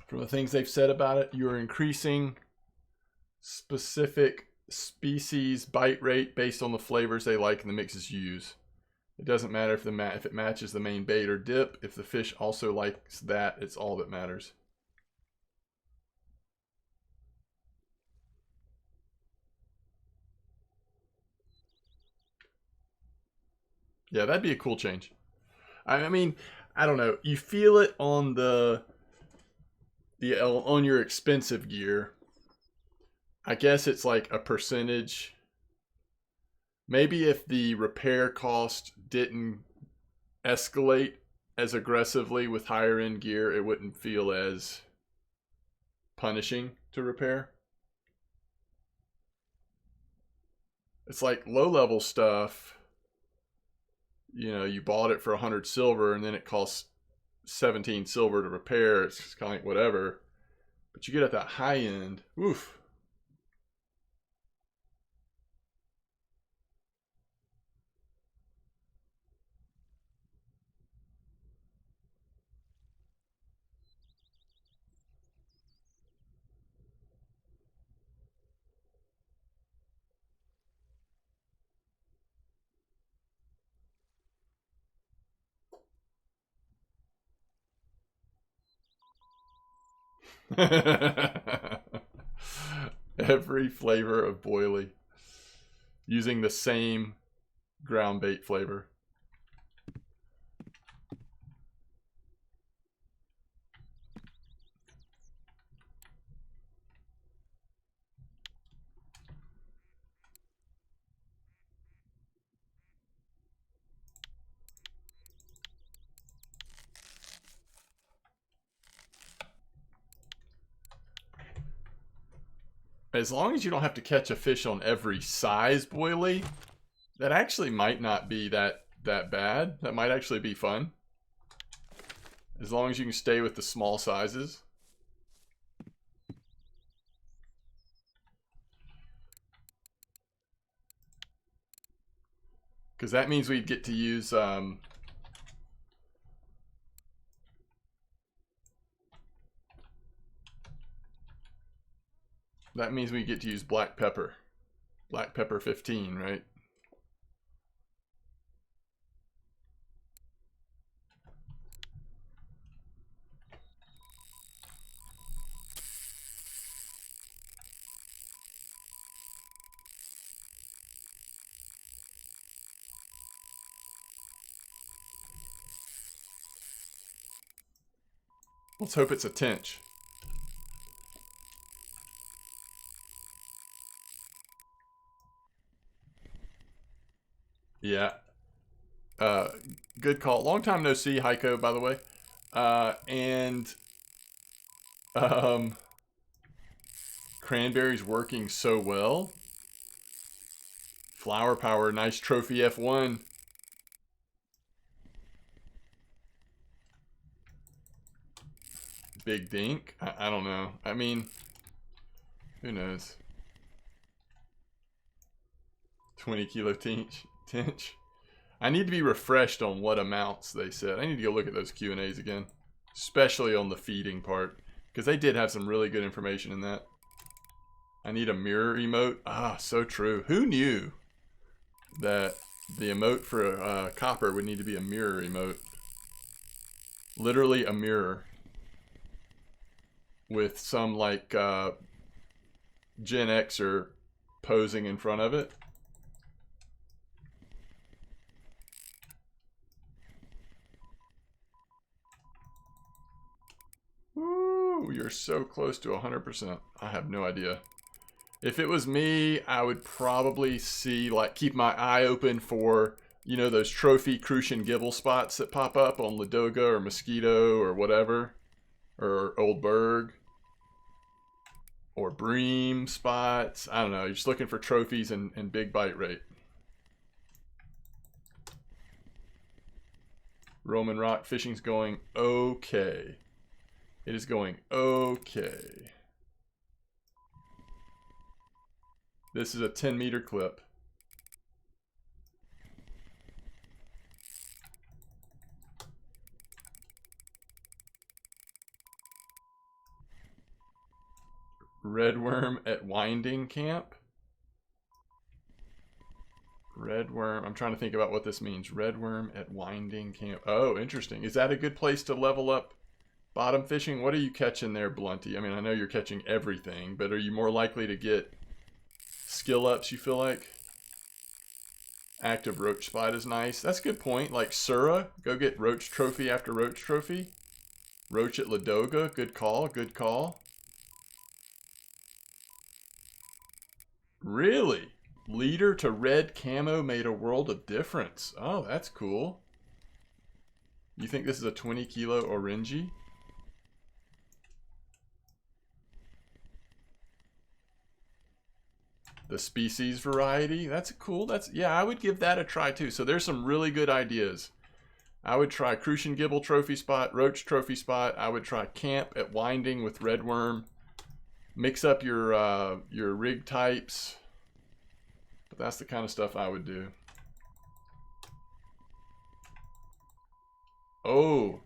From the things they've said about it, you are increasing specific species bite rate based on the flavors they like and the mixes you use. It doesn't matter if it matches the main bait or dip. If the fish also likes that, it's all that matters. Yeah, that'd be a cool change. I mean, I don't know. You feel it on on your expensive gear. I guess it's like a percentage. Maybe if the repair cost didn't escalate as aggressively with higher end gear, it wouldn't feel as punishing to repair. It's like low level stuff. You know, you bought it for 100 silver and then it costs 17 silver to repair. It's kind of like whatever. But you get at that high end, oof. Every flavor of boilie using the same ground bait flavor. As long as you don't have to catch a fish on every size boilie, that actually might not be that bad. That might actually be fun. As long as you can stay with the small sizes. Because that means we'd get to use that means we get to use black pepper. Black pepper 15, right? Let's hope it's a tench. Yeah. Good call. Long time no see, Heiko, by the way. And Cranberry's working so well. Flower power, nice trophy F1. Big dink? I don't know. I mean, who knows? 20 kilo tench. I need to be refreshed on what amounts they said. I need to go look at those Q&As again. Especially on the feeding part. Because they did have some really good information in that. I need a mirror emote. Ah, so true. Who knew that the emote for copper would need to be a mirror emote? Literally a mirror. With some like Gen Xer posing in front of it. Ooh, you're so close to 100%. I have no idea. If it was me, I would probably see, like, keep my eye open for, you know, those trophy crucian gibble spots that pop up on Ladoga or Mosquito or whatever. Or Old Berg. Or Bream spots. I don't know. You're just looking for trophies and big bite rate. Roman Rock fishing's going okay. It is going okay. This is a 10-meter clip. Redworm at Winding Camp. Redworm. I'm trying to think about what this means. Redworm at Winding Camp. Oh, interesting. Is that a good place to level up bottom fishing? What are you catching there, Blunty? I mean, I know you're catching everything, but are you more likely to get skill ups, you feel like? Active roach spot is nice. That's a good point. Like Sura, go get roach trophy after roach trophy. Roach at Ladoga, good call, good call. Really? Leader to red camo made a world of difference. Oh, that's cool. You think this is a 20 kilo orangey? The species variety, that's cool. Yeah, I would give that a try too. So there's some really good ideas. I would try Crucian Gibble trophy spot, Roach trophy spot. I would try Camp at Winding with Redworm. Mix up your rig types. But that's the kind of stuff I would do. Oh,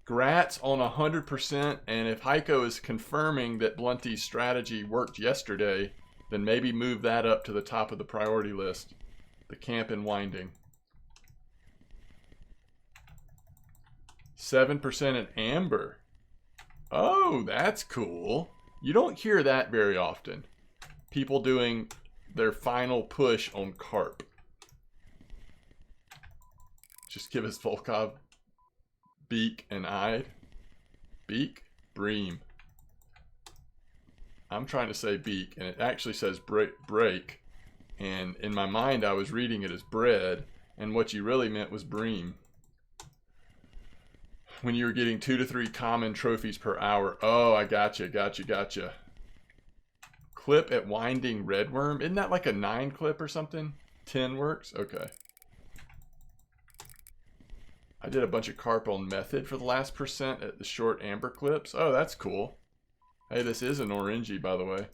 Grats on 100%, and if Heiko is confirming that Blunty's strategy worked yesterday, then maybe move that up to the top of the priority list. The Camp and Winding. 7% in Amber. Oh, that's cool. You don't hear that very often. People doing their final push on Carp. Just give us Volkov, Beak, and Eyed. Beak, Bream. I'm trying to say Beak, and it actually says break. And in my mind, I was reading it as bread, and what you really meant was Bream. When you were getting 2 to 3 common trophies per hour. Oh, I gotcha. Clip at Winding Redworm. Isn't that like a 9 clip or something? 10 works? Okay. I did a bunch of Carp on Method for the last percent at the short Amber clips. Oh, that's cool. Hey, this is an orangey, by the way.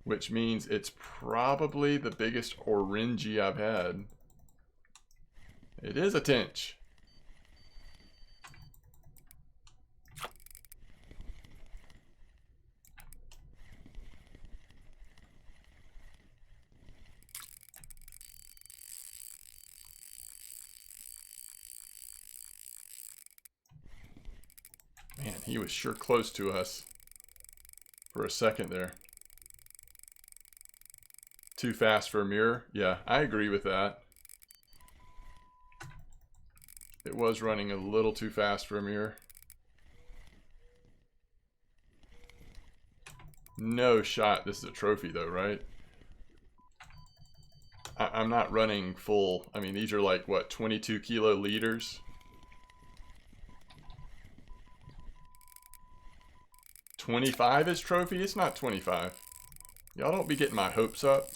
Which means it's probably the biggest orangey I've had. It is a tench. Man, he was sure close to us for a second there. Too fast for a mirror? Yeah, I agree with that. It was running a little too fast for a mirror. No shot. This is a trophy though, right? I'm not running full. I mean, these are like, what, 22 kilo liters? 25 is trophy? It's not 25. Y'all don't be getting my hopes up.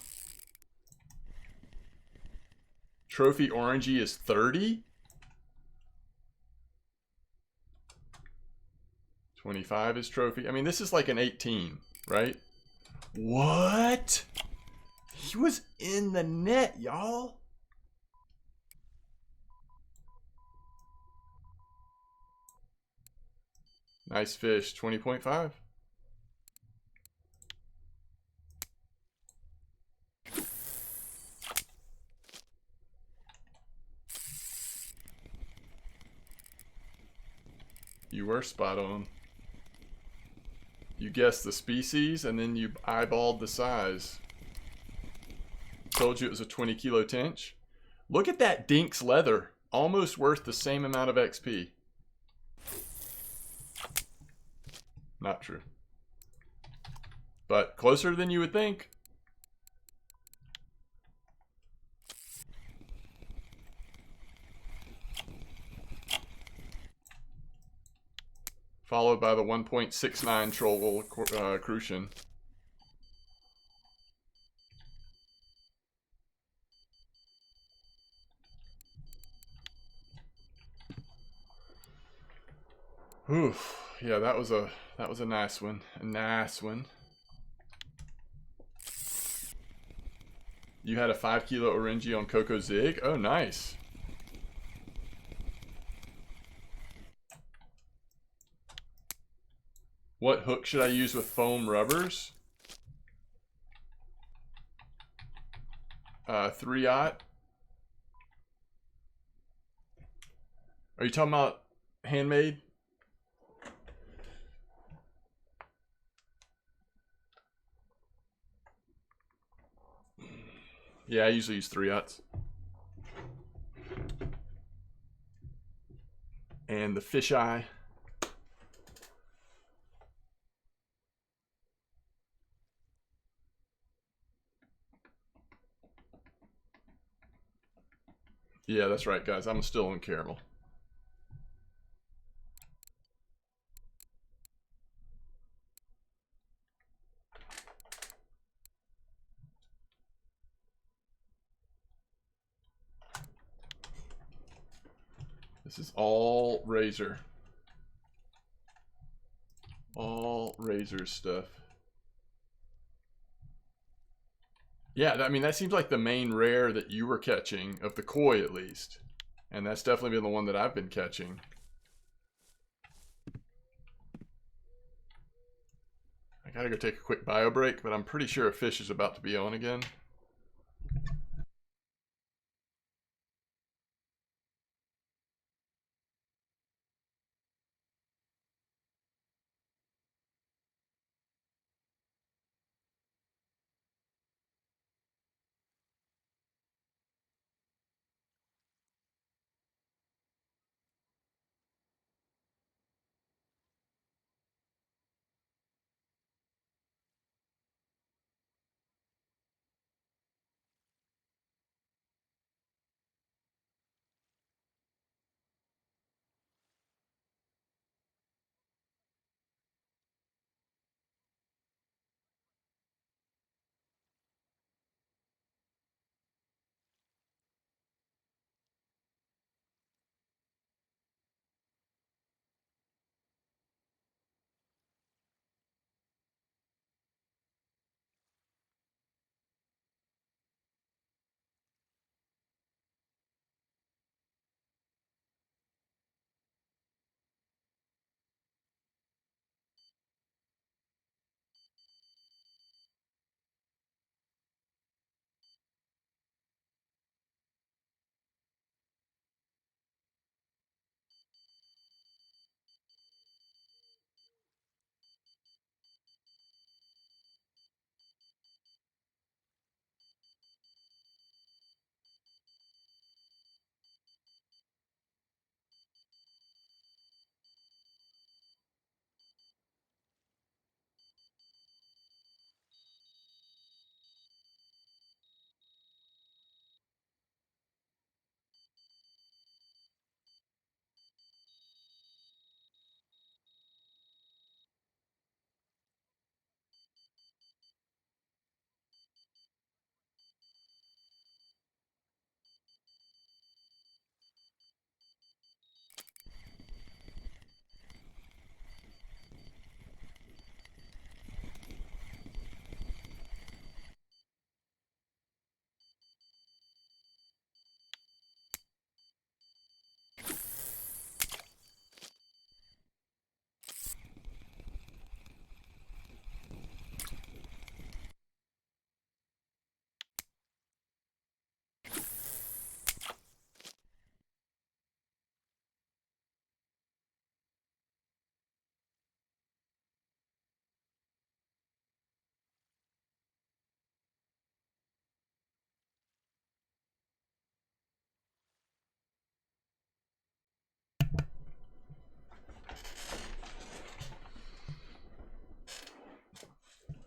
Trophy orangey is 30? 25 is trophy. I mean, this is like an 18, right? What? He was in the net, y'all. Nice fish, 20.5. You were spot on. You guessed the species and then you eyeballed the size. Told you it was a 20 kilo tench. Look at that Dinks leather. almost worth the same amount of XP. Not true. But closer than you would think. Followed by the 1.69 troll Crucian. Oof. Yeah, that was a nice one. A nice one. You had a 5 kilo Orangi on Coco Zig? Oh, nice. What hook should I use with foam rubbers? 3-aught. Are you talking about handmade? Yeah, I usually use 3-aughts. And the fisheye. Yeah, that's right, guys. I'm still on caramel. This is all razor. All razor stuff. Yeah, I mean, that seems like the main rare that you were catching, of the koi at least. And that's definitely been the one that I've been catching. I gotta go take a quick bio break, but I'm pretty sure a fish is about to be on again.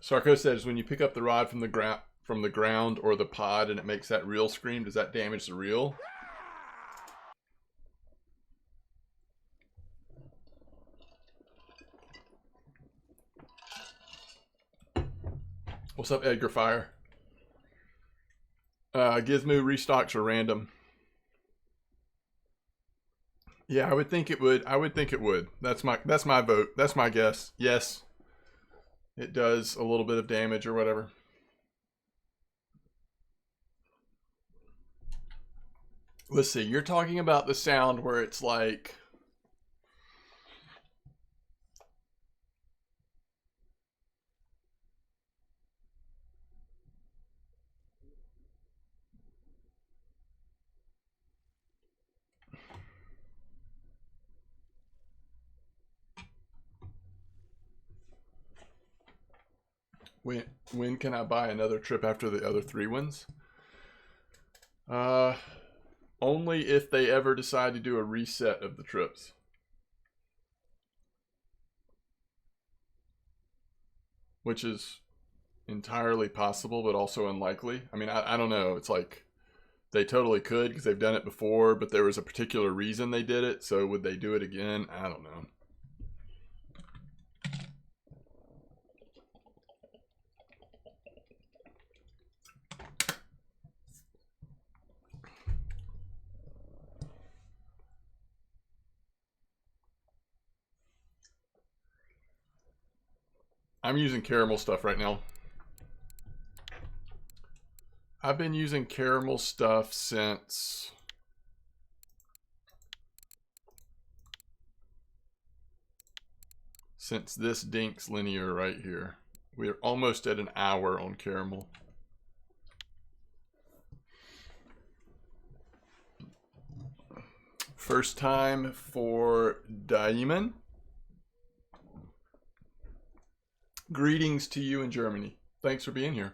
Sarko says when you pick up the rod from the ground or the pod and it makes that reel scream, does that damage the reel? What's up, Edgar Fire? Gizmo restocks are random. Yeah, I would think it would. I would think it would. That's my vote. That's my guess. Yes. It does a little bit of damage or whatever. Let's see. You're talking about the sound where it's like when can I buy another trip after the other 3 ones? Uh Only if they ever decide to do a reset of the trips. Which is entirely possible, but also unlikely. I mean, I don't know. It's like they totally could because they've done it before, but there was a particular reason they did it. So would they do it again? I don't know. I'm using caramel stuff right now. I've been using caramel stuff since this Dinks linear right here. We're almost at an hour on caramel. First time for Diamond. Greetings to you in Germany. Thanks for being here.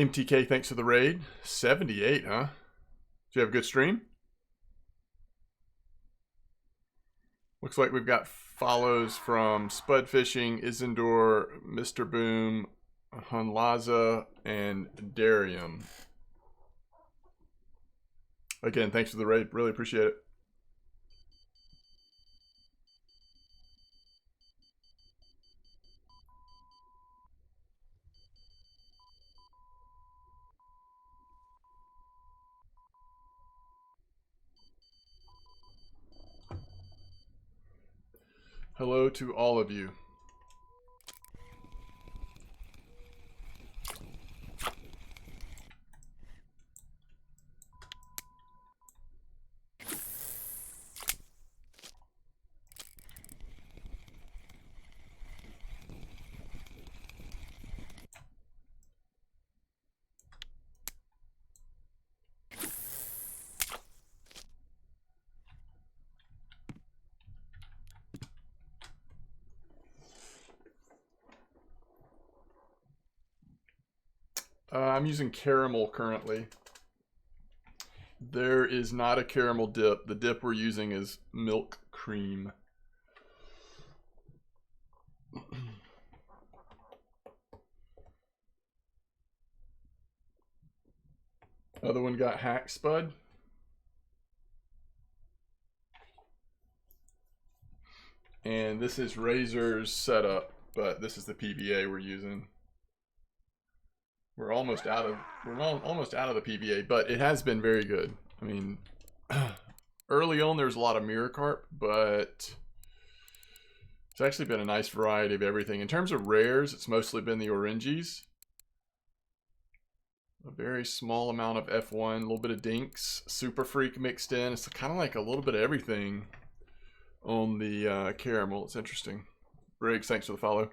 MTK, thanks for the raid. 78, huh? Did you have a good stream? Looks like we've got follows from Spud Fishing, Isendor, Mr. Boom, Hunlaza, and Darium. Again, thanks for the raid. Really appreciate it. Hello to all of you. I'm using caramel currently. There is not a caramel dip. The dip we're using is milk cream. Other one got hacked, Spud. And this is Razor's setup, but this is the PVA we're using. We're almost out of the PVA, but it has been very good. I mean, early on there was a lot of mirror carp, but it's actually been a nice variety of everything. In terms of rares, it's mostly been the oranges. A very small amount of F1, a little bit of dinks, super freak mixed in. It's kind of like a little bit of everything on the caramel. It's interesting. Briggs, thanks for the follow.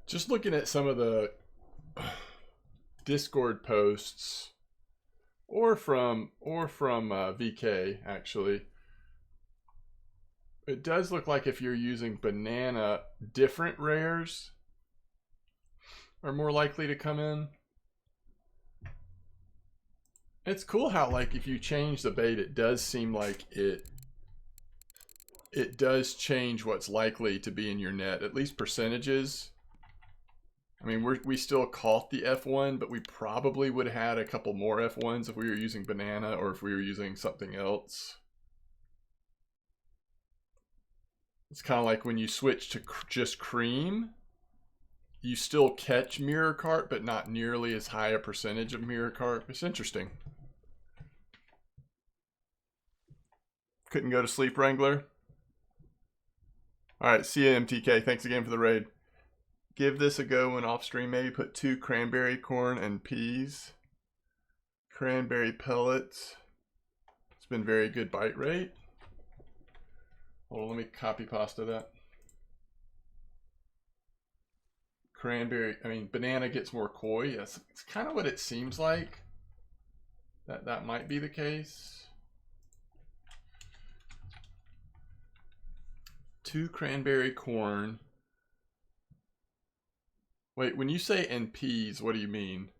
Just looking at some of the Discord posts, or from VK actually, it does look like if you're using banana, different rares are more likely to come in. It's cool how, like, if you change the bait, it does seem like it does change what's likely to be in your net, at least percentages. I mean, we still caught the F1, but we probably would have had a couple more F1s if we were using banana or if we were using something else. It's kind of like when you switch to just cream, you still catch mirror carp, but not nearly as high a percentage of mirror carp. It's interesting. Couldn't go to sleep, Wrangler. All right, see you, MTK. Thanks again for the raid. Give this a go when off stream. Maybe put 2 cranberry corn and peas. Cranberry pellets. It's been very good bite rate. Hold on, let me copy pasta that. Cranberry, I mean, banana gets more coy. Yes, it's kind of what it seems like. That might be the case. 2 cranberry corn. Wait, when you say and peas, what do you mean?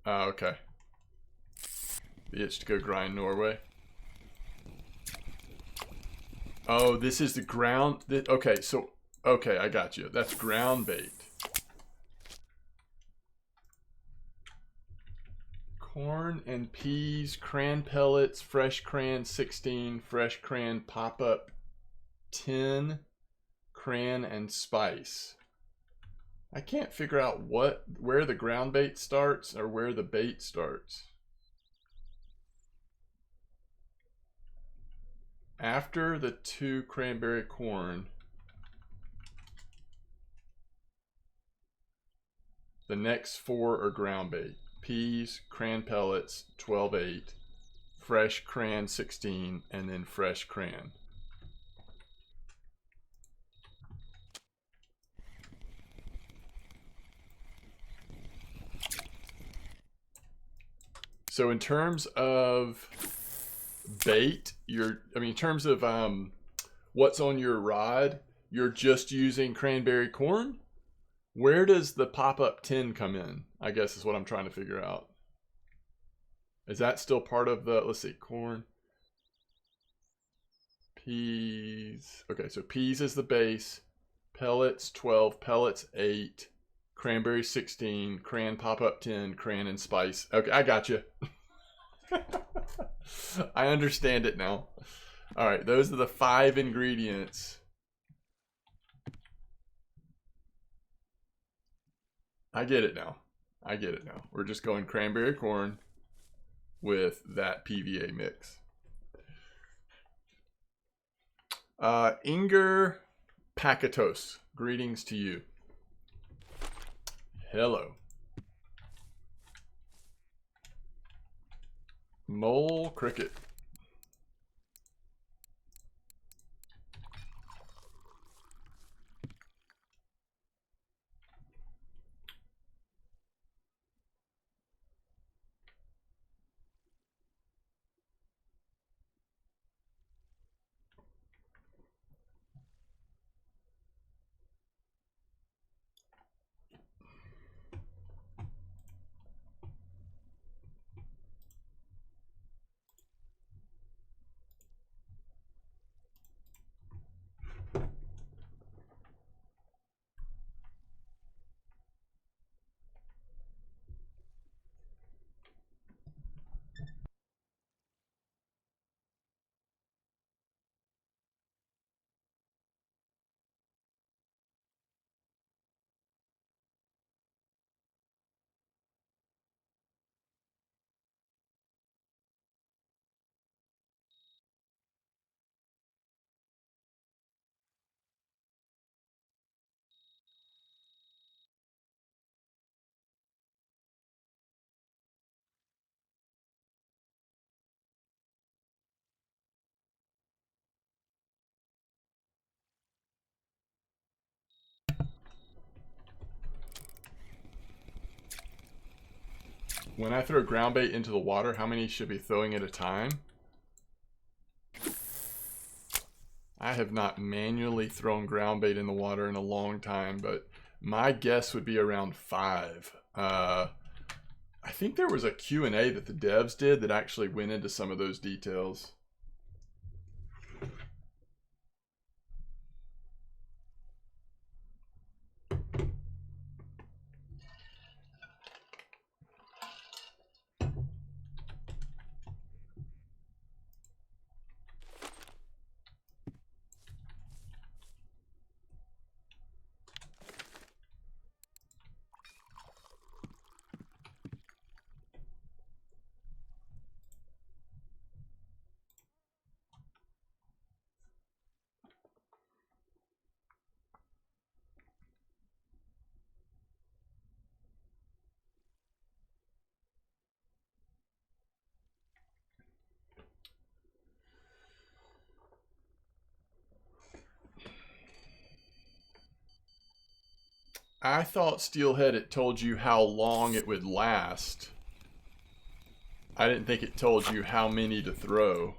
Oh, okay. The itch to go grind Norway. Oh, this is the ground. Okay, so okay, I got you. That's ground bait. Corn and peas, cran pellets, fresh cran 16, fresh cran pop-up 10, cran and spice. I can't figure out where the ground bait starts or where the bait starts. After the 2 cranberry corn, the next 4 are ground bait. Peas, cran pellets, 12-8, fresh cran 16, and then fresh cran. So in terms of bait, in terms of what's on your rod, you're just using cranberry corn? Where does the pop-up 10 come in? I guess is what I'm trying to figure out. Is that still part of the, let's see, corn, peas. Okay, so peas is the base, pellets 12, pellets 8, cranberry 16, cran pop-up 10, cran and spice. Okay, I got you. I understand it now. All right, those are the 5 ingredients. I get it now. I get it now. We're just going cranberry corn with that PVA mix. Inger Pakatos, greetings to you. Hello. Mole Cricket. When I throw ground bait into the water, how many should be throwing at a time? I have not manually thrown ground bait in the water in a long time, but my guess would be around 5. I think there was a Q&A that the devs did that actually went into some of those details. I thought Steelhead, it told you how long it would last. I didn't think it told you how many to throw.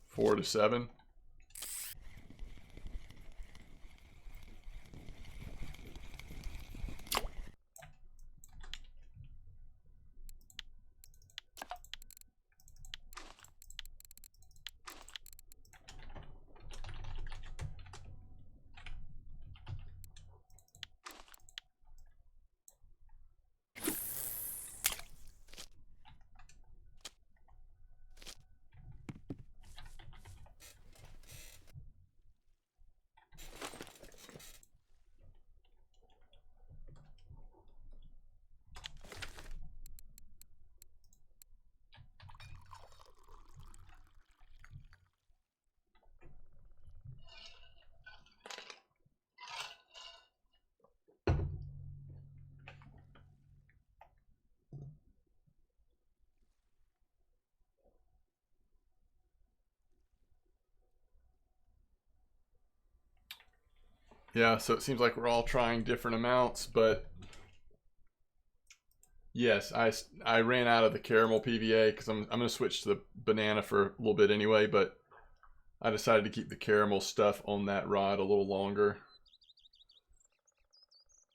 Four to seven. Yeah, so it seems like we're all trying different amounts, but yes, I ran out of the caramel PVA because I'm going to switch to the banana for a little bit anyway, but I decided to keep the caramel stuff on that rod a little longer.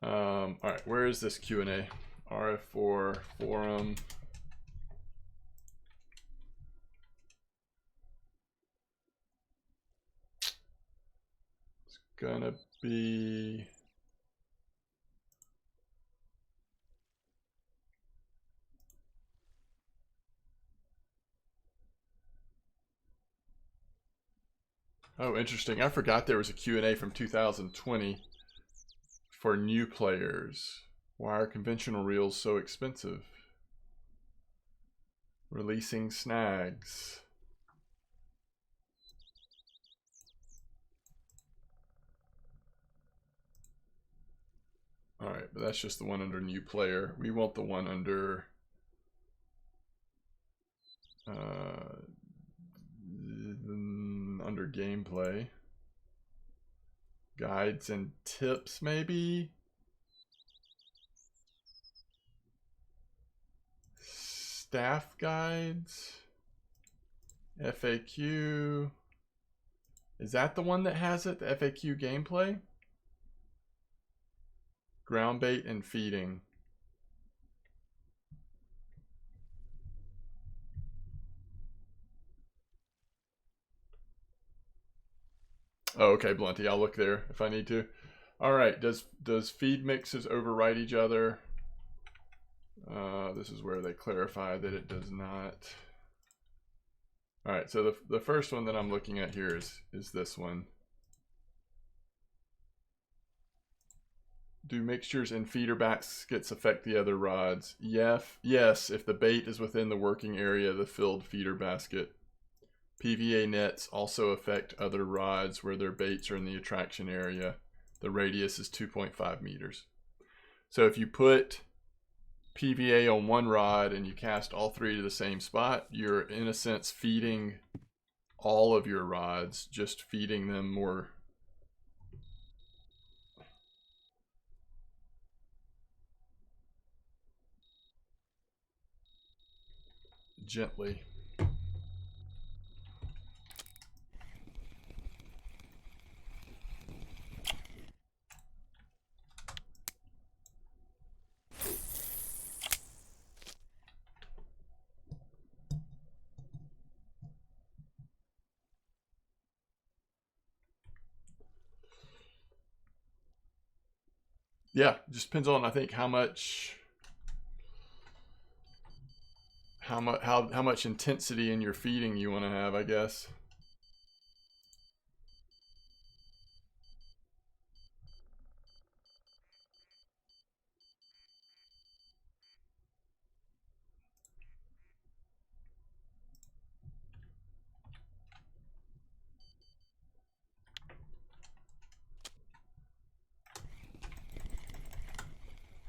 All right, where is this Q&A? RF4 forum. It's gonna be... Oh, interesting. I forgot there was a Q&A from 2020 for new players. Why are conventional reels so expensive? Releasing snags. All right, but that's just the one under new player. We want the one under under gameplay. Guides and tips, maybe? Staff guides? FAQ? Is that the one that has it? The FAQ gameplay? Ground bait and feeding. Oh, okay, Blunty. I'll look there if I need to. All right. Does feed mixes overwrite each other? This is where they clarify that it does not. All right. So the first one that I'm looking at here is this one. Do mixtures in feeder baskets affect the other rods? Yes, if the bait is within the working area of the filled feeder basket. PVA nets also affect other rods where their baits are in the attraction area. The radius is 2.5 meters. So if you put PVA on one rod and you cast all three to the same spot, you're in a sense feeding all of your rods, just feeding them more gently. Yeah, just depends on, I think, how much intensity in your feeding you want to have, I guess.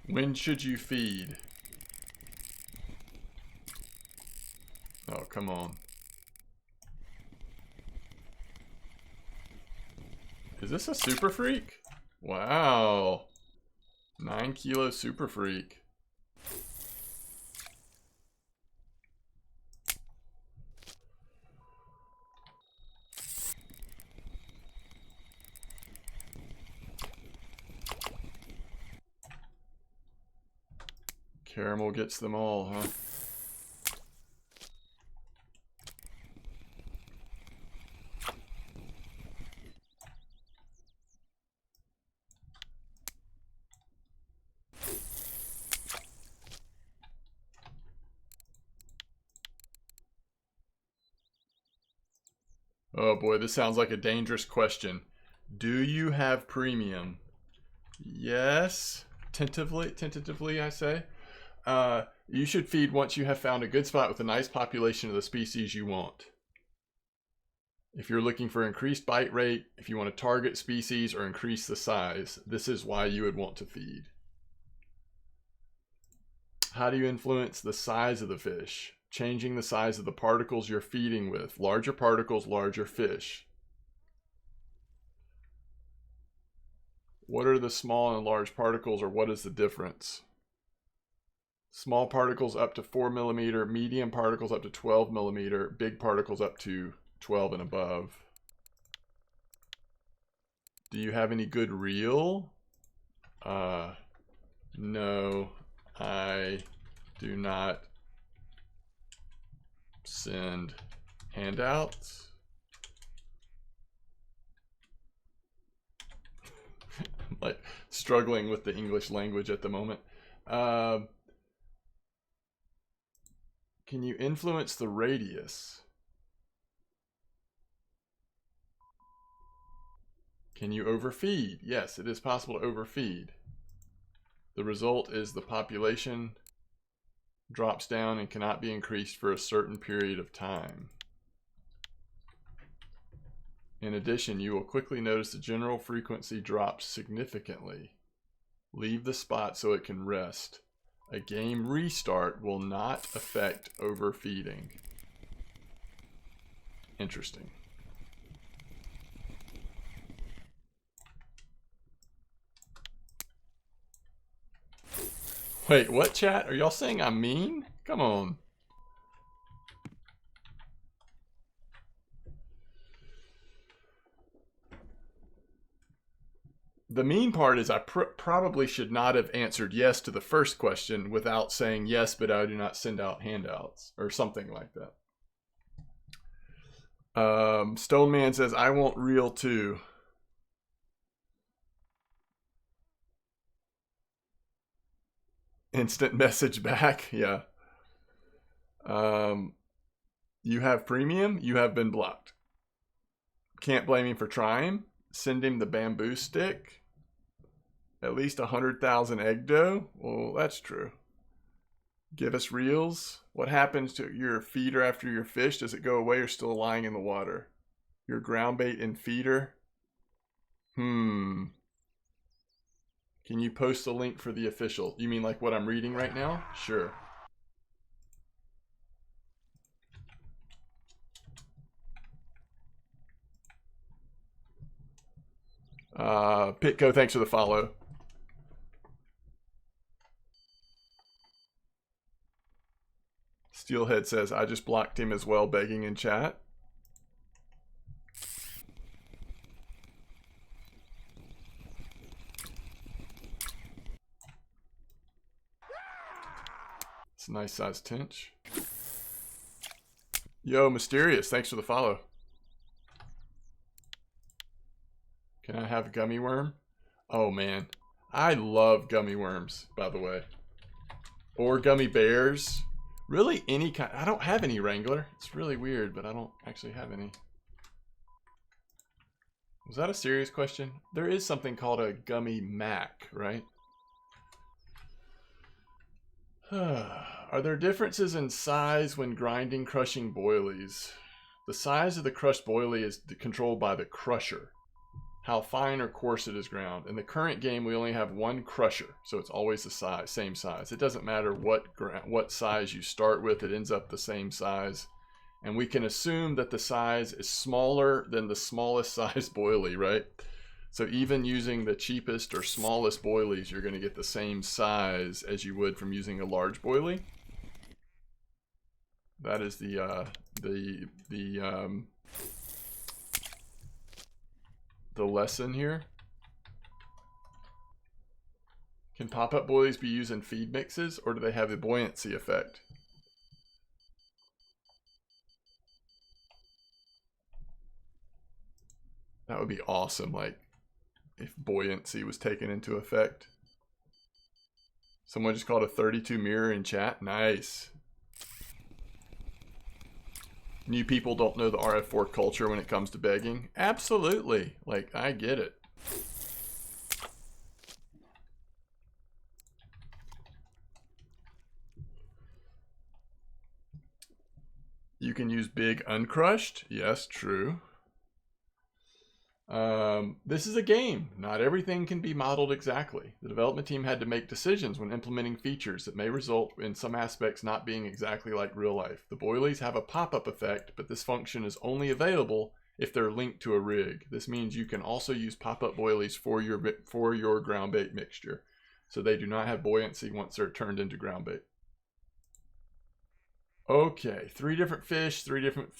When should you feed? Oh, come on. Is this a super freak? Wow. 9 kilo super freak. Caramel gets them all, huh? Oh boy, this sounds like a dangerous question. Do you have premium? Yes. Tentatively, I say. You should feed once you have found a good spot with a nice population of the species you want. If you're looking for increased bite rate, if you want to target species or increase the size, this is why you would want to feed. How do you influence the size of the fish? Changing the size of the particles you're feeding with. Larger particles, larger fish. What are the small and large particles, or what is the difference? Small particles up to 4 millimeter, medium particles up to 12 millimeter, big particles up to 12 and above. Do you have any good reel? No, I do not send handouts. I'm like struggling with the English language at the moment. Can you influence the radius? Can you overfeed? Yes, it is possible to overfeed. The result is the population drops down and cannot be increased for a certain period of time. In addition, you will quickly notice the general frequency drops significantly. Leave the spot so it can rest. A game restart will not affect overfeeding. Interesting. Wait, what, chat? Are y'all saying I'm mean? Come on. The mean part is I probably should not have answered yes to the first question without saying yes, but I do not send out handouts or something like that. Stone Man says, I want reel too. Instant message back. Yeah. You have premium. You have been blocked. Can't blame him for trying. Send him the bamboo stick. At least 100,000 egg dough. Well, that's true. Give us reels. What happens to your feeder after your fish? Does it go away or still lying in the water? Your ground bait and feeder? Can you post the link for the official? You mean like what I'm reading right now? Sure. Pitco, thanks for the follow. Steelhead says, I just blocked him as well, begging in chat. It's a nice sized tench. Yo, Mysterious, thanks for the follow. Can I have gummy worm? Oh man, I love gummy worms, by the way. Or gummy bears. Really any kind. I don't have any Wrangler. It's really weird, but I don't actually have any. Was that a serious question? There is something called a gummy mac, right? Are there differences in size when grinding, crushing boilies? The size of the crushed boilie is controlled by the crusher. how fine or coarse it is ground. In the current game, we only have one crusher, so it's always the same size. It doesn't matter what size you start with, it ends up the same size. And we can assume that the size is smaller than the smallest size boilie, right? So even using the cheapest or smallest boilies, you're going to get the same size as you would from using a large boilie. That is the lesson here. Can pop-up boilies be used in feed mixes, or do they have the buoyancy effect? That would be awesome, like, if buoyancy was taken into effect. Someone just called a 32 mirror in chat. Nice. New people don't know the RF4 culture when it comes to begging. Absolutely. Like, I get it. You can use big uncrushed. Yes, true. This is a game. Not everything can be modeled exactly. The development team had to make decisions when implementing features that may result in some aspects not being exactly like real life. The boilies have a pop-up effect, but this function is only available if they're linked to a rig. This means you can also use pop-up boilies for your ground bait mixture. So they do not have buoyancy once they're turned into ground bait. Okay, 3 different fish, 3 different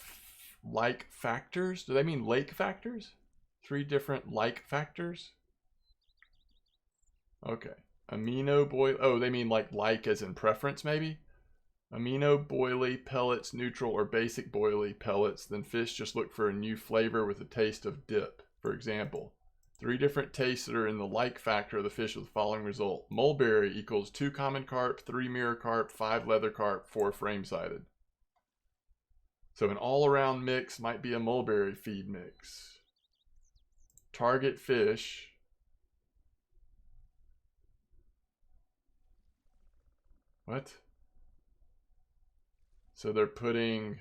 like factors. Do they mean lake factors? 3 different like factors? Okay. Amino boil. Oh, they mean like as in preference, maybe? Amino boilie, pellets, neutral, or basic boilie, pellets. Then fish just look for a new flavor with a taste of dip. For example, 3 different tastes that are in the like factor of the fish with the following result. Mulberry equals 2 common carp, 3 mirror carp, 5 leather carp, 4 frame-sided. So an all-around mix might be a mulberry feed mix. Target fish. What? So they're putting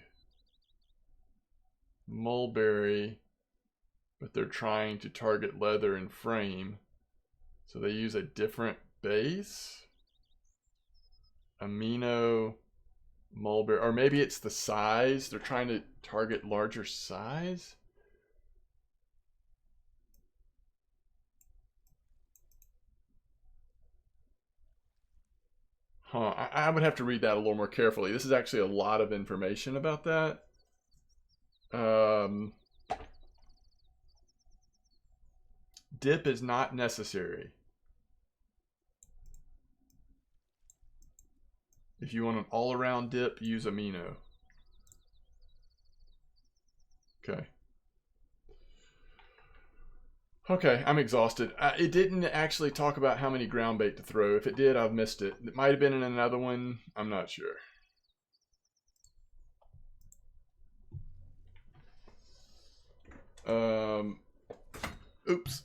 mulberry, but they're trying to target leather and frame. So they use a different base. Amino, mulberry, or maybe it's the size. They're trying to target larger size. Huh, I would have to read that a little more carefully. This is actually a lot of information about that. Dip is not necessary. If you want an all-around dip, use amino. Okay. Okay, I'm exhausted. It didn't actually talk about how many ground bait to throw. If it did, I've missed it. It might have been in another one. I'm not sure. Oops.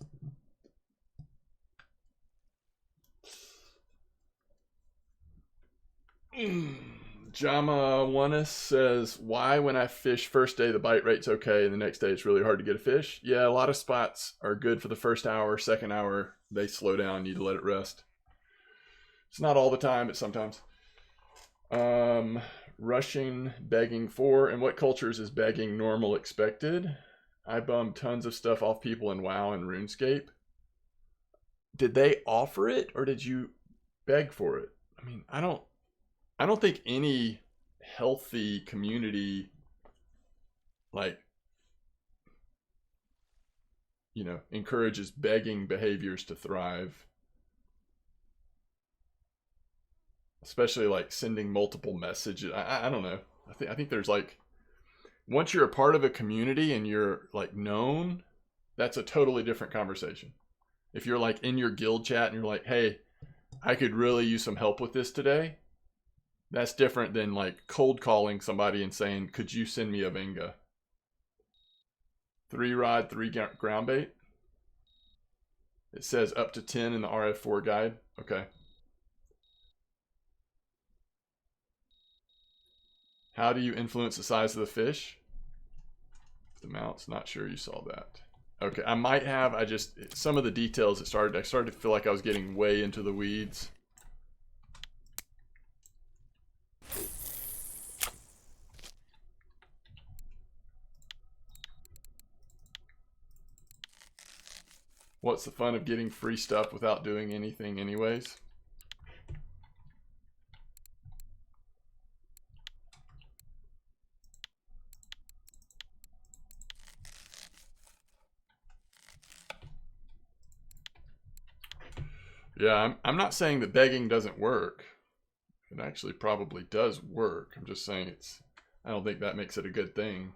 Jama Oneus says, why when I fish first day the bite rate's okay and the next day it's really hard to get a fish? Yeah, a lot of spots are good for the first hour, second hour they slow down, need to let it rest. It's not all the time, but sometimes. Rushing, begging for, and what cultures is begging normal expected? I bummed tons of stuff off people in WoW and RuneScape. Did they offer it or did you beg for it? I mean, I don't think any healthy community, like, you know, encourages begging behaviors to thrive. Especially like sending multiple messages. I don't know. I think there's like, once you're a part of a community and you're like known, that's a totally different conversation. If you're like in your guild chat and you're like, hey, I could really use some help with this today, that's different than like cold calling somebody and saying, could you send me a Venga? 3 rod, 3 ground bait. It says up to 10 in the RF4 guide. Okay. How do you influence the size of the fish? The mount's not sure you saw that. Okay, I might have. I just, some of the details, I started to feel like I was getting way into the weeds. What's the fun of getting free stuff without doing anything anyways? Yeah, I'm not saying that begging doesn't work. It actually probably does work. I'm just saying I don't think that makes it a good thing.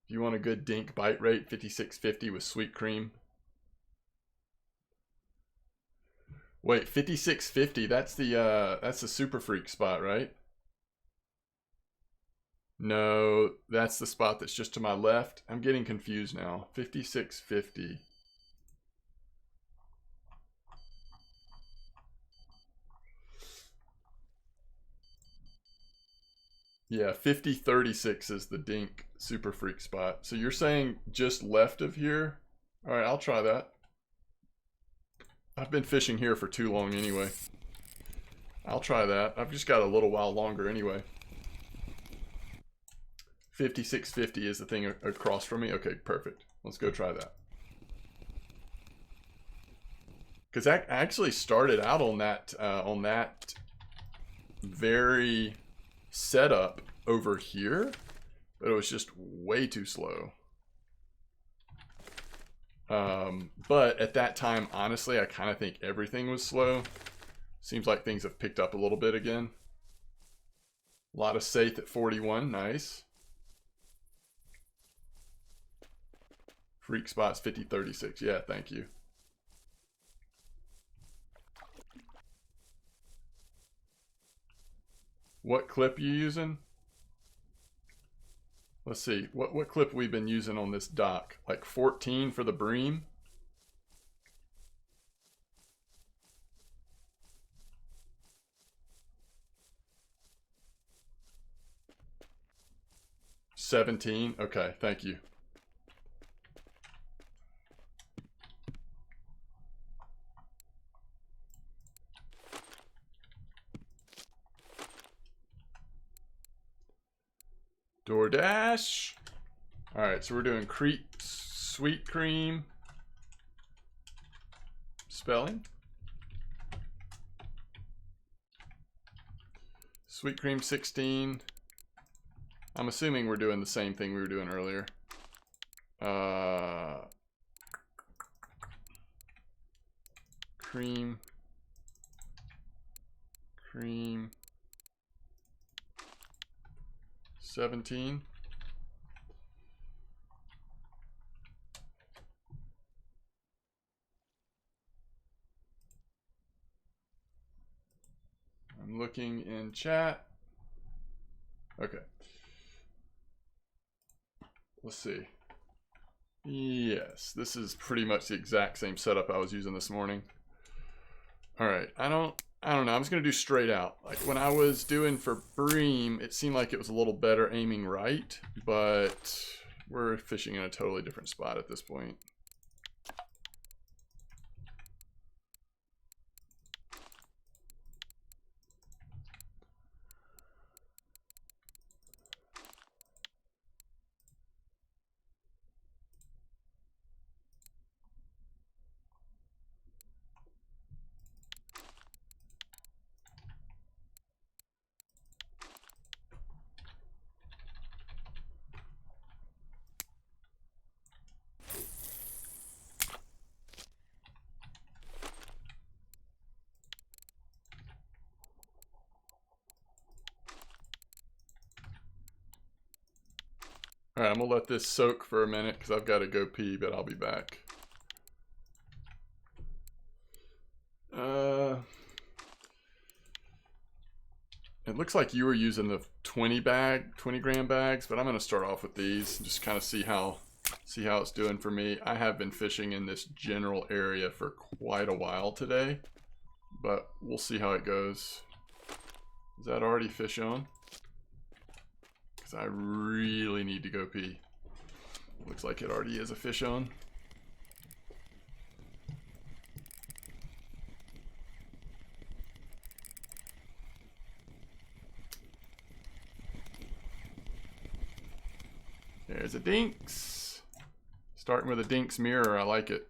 If you want a good dink bite rate, 5650 with sweet cream. Wait, 5650, that's the Super Freak spot, right? No, that's the spot that's just to my left. I'm getting confused now. 5650. Yeah, 5036 is the dink Super Freak spot. So you're saying just left of here? All right, I'll try that. I've been fishing here for too long anyway. I'll try that. I've just got a little while longer anyway. 5650 is the thing across from me. Okay, perfect. Let's go try that. Because I actually started out on that very setup over here, but it was just way too slow. But at that time, honestly, I kind of think everything was slow. Seems like things have picked up a little bit again. A lot of safe at 41, nice. Freak spots 5036, yeah, thank you. What clip you using? Let's see, what clip we've been using on this dock? Like 14 for the bream? $17, okay, thank you. DoorDash. All right, so we're doing sweet cream spelling. Sweet cream 16. I'm assuming we're doing the same thing we were doing earlier. Cream 17. I'm looking in chat. Okay. Let's see. Yes, this is pretty much the exact same setup I was using this morning. All right, I don't know. I'm just gonna do straight out. Like when I was doing for bream, it seemed like it was a little better aiming right, but we're fishing in a totally different spot at this point. All right, I'm gonna let this soak for a minute because I've got to go pee, but I'll be back. It looks like you were using the 20 gram bags, but I'm gonna start off with these and just kind of see how it's doing for me. I have been fishing in this general area for quite a while today, but we'll see how it goes. Is that already fish on? Because I really need to go pee. Looks like it already is a fish on. There's a dinks. Starting with a dinks mirror, I like it.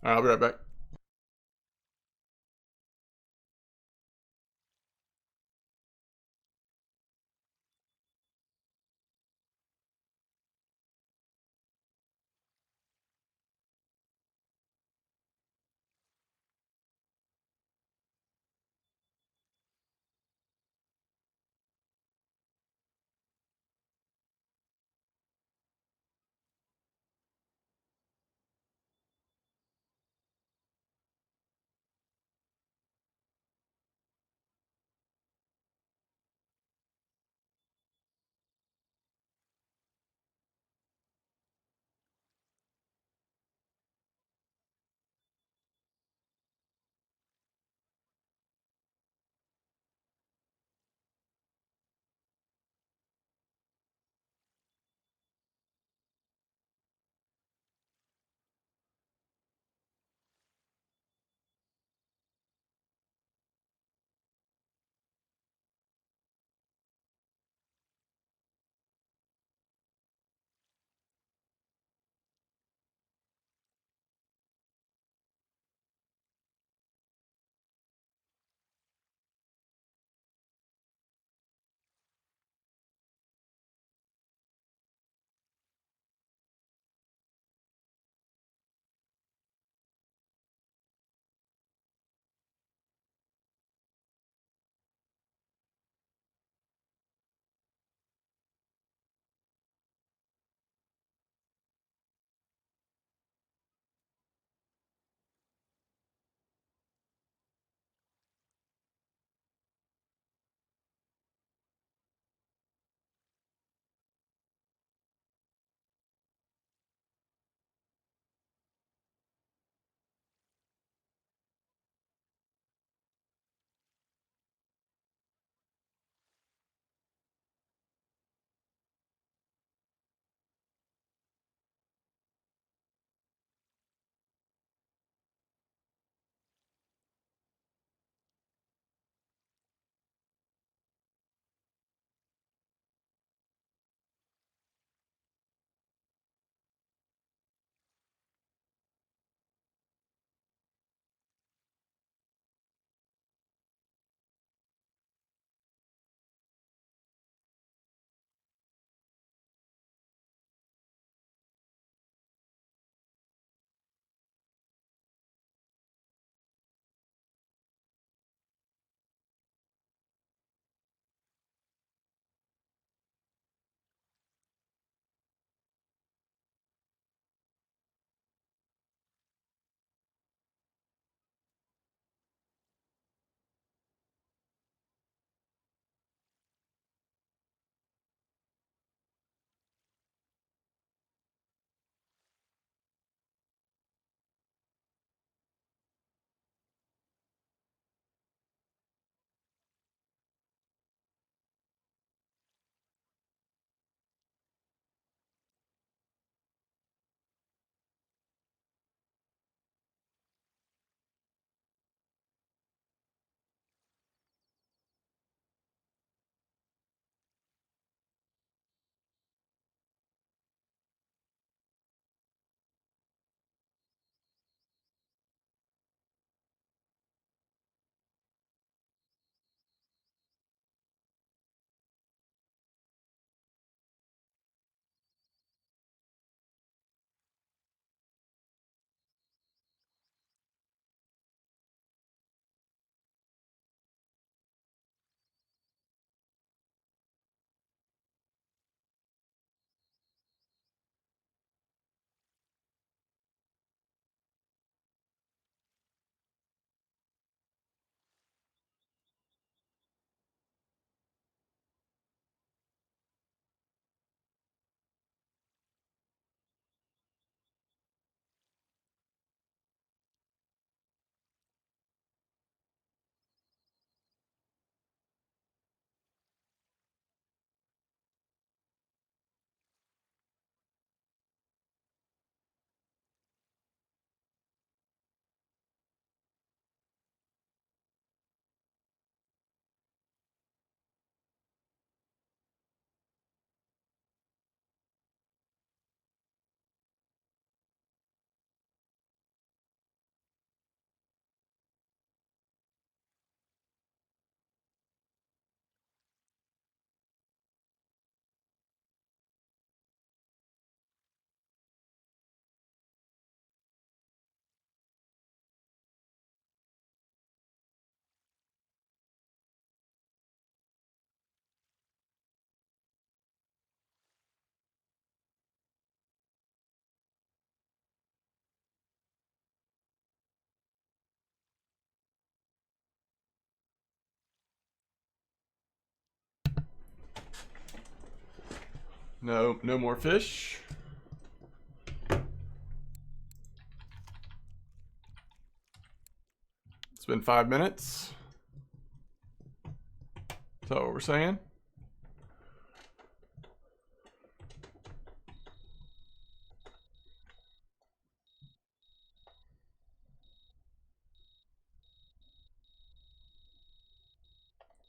All right, I'll be right back. No more fish. It's been 5 minutes. Is that what we're saying?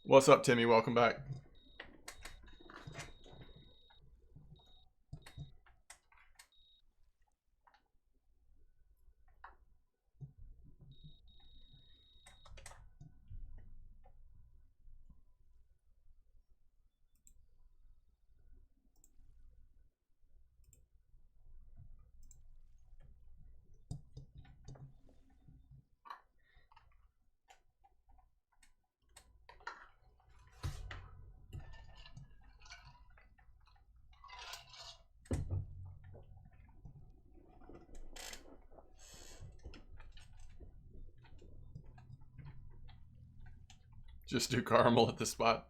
What's up, Timmy? Welcome back. Just do caramel at the spot.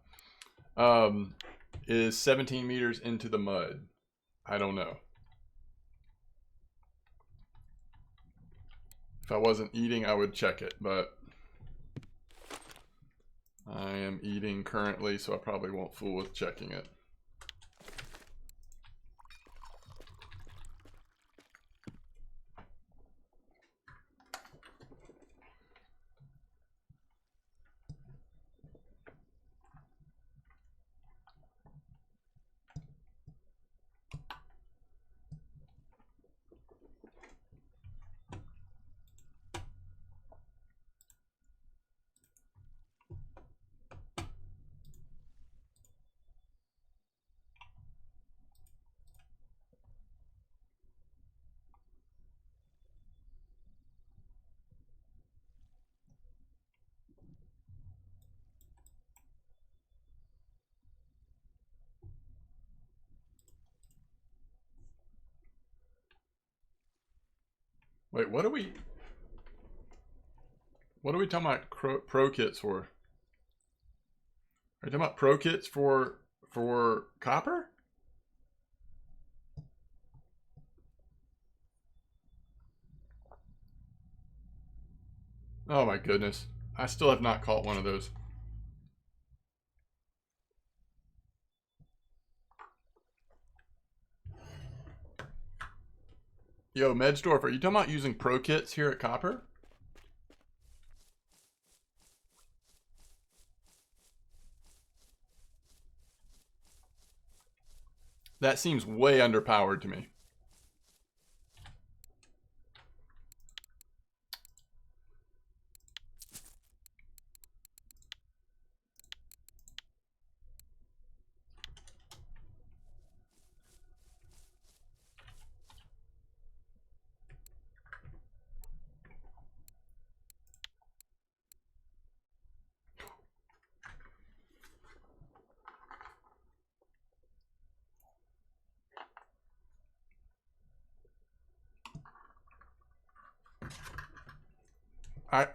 Is 17 meters into the mud. I don't know. If I wasn't eating, I would check it, but I am eating currently, so I probably won't fool with checking it. Wait, what are we talking about pro kits for? Are you talking about pro kits for copper? Oh my goodness. I still have not caught one of those. Yo, Medsdorf, are you talking about using pro kits here at Copper? That seems way underpowered to me.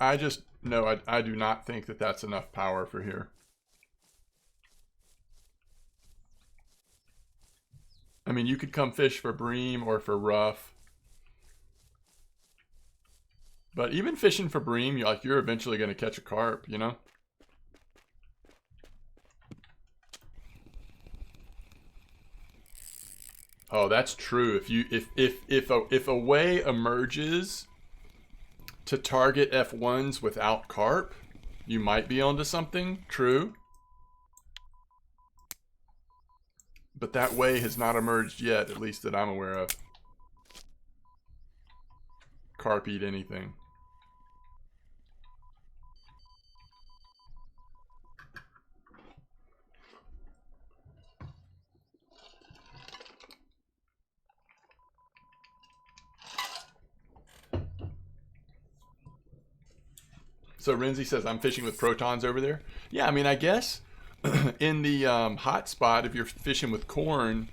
I just, no, I do not think that that's enough power for here. I mean, you could come fish for bream or for rough. But even fishing for bream, you're eventually going to catch a carp, you know? Oh, that's true. If a way emerges to target F1s without carp, you might be onto something. True. But that way has not emerged yet, at least that I'm aware of. Carp eat anything. So Renzi says, I'm fishing with protons over there. Yeah, I mean, I guess in the hot spot, if you're fishing with corn,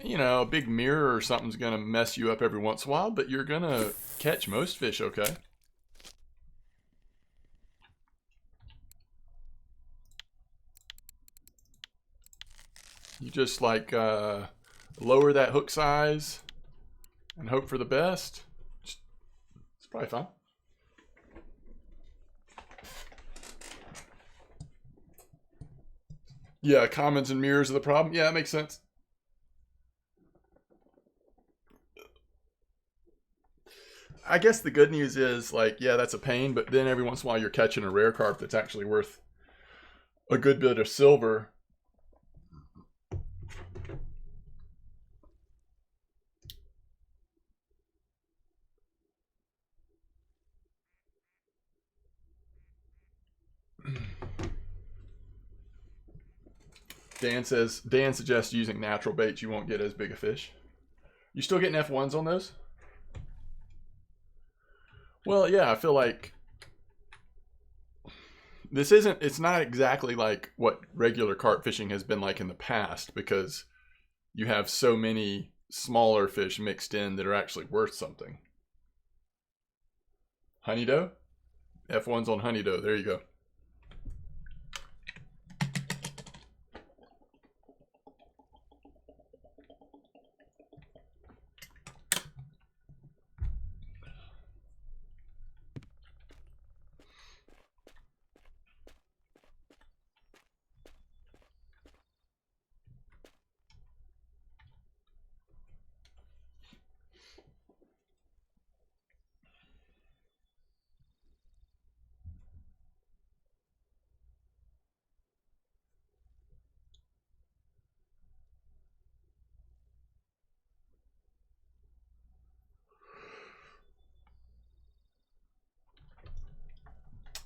you know, a big mirror or something's going to mess you up every once in a while, but you're going to catch most fish okay. You just like lower that hook size and hope for the best. It's probably fine. Yeah, commons and mirrors are the problem. Yeah, that makes sense. I guess the good news is, like, yeah, that's a pain, but then every once in a while you're catching a rare carp that's actually worth a good bit of silver. Dan suggests using natural baits, you won't get as big a fish. You still getting F1s on those? Well, yeah, I feel like it's not exactly like what regular carp fishing has been like in the past, because you have so many smaller fish mixed in that are actually worth something. Honey doe? F1's on honey doe. There you go.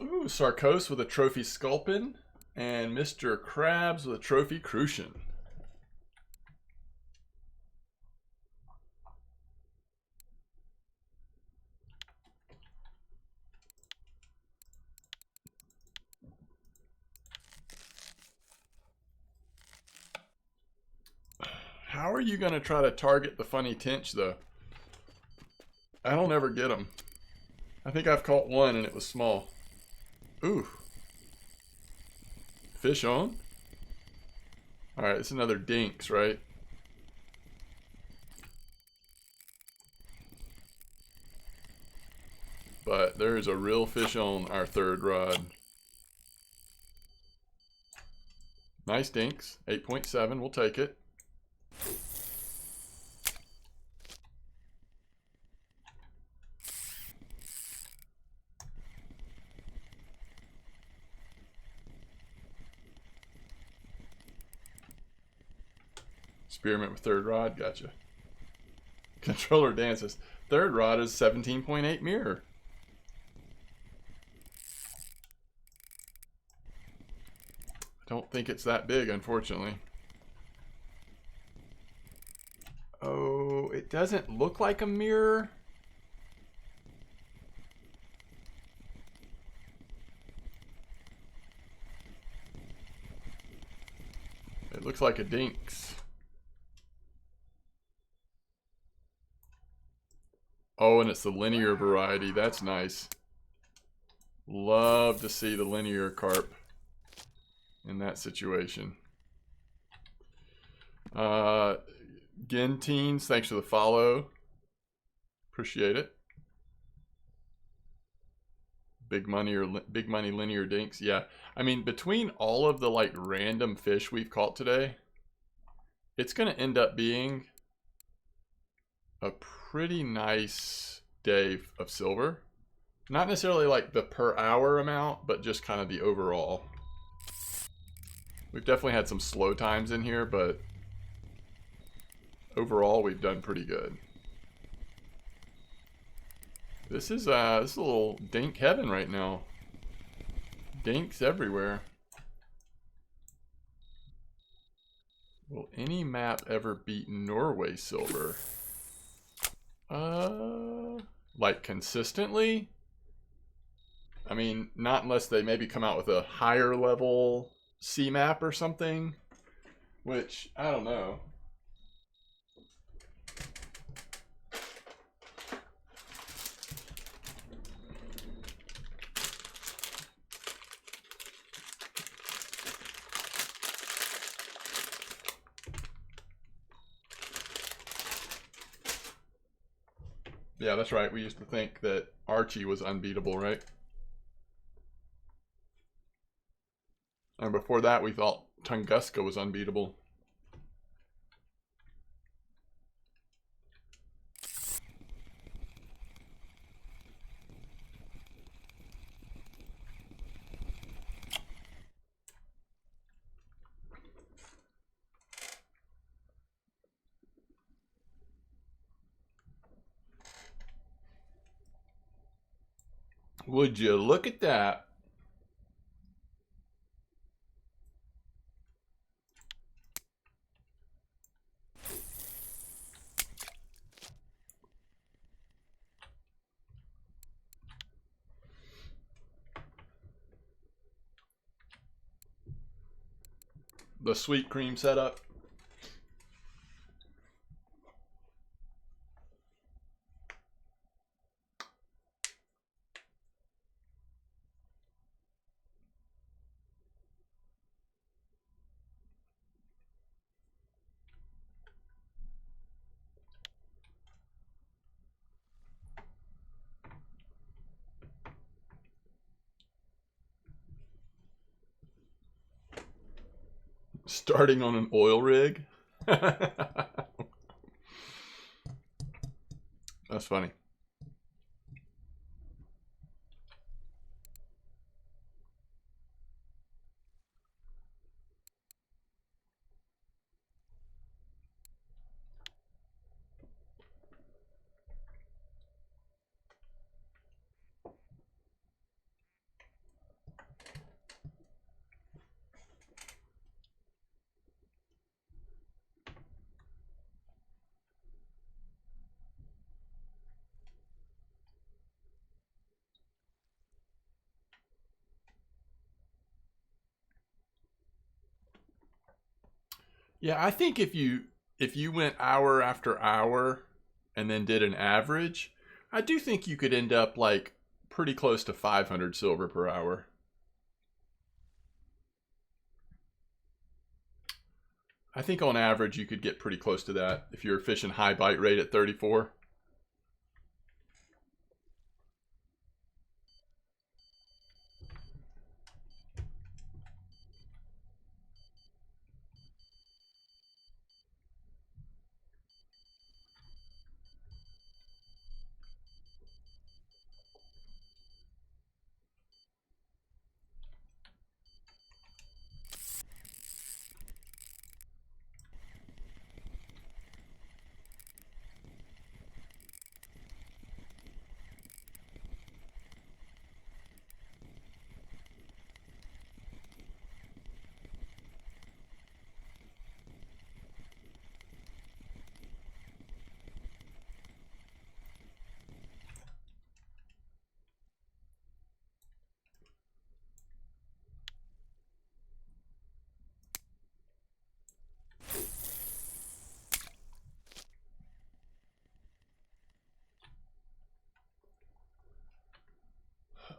Ooh, Sarkos with a trophy sculpin, and Mr. Krabs with a trophy crucian. How are you going to try to target the funny tench, though? I don't ever get them. I think I've caught one and it was small. Ooh. Fish on? Alright, it's another dinks, right? But there is a real fish on our third rod. Nice dinks. 8.7, we'll take it. Spearmint with third rod, gotcha. Controller dances. Third rod is 17.8 mirror. Don't think it's that big, unfortunately. Oh, it doesn't look like a mirror. It looks like a dinks. Oh, and it's the linear variety. That's nice. Love to see the linear carp in that situation. Genteens, thanks for the follow. Appreciate it. Big money linear dinks. Yeah, I mean, between all of the like random fish we've caught today, it's gonna end up being a pretty nice day of silver. Not necessarily like the per hour amount, but just kind of the overall. We've definitely had some slow times in here, but overall we've done pretty good. This is a little dink heaven right now. Dinks everywhere. Will any map ever beat Norway silver? Like consistently? I mean, not unless they maybe come out with a higher level C map or something, which I don't know. Yeah, that's right. We used to think that Archie was unbeatable, right? And before that, we thought Tunguska was unbeatable. Would you look at that? The sweet cream setup. Starting on an oil rig. That's funny. Yeah, I think if you went hour after hour and then did an average, I do think you could end up like pretty close to 500 silver per hour. I think on average you could get pretty close to that if you're fishing high bite rate at 34.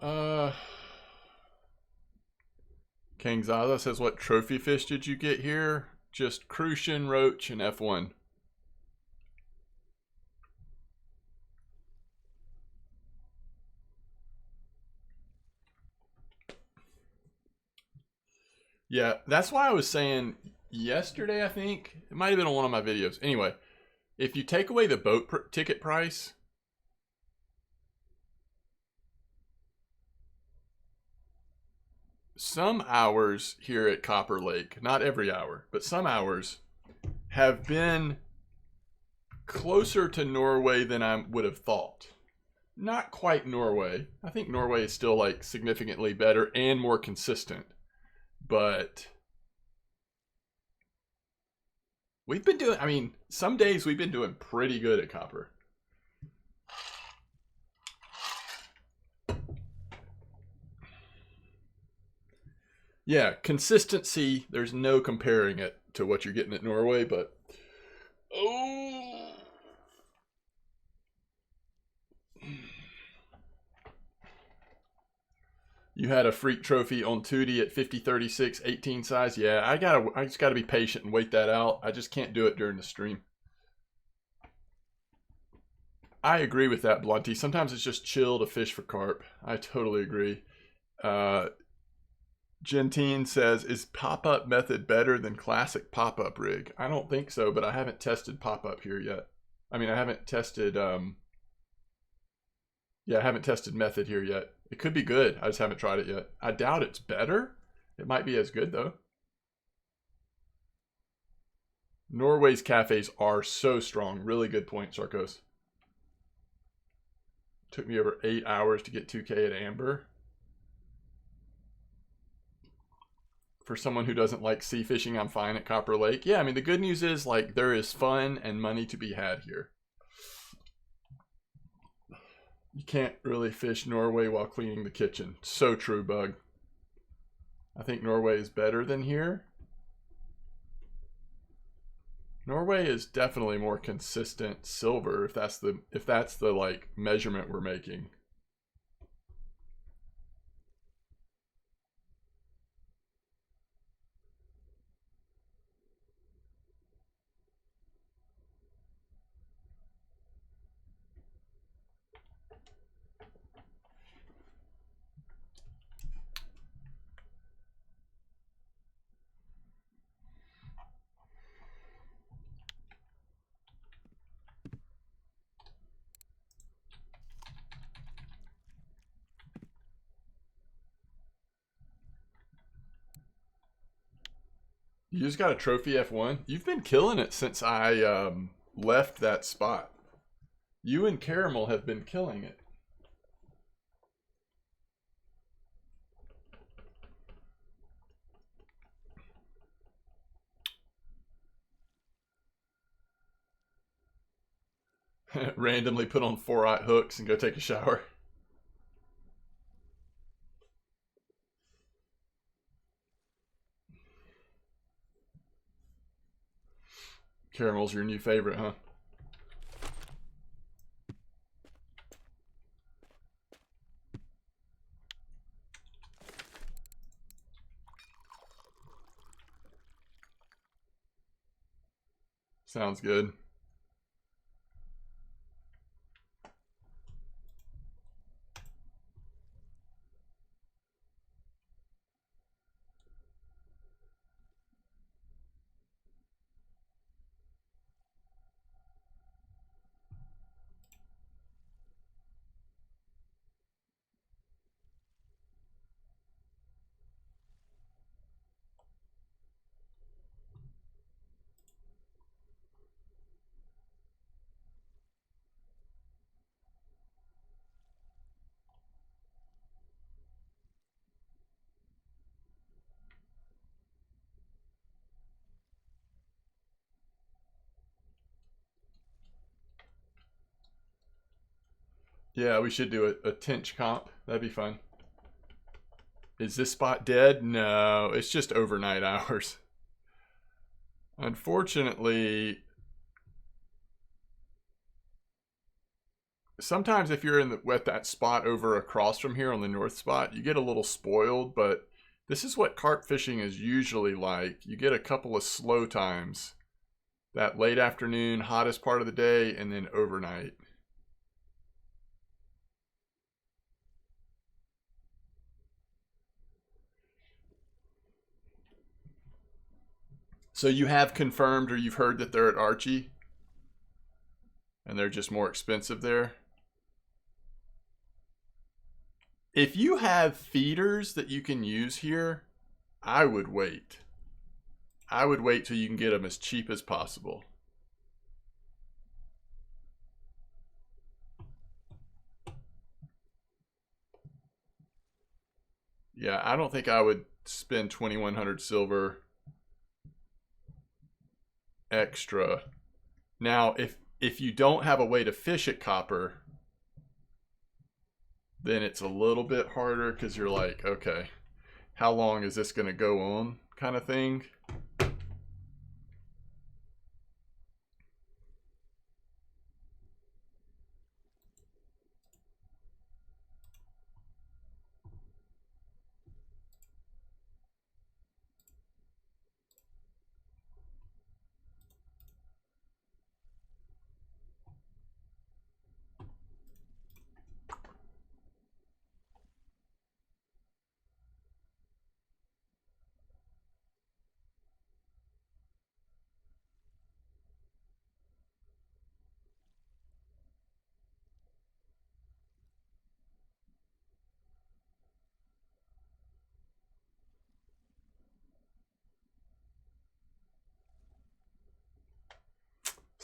Uh, King Zaza says, what trophy fish did you get here? Just crucian, roach, and F1. Yeah, that's why I was saying yesterday, I think. It might have been on one of my videos. Anyway, if you take away the boat ticket price, some hours here at Copper Lake, not every hour, but some hours have been closer to Norway than I would have thought. Not quite Norway. I think Norway is still like significantly better and more consistent. But we've been doing, I mean, some days we've been doing pretty good at Copper. Yeah, consistency, there's no comparing it to what you're getting at Norway, but oh, you had a freak trophy on Tootie at 50, 36, 18 size. Yeah, I just gotta be patient and wait that out. I just can't do it during the stream. I agree with that, Blunty. Sometimes it's just chill to fish for carp. I totally agree. Gentine says, is pop-up method better than classic pop-up rig? I don't think so, but I haven't tested pop-up here yet. I mean, I haven't tested, yeah, I haven't tested method here yet. It could be good. I just haven't tried it yet. I doubt it's better. It might be as good, though. Norway's cafes are so strong. Really good point, Sarkos. Took me over 8 hours to get 2K at Amber. For someone who doesn't like sea fishing, I'm fine at Copper Lake. Yeah, I mean, the good news is, like, there is fun and money to be had here. You can't really fish Norway while cleaning the kitchen. So true, Bug. I think Norway is better than here. Norway is definitely more consistent silver if that's the like measurement we're making. You just got a trophy F1. You've been killing it since I left that spot. You and Caramel have been killing it. Randomly put on 4-aught hooks and go take a shower. Caramel's your new favorite, huh? Sounds good. Yeah, we should do a Tinch comp. That'd be fun. Is this spot dead? No, it's just overnight hours. Unfortunately, sometimes if you're at that spot over across from here on the north spot, you get a little spoiled, but this is what carp fishing is usually like. You get a couple of slow times. That late afternoon, hottest part of the day, and then overnight. So you have confirmed or you've heard that they're at Archie? And they're just more expensive there? If you have feeders that you can use here, I would wait. I would wait till you can get them as cheap as possible. Yeah, I don't think I would spend 2100 silver extra. Now, if you don't have a way to fish at copper, then it's a little bit harder because you're like, okay, how long is this going to go on kind of thing.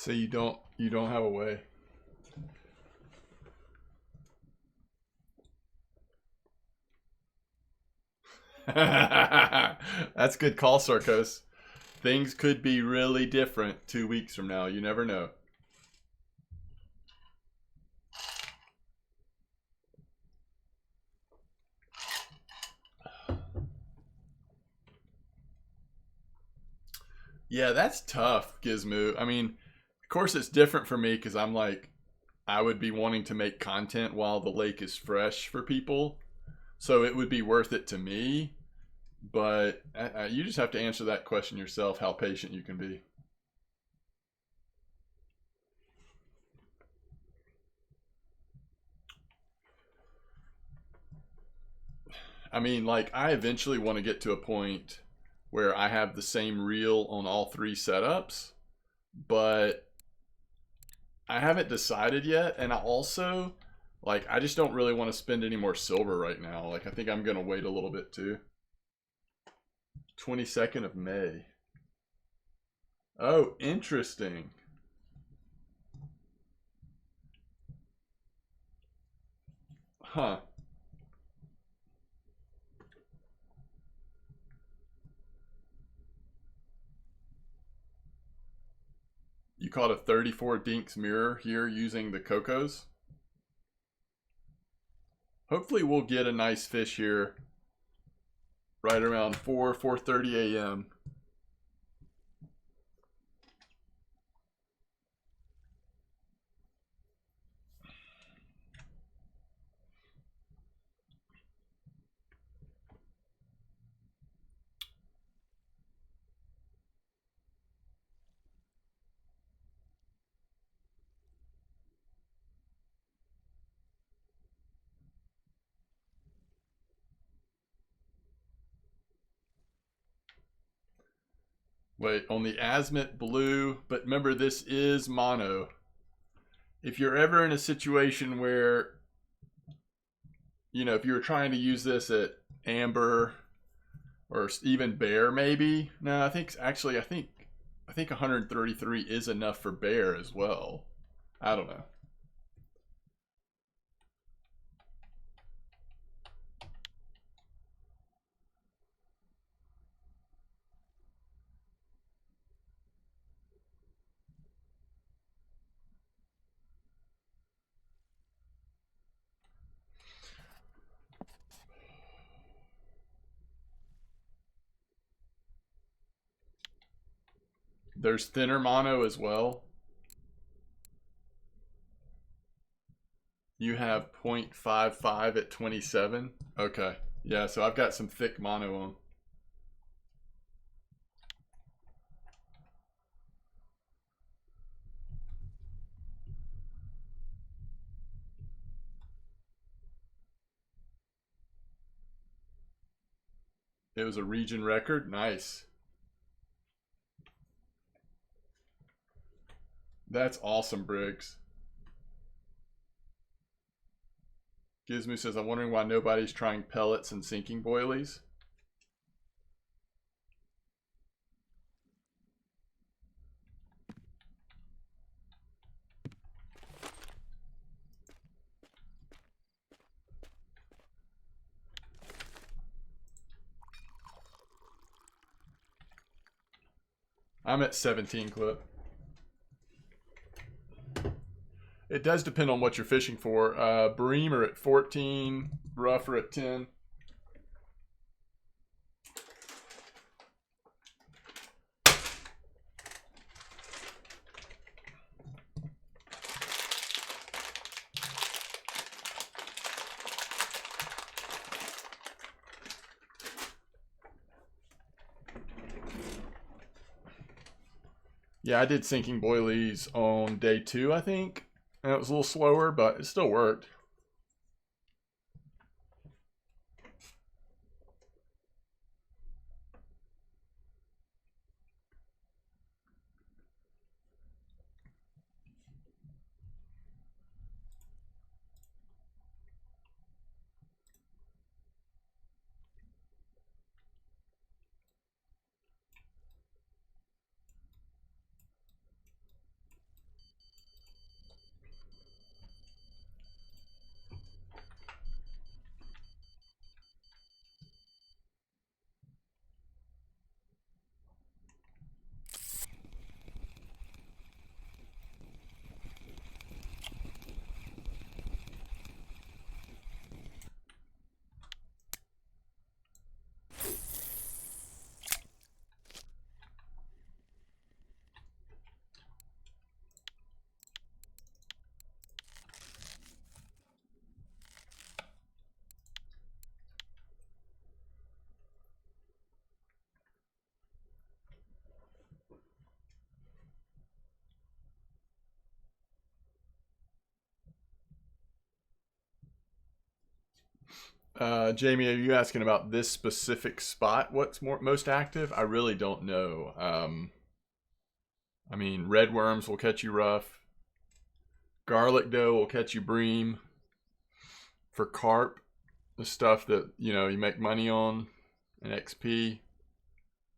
So you don't have a way. That's good call, Sarkos. Things could be really different 2 weeks from now. You never know. Yeah, that's tough, Gizmo. I mean, of course it's different for me because I'm like, I would be wanting to make content while the lake is fresh for people. So it would be worth it to me. But you just have to answer that question yourself, how patient you can be. I mean, like, I eventually want to get to a point where I have the same reel on all 3 setups, but I haven't decided yet. And I also, like, I just don't really want to spend any more silver right now. Like, I think I'm going to wait a little bit too. 22nd of May. Oh, interesting. Huh. You caught a 34 dinks mirror here using the Cocos. Hopefully we'll get a nice fish here right around 4:30 a.m. Wait, on the Azimuth blue, but remember this is mono. If you're ever in a situation where, if you were trying to use this at amber or even bear maybe. No, I think 133 is enough for bear as well. I don't know. There's thinner mono as well. You have 0.55 at 27. Okay. Yeah, so I've got some thick mono on. It was a region record. Nice. That's awesome, Briggs. Gizmo says, I'm wondering why nobody's trying pellets and sinking boilies. I'm at 17 clip. It does depend on what you're fishing for. Bream are at 14, rough are at 10. Yeah, I did sinking boilies on day 2, I think. And it was a little slower, but it still worked. Jamie, are you asking about this specific spot? What's most active? I really don't know. I mean, red worms will catch you rough. Garlic dough will catch you bream. For carp, the stuff that you make money on, and XP.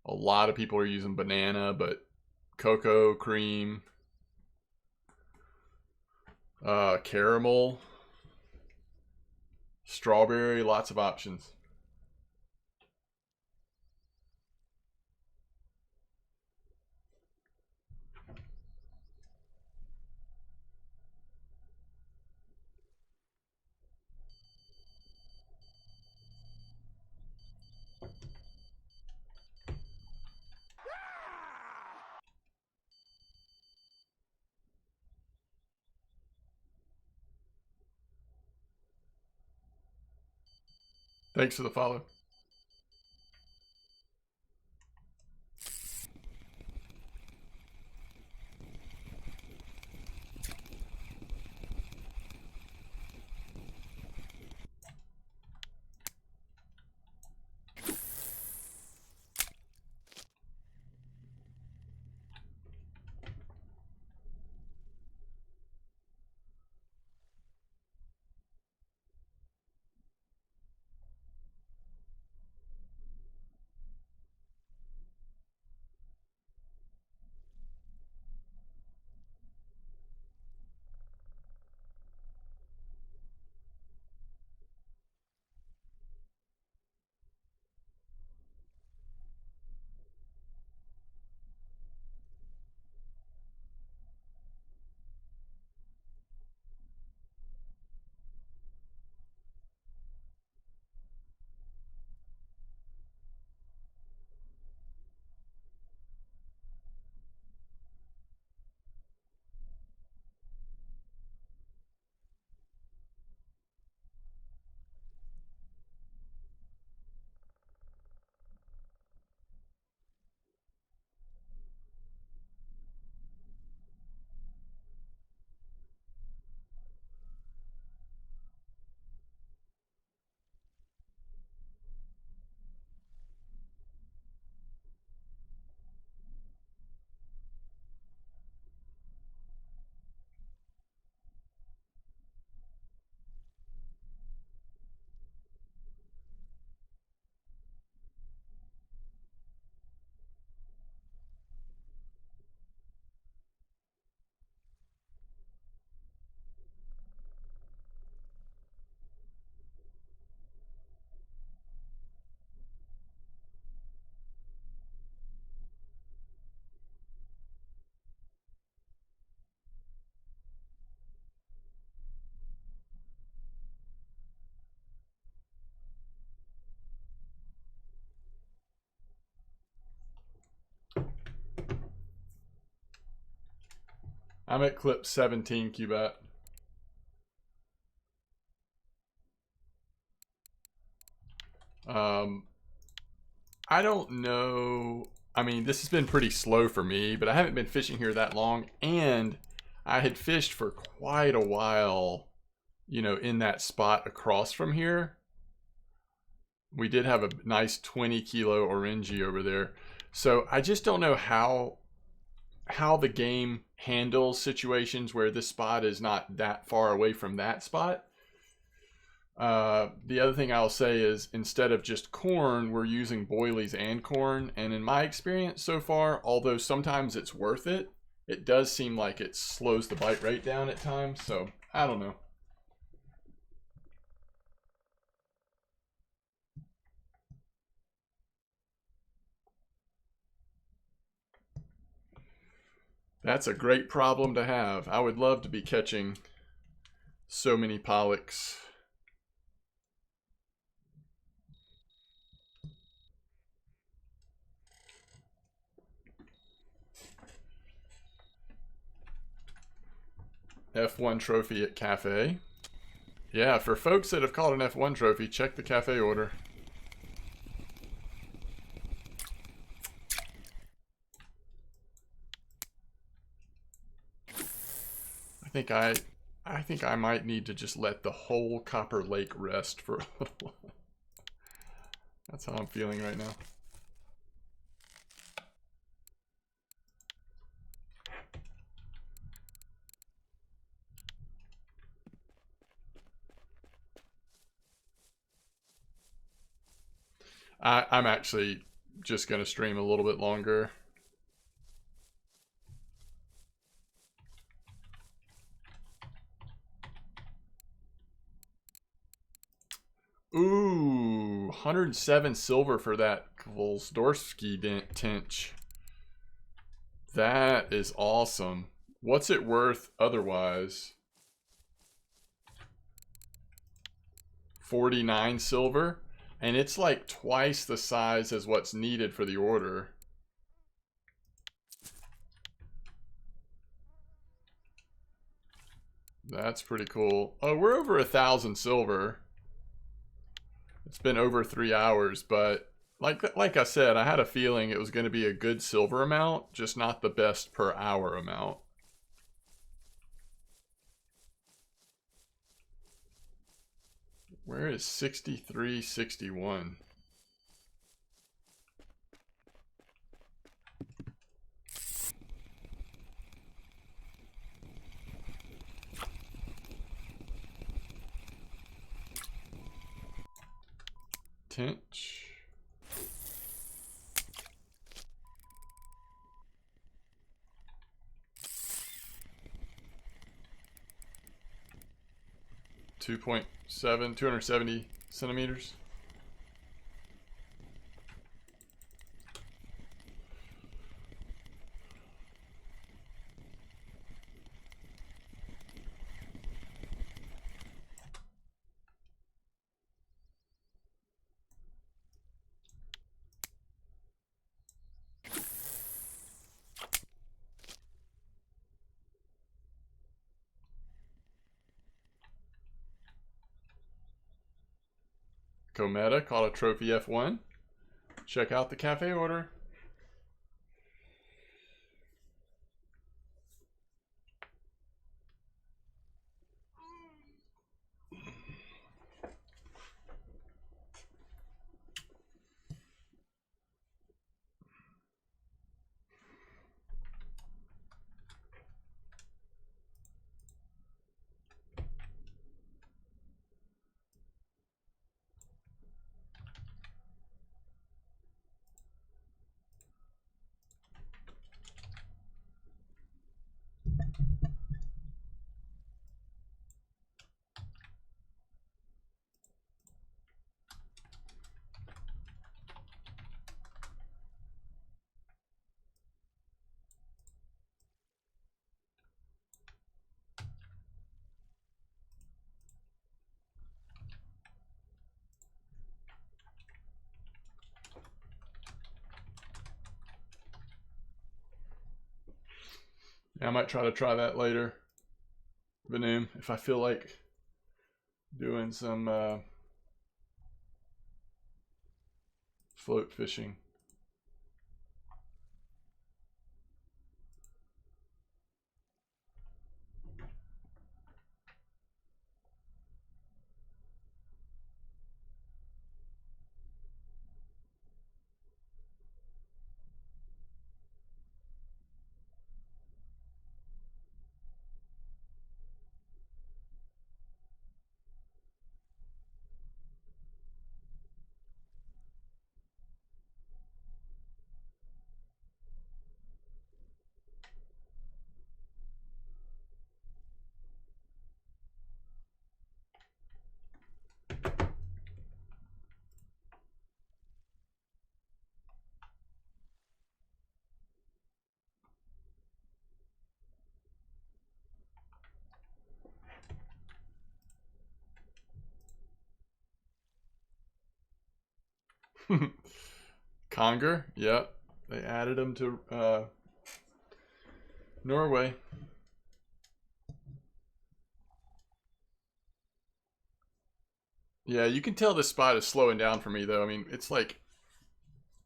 A lot of people are using banana, but cocoa cream, caramel, strawberry, lots of options. Thanks for the follow. I'm at clip 17, Cubat. I don't know. I mean, this has been pretty slow for me, but I haven't been fishing here that long, and I had fished for quite a while, in that spot across from here. We did have a nice 20 kilo orangey over there. So I just don't know how the game handles situations where this spot is not that far away from that spot. The other thing I'll say is instead of just corn, we're using boilies and corn. And in my experience so far, although sometimes it's worth it, it does seem like it slows the bite rate down at times. So I don't know. That's a great problem to have. I would love to be catching so many pollocks. F1 trophy at cafe. Yeah, for folks that have caught an F1 trophy, check the cafe order. I think I might need to just let the whole Copper Lake rest for a little while. That's how I'm feeling right now. I'm actually just going to stream a little bit longer. Ooh, 107 silver for that Volsdorski tinch. That is awesome. What's it worth otherwise? 49 silver, and it's like twice the size as what's needed for the order. That's pretty cool. Oh, we're over 1,000 silver. It's been over 3 hours, but like I said, I had a feeling it was going to be a good silver amount, just not the best per hour amount. Where is 63.61? Tinch. .7, 270 centimeters. Cometa caught a trophy F1. Check out the cafe order. Yeah, I might try that later. Vanoom, if I feel like doing some float fishing. Conger, yep. They added him to Norway. Yeah, you can tell this spot is slowing down for me though. I mean, it's like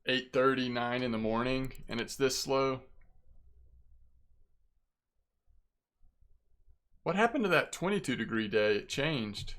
8:39 in the morning and it's this slow. What happened to that 22-degree day? It changed.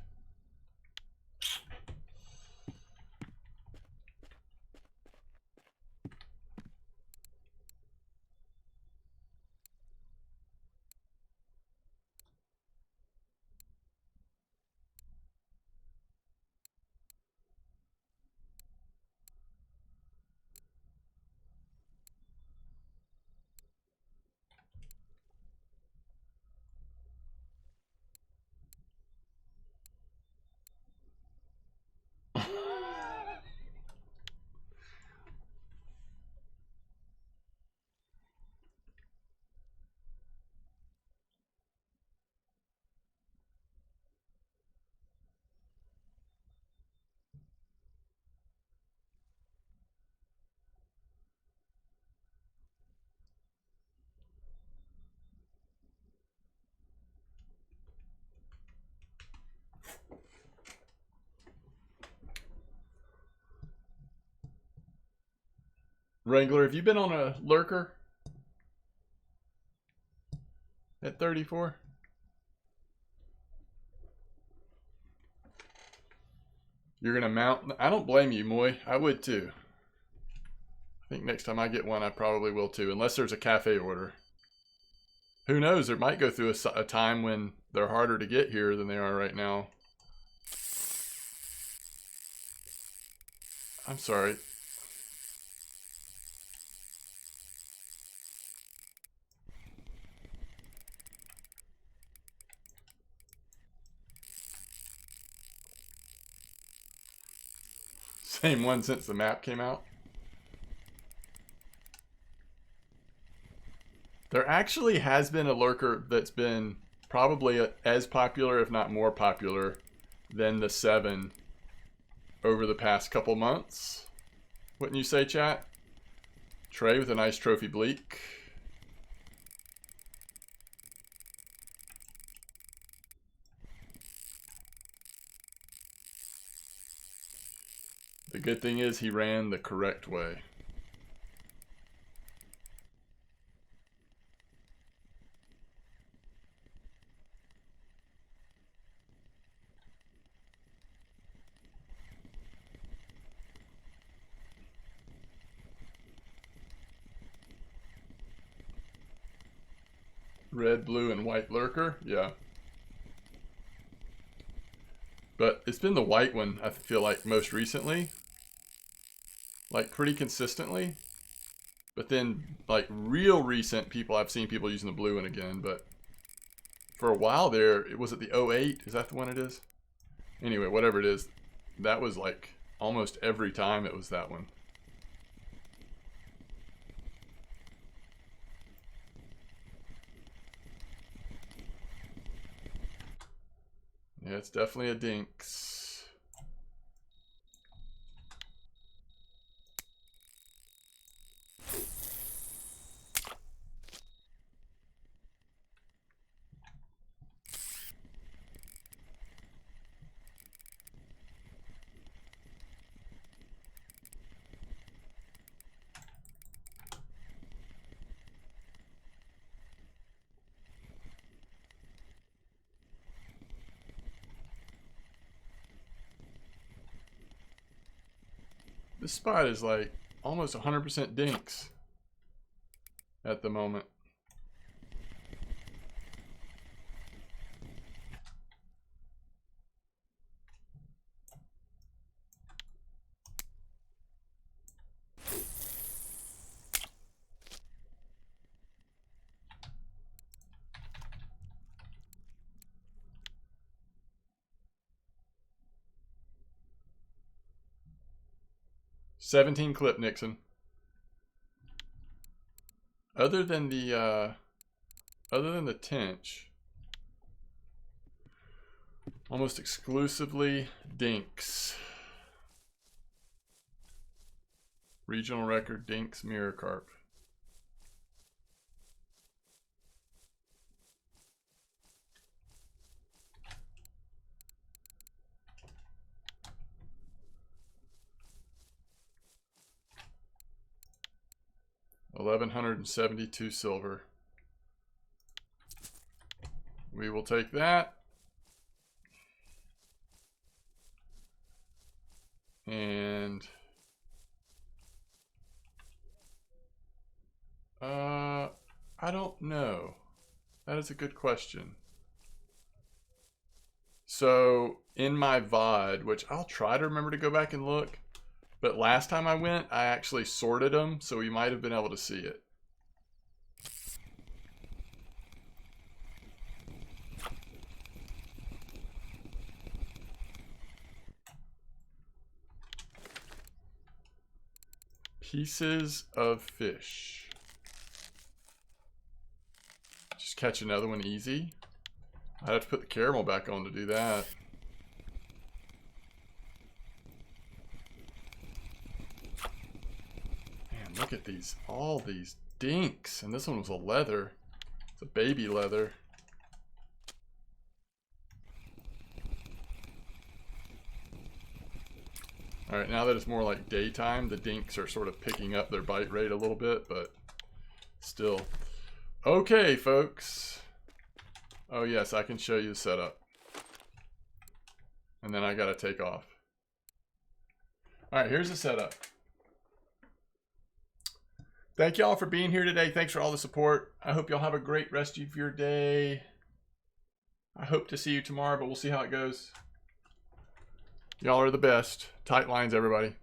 Wrangler, have you been on a lurker at 34? You're gonna mount? I don't blame you, Moy. I would too. I think next time I get one, I probably will too, unless there's a cafe order. Who knows? There might go through a time when they're harder to get here than they are right now. I'm sorry. Same one since the map came out. There actually has been a lurker that's been probably as popular, if not more popular, than the 7 over the past couple months. Wouldn't you say, chat? Trey with a nice trophy bleak. The good thing is he ran the correct way. Red, blue, and white lurker, yeah. But it's been the white one, I feel like, most recently. Like, pretty consistently. But then, like, real recent people, I've seen people using the blue one again. But for a while there, it was at the 08. Is that the one it is? Anyway, whatever it is, that was like almost every time it was that one. Yeah, it's definitely a dinks. This spot is like almost 100% dinks at the moment. $17 clip, Nixon. Other than the tench, almost exclusively dinks. Regional record dinks mirror carp. $1,172 silver. We will take that. And I don't know. That is a good question. So in my VOD, which I'll try to remember to go back and look, but last time I went, I actually sorted them, so we might have been able to see it. Pieces of fish. Just catch another one easy. I'd have to put the caramel back on to do that. Man, look at these, all these dinks. And this one was a leather. It's a baby leather. All right, now that it's more like daytime, the dinks are sort of picking up their bite rate a little bit, but still. Okay, folks. Oh yes, I can show you the setup. And then I gotta take off. All right, here's the setup. Thank y'all for being here today. Thanks for all the support. I hope y'all have a great rest of your day. I hope to see you tomorrow, but we'll see how it goes. Y'all are the best. Tight lines, everybody.